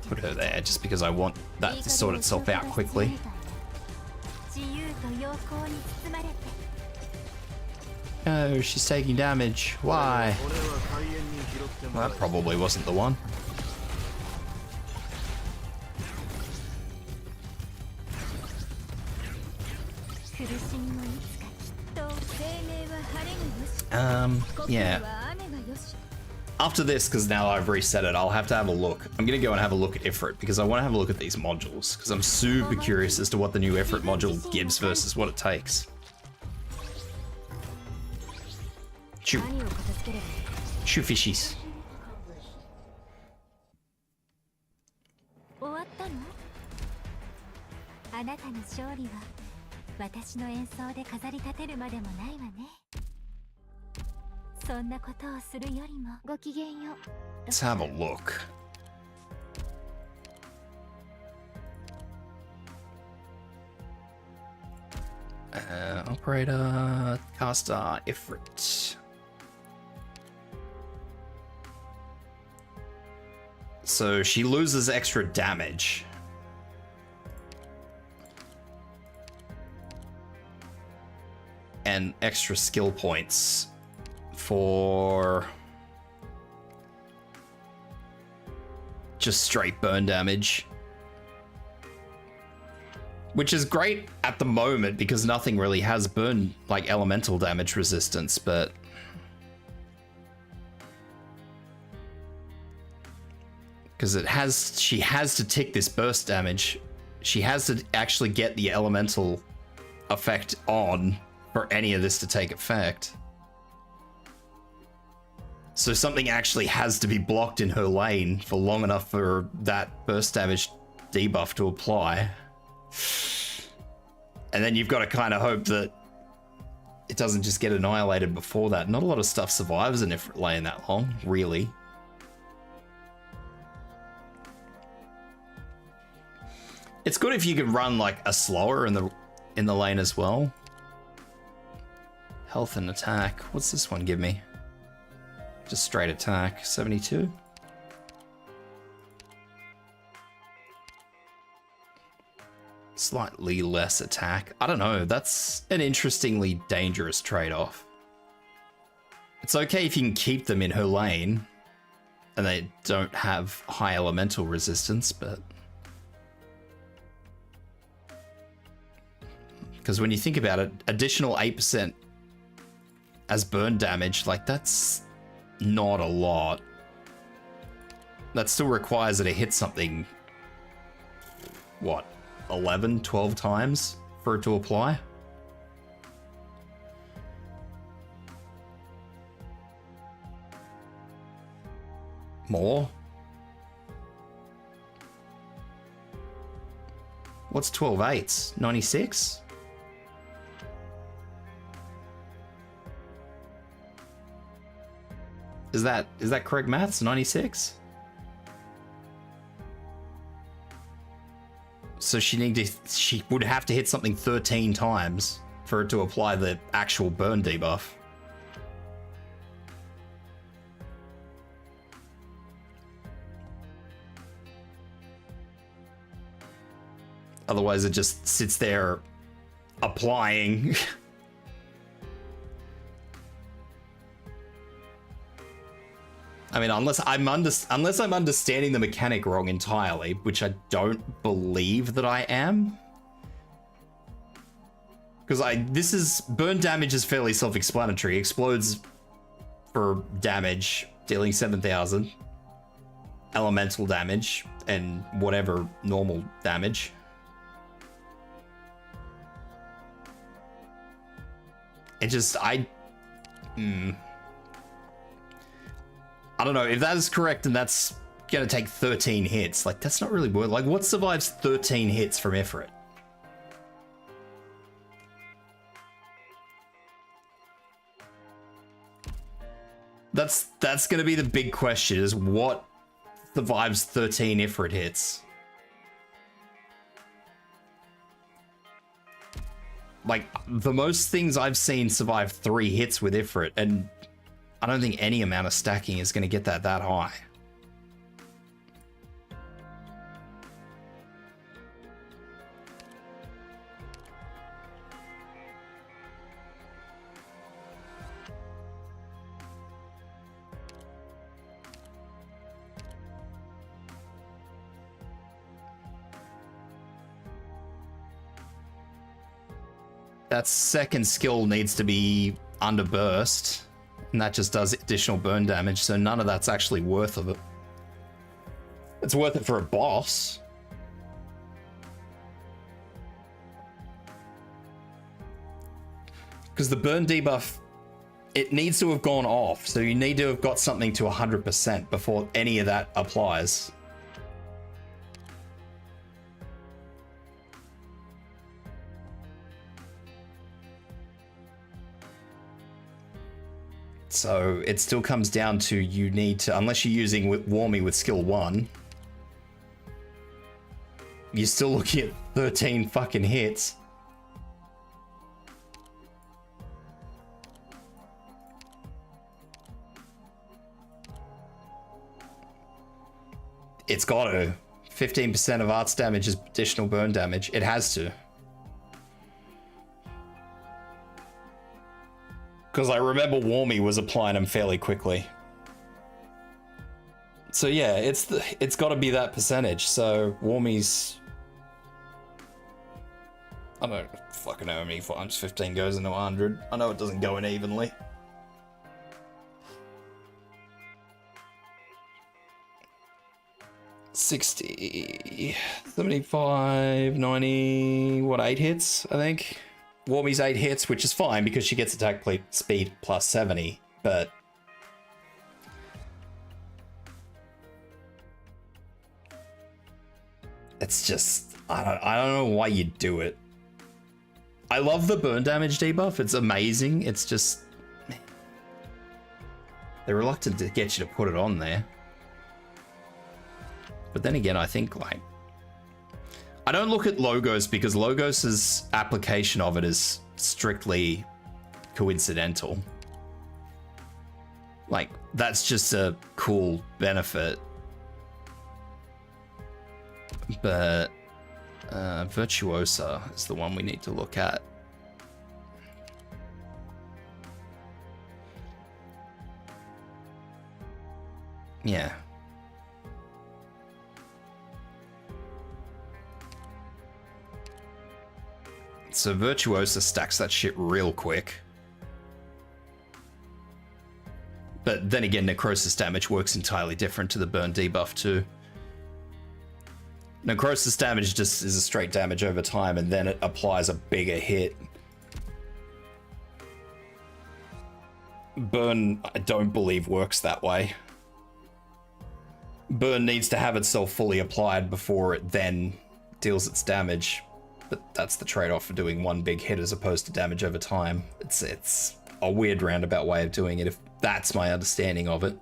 Put her there just because I want that to sort itself out quickly. Oh, she's taking damage. Why? Well, that probably wasn't the one. Yeah. After this, because now I've reset it, I'll have to have a look. I'm gonna go and have a look at Ifrit, because I want to have a look at these modules, because I'm super curious as to what the new Ifrit module gives versus what it takes. Shoo. Shoo fishies. Let's have a look. Operator, caster, Ifrit. So she loses extra damage. And extra skill points for just straight burn damage. Which is great at the moment because nothing really has burn, like elemental damage resistance, but because she has to tick this burst damage. She has to actually get the elemental effect on for any of this to take effect. So something actually has to be blocked in her lane for long enough for that burst damage debuff to apply. And then you've got to kind of hope that it doesn't just get annihilated before that. Not a lot of stuff survives in Ifrit lane that long, really. It's good if you can run like a slower in the lane as well. Health and attack. What's this one give me? Just straight attack. 72. Slightly less attack. I don't know. That's an interestingly dangerous trade-off. It's okay if you can keep them in her lane and they don't have high elemental resistance, but... Because when you think about it, additional 8% as burn damage, like, that's not a lot. That still requires her to hit something, what, 11, 12 times for it to apply? More? What's 12 eights? 96? Is that correct maths? 96? So she would have to hit something 13 times for it to apply the actual burn debuff. Otherwise it just sits there applying. I mean, unless I'm understanding the mechanic wrong entirely, which I don't believe that I am. Because burn damage is fairly self-explanatory. Explodes for damage, dealing 7,000. Elemental damage, and whatever normal damage. It just, I don't know, if that is correct, then that's gonna take 13 hits. Like, that's not really worth. Like, what survives 13 hits from Ifrit? That's gonna be the big question, is what survives 13 Ifrit hits? Like, the most things I've seen survive 3 hits with Ifrit, and I don't think any amount of stacking is going to get that high. That second skill needs to be under burst. And that just does additional burn damage, so none of that's actually worth of it. It's worth it for a boss. Because the burn debuff, it needs to have gone off, so you need to have got something to 100% before any of that applies. So it still comes down to, you need to, unless you're using Warmy with skill 1, you're still looking at 13 fucking hits. It's got to. 15% of arts damage is additional burn damage. It has to. Because I remember Warmy was applying them fairly quickly. So yeah, it's got to be that percentage. So Warmy's, I don't fucking know how many times 15 goes into 100. I know it doesn't go in evenly. $60, 75, 90, what, 8 hits, I think? Warmy's 8 hits, which is fine because she gets attack speed plus 70, but it's just, I don't know why you do it. I love the burn damage debuff, it's amazing. It's just, they're reluctant to get you to put it on there. But then again, I think, like, I don't look at Logos because Logos's application of it is strictly coincidental. Like, that's just a cool benefit. But Virtuosa is the one we need to look at. Yeah. So Virtuosa stacks that shit real quick. But then again, Necrosis damage works entirely different to the burn debuff too. Necrosis damage just is a straight damage over time, and then it applies a bigger hit. Burn, I don't believe, works that way. Burn needs to have itself fully applied before it then deals its damage. But that's the trade-off for doing one big hit as opposed to damage over time. It's a weird roundabout way of doing it, if that's my understanding of it.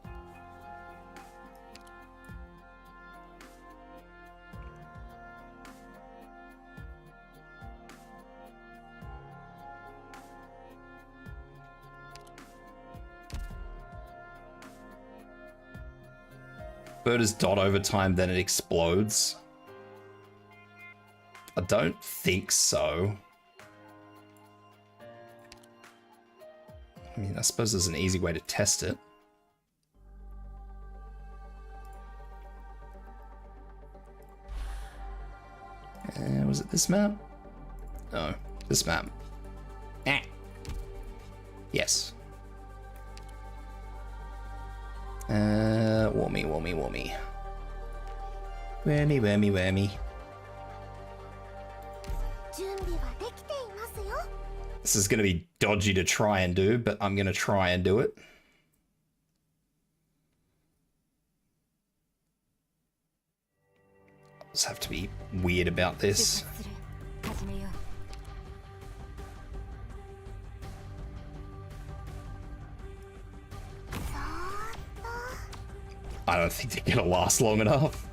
Bird is dot over time, then it explodes. I don't think so. I mean, I suppose there's an easy way to test it. Was it this map? No, this map. Ah. Yes. Whammy. Whammy. This is going to be dodgy to try and do, but I'm going to try and do it. I just have to be weird about this. I don't think they're going to last long enough.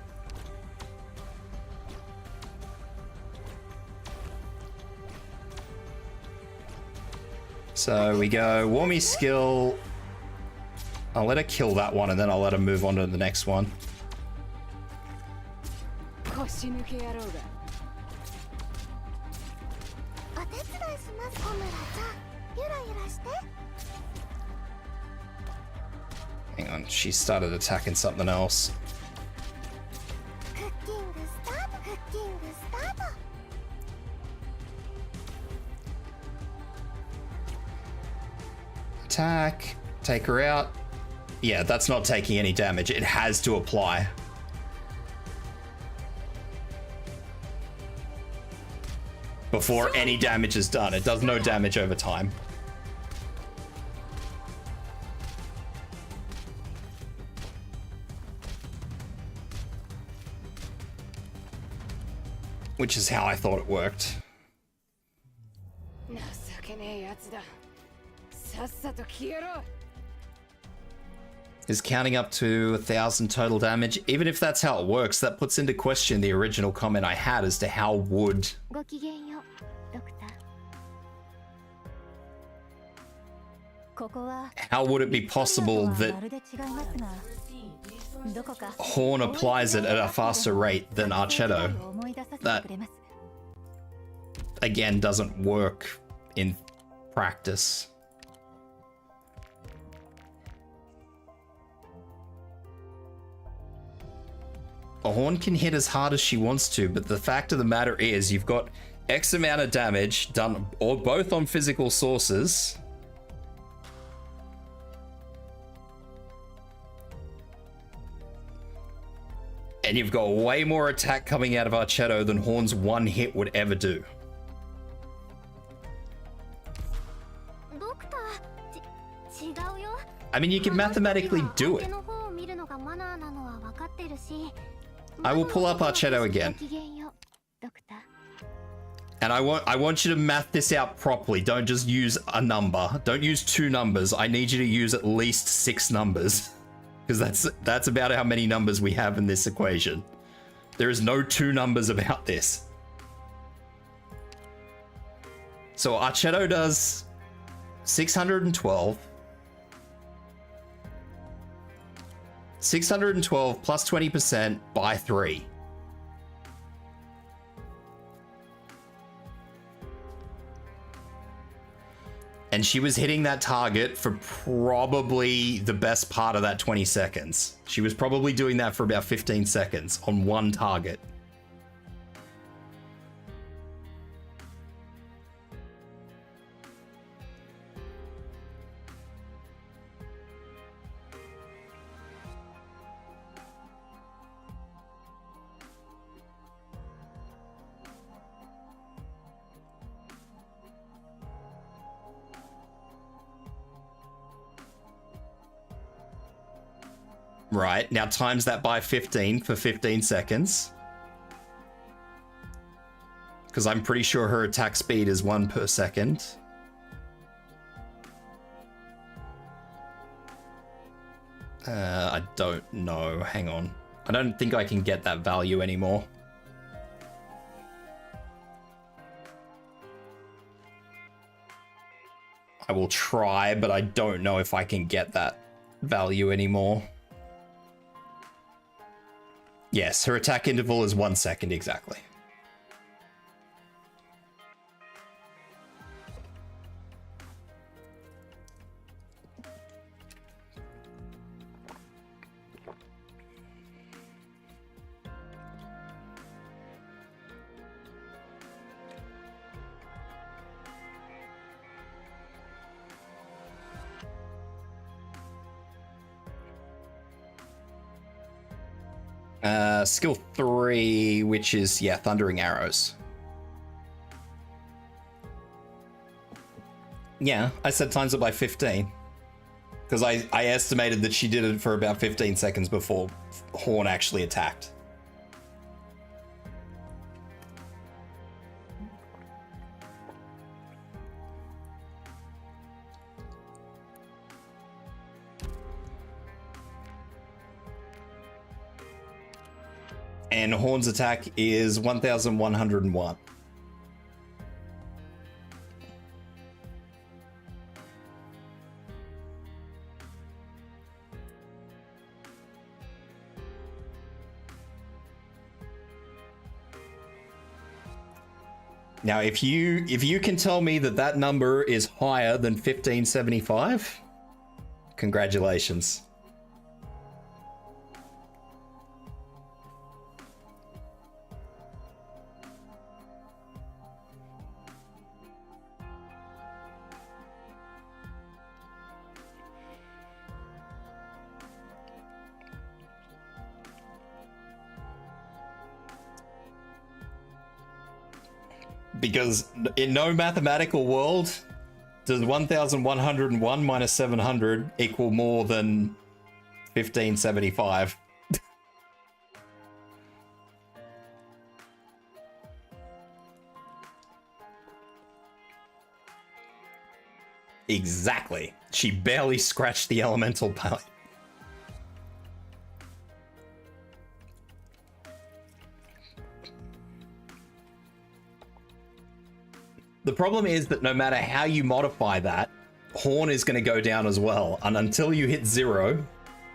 So we go Whammy skill. I'll let her kill that one and then I'll let her move on to the next one. Hang on, she started attacking something else. Attack, take her out. Yeah, that's not taking any damage. It has to apply. Before any damage is done. It does no damage over time. Which is how I thought it worked. Is counting up to 1,000 total damage. Even if that's how it works, that puts into question the original comment I had as to how would... How would it be possible that Horn applies it at a faster rate than Archetto? That, again, doesn't work in practice. A Horn can hit as hard as she wants to, but the fact of the matter is you've got X amount of damage done or both on physical sources. And you've got way more attack coming out of Archetto than Horn's one hit would ever do. I mean, you can mathematically do it. I will pull up Archetto again. And I want you to math this out properly. Don't just use a number. Don't use two numbers. I need you to use at least 6 numbers. Because that's about how many numbers we have in this equation. There is no 2 numbers about this. So Archetto does 612. 612 plus 20% by 3. And she was hitting that target for probably the best part of that 20 seconds. She was probably doing that for about 15 seconds on one target. Right, now times that by 15 for 15 seconds. Because I'm pretty sure her attack speed is 1 per second. I don't know, hang on. I don't think I can get that value anymore. I will try, but I don't know if I can get that value anymore. Yes, her attack interval is 1 second exactly. Skill 3, which is, yeah, Thundering Arrows. Yeah, I said times it by 15. Because I estimated that she did it for about 15 seconds before Horn actually attacked. And Horn's attack is 1,101. Now, if you can tell me that that number is higher than 1575, congratulations. Because in no mathematical world does 1,101 minus 700 equal more than 1575. Exactly. She barely scratched the elemental palette. The problem is that no matter how you modify that, Horn is going to go down as well. And until you hit 0,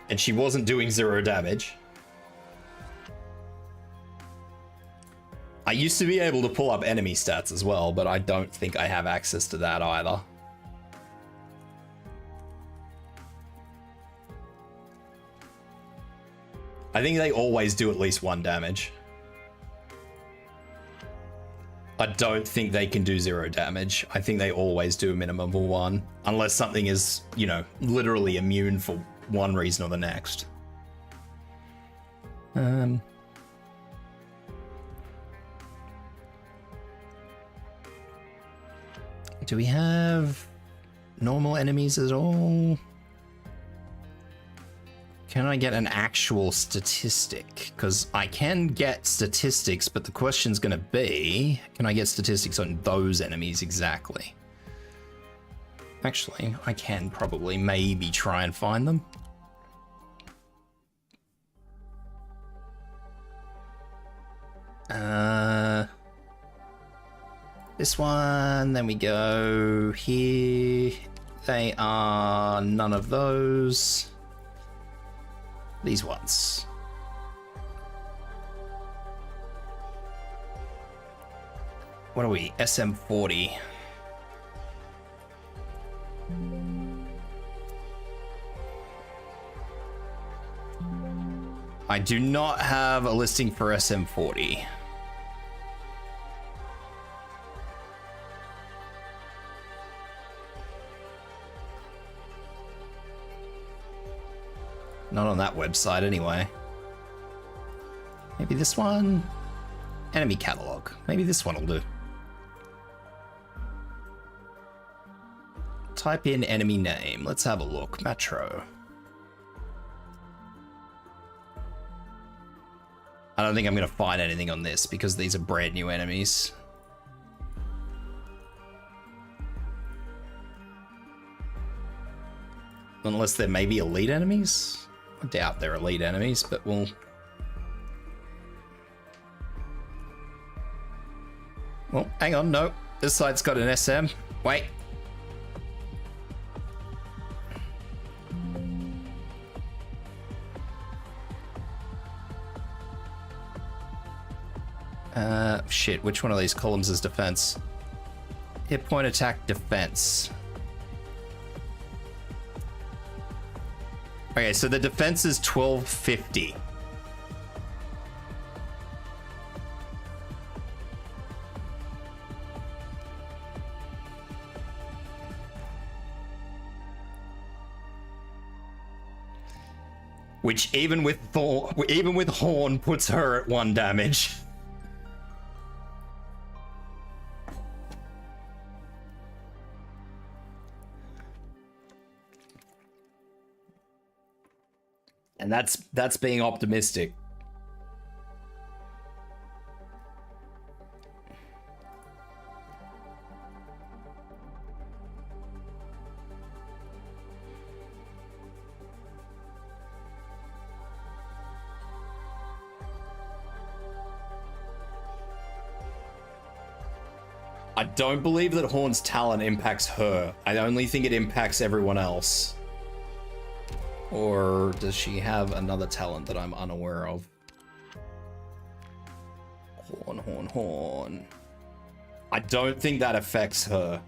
and she wasn't doing 0 damage. I used to be able to pull up enemy stats as well, but I don't think I have access to that either. I think they always do at least 1 damage. I don't think they can do 0 damage. I think they always do a minimum of 1. Unless something is, you know, literally immune for one reason or the next. Do we have normal enemies at all? Can I get an actual statistic? Because I can get statistics, but the question's going to be, can I get statistics on those enemies exactly? Actually, I can probably maybe try and find them. This one, then we go here, They are none of those. These ones. What are we? SM40. I do not have a listing for SM40. Not on that website anyway. Maybe this one? Enemy catalog. Maybe this one will do. Type in enemy name. Let's have a look. Metro. I don't think I'm going to find anything on this because these are brand new enemies. Unless they're maybe elite enemies? I doubt they're elite enemies, but we'll... Well, hang on, no. This side's got an SM. Wait. Shit, which one of these columns is defense? Hit point attack defense. Okay, so the defense is 1250. Which even with Horn puts her at 1 damage. And that's being optimistic. I don't believe that Horn's talent impacts her. I only think it impacts everyone else. Or does she have another talent that I'm unaware of? Horn. I don't think that affects her.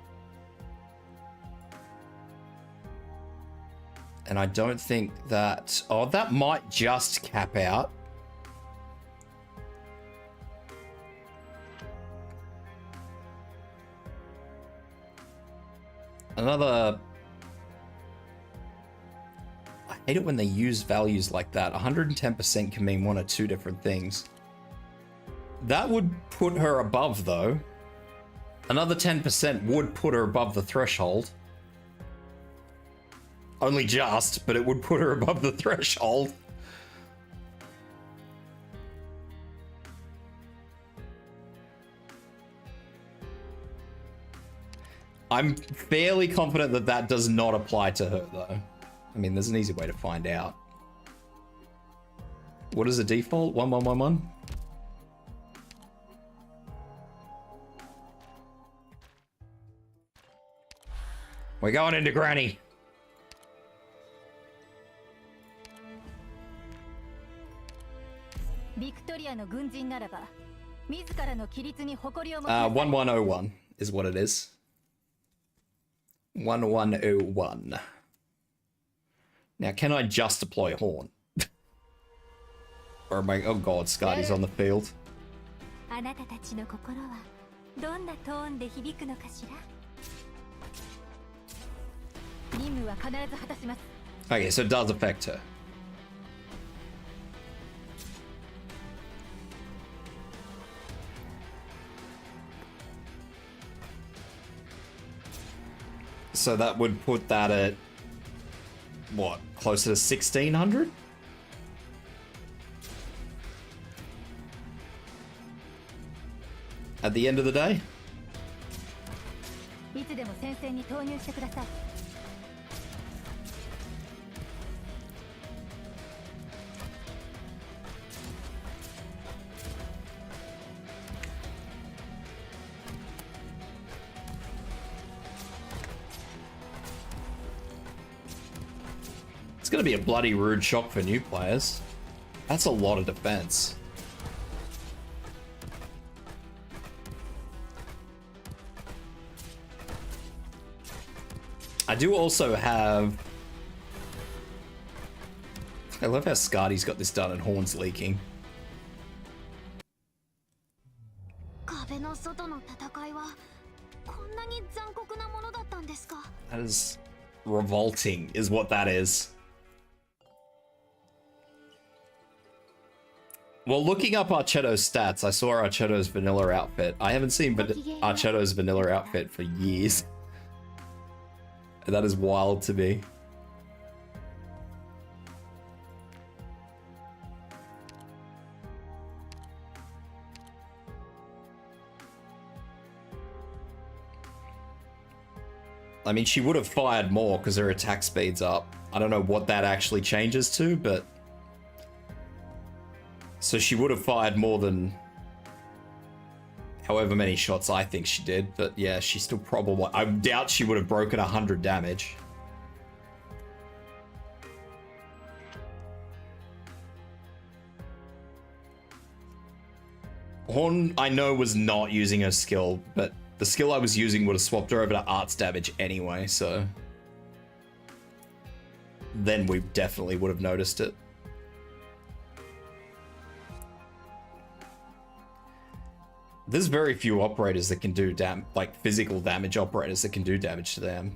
And I don't think that... Oh, that might just cap out. Another... I hate it when they use values like that. 110% can mean 1 or 2 different things. That would put her above, though. Another 10% would put her above the threshold. Only just, but it would put her above the threshold. I'm fairly confident that that does not apply to her, though. I mean, there's an easy way to find out. What is the default? 1111? We're going into Granny. Uh, 1101 is what it is. 1101. Now, can I just deploy Horn? Or am I... Oh god, Scotty's on the field. Okay, so it does affect her. So that would put that at... what? Closer to 1600? At the end of the day? It's going to be a bloody rude shock for new players. That's a lot of defense. I do also have... I love how Scardy's got this done and Horn's leaking. That is revolting, is what that is. Well, looking up Archetto's stats, I saw Archetto's vanilla outfit. I haven't seen Archetto's vanilla outfit for years. And that is wild to me. I mean, she would have fired more because her attack speed's up. I don't know what that actually changes to, but... So she would have fired more than... however many shots I think she did, but yeah, she still probably... I doubt she would have broken 100 damage. Horn, I know, was not using her skill, but the skill I was using would have swapped her over to arts damage anyway, so... Then we definitely would have noticed it. There's very few operators that can do like physical damage operators that can do damage to them.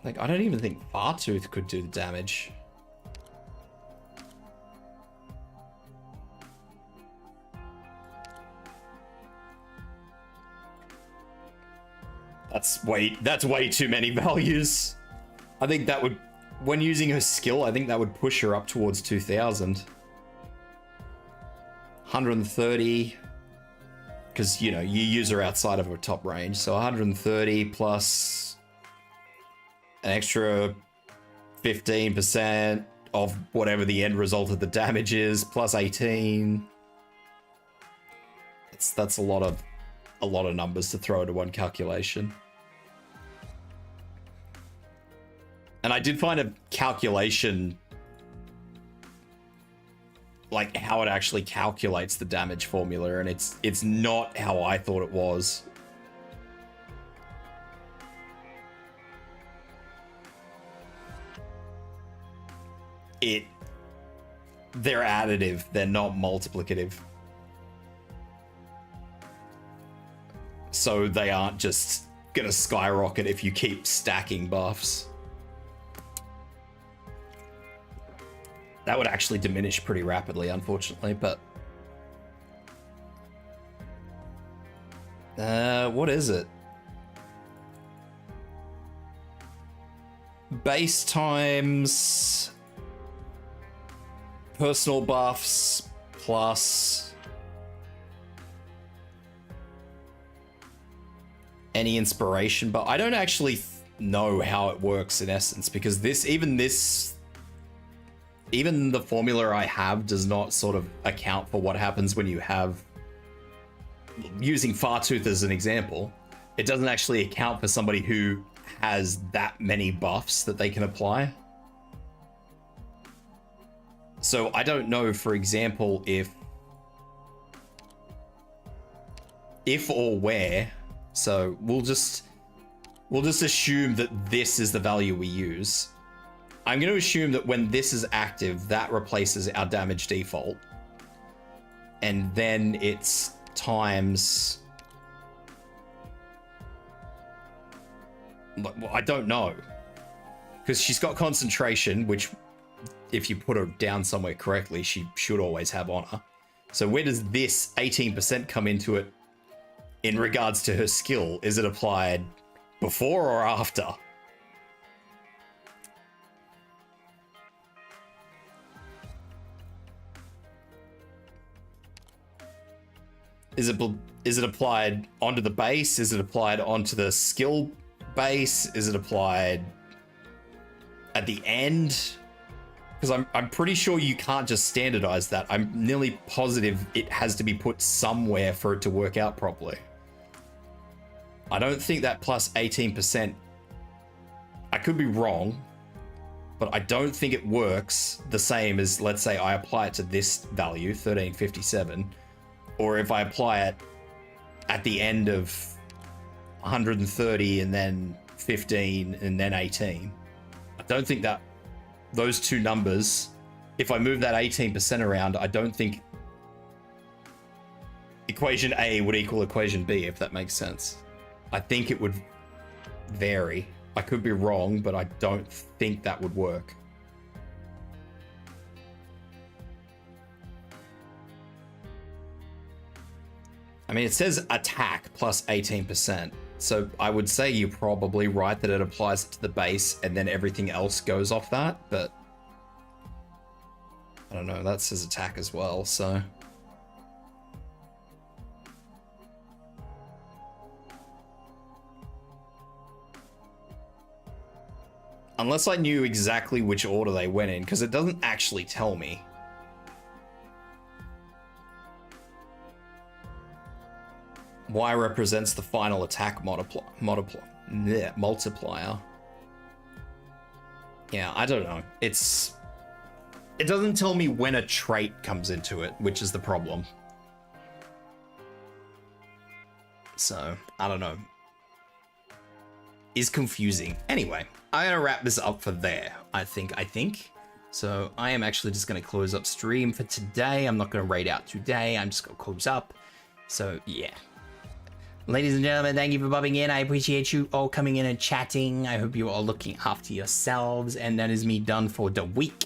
Like, I don't even think Fartooth could do the damage. That's way too many values. I think that would, when using her skill, I think that would push her up towards 2000. 130, because, you know, you use her outside of her top range, so 130 plus an extra 15% of whatever the end result of the damage is, plus 18. That's a lot of numbers to throw into one calculation. And I did find a calculation, like how it actually calculates the damage formula, and it's not how I thought it was. They're additive, they're not multiplicative. So they aren't just gonna skyrocket if you keep stacking buffs. That would actually diminish pretty rapidly, unfortunately, but... what is it? Base times... personal buffs plus... any inspiration, but I don't actually know how it works in essence, because even the formula I have does not sort of account for what happens when you have, using Fartooth as an example, it doesn't actually account for somebody who has that many buffs that they can apply. So I don't know, for example, if or where. So we'll just assume that this is the value we use. I'm going to assume that when this is active, that replaces our damage default. And then it's times... well, I don't know. Because she's got concentration, which if you put her down somewhere correctly, she should always have on her. So where does this 18% come into it in regards to her skill? Is it applied before or after? Is it applied onto the base? Is it applied onto the skill base? Is it applied at the end? Because I'm pretty sure you can't just standardize that. I'm nearly positive it has to be put somewhere for it to work out properly. I don't think that plus 18%... I could be wrong, but I don't think it works the same as, let's say I apply it to this value, 1357, or if I apply it at the end of 130 and then 15 and then 18. I don't think that those two numbers, if I move that 18% around, I don't think equation A would equal equation B, if that makes sense. I think it would vary. I could be wrong, but I don't think that would work. I mean, it says attack plus 18%. So I would say you're probably right that it applies to the base and then everything else goes off that, but I don't know, that says attack as well, so. Unless I knew exactly which order they went in, because it doesn't actually tell me. Y represents the final attack multiplier. Yeah, I don't know. It doesn't tell me when a trait comes into it, which is the problem. So, I don't know. Is confusing. Anyway, I'm gonna wrap this up for there, I think. So I am actually just gonna close up stream for today. I'm not gonna raid out today. I'm just gonna close up. So yeah. Ladies and gentlemen, thank you for bobbing in. I appreciate you all coming in and chatting. I hope you are all looking after yourselves. And that is me done for the week.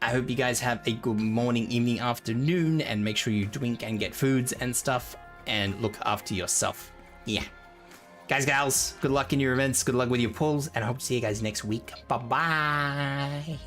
I hope you guys have a good morning, evening, afternoon, and make sure you drink and get foods and stuff and look after yourself. Yeah. Guys, gals, good luck in your events. Good luck with your pulls. And I hope to see you guys next week. Bye-bye.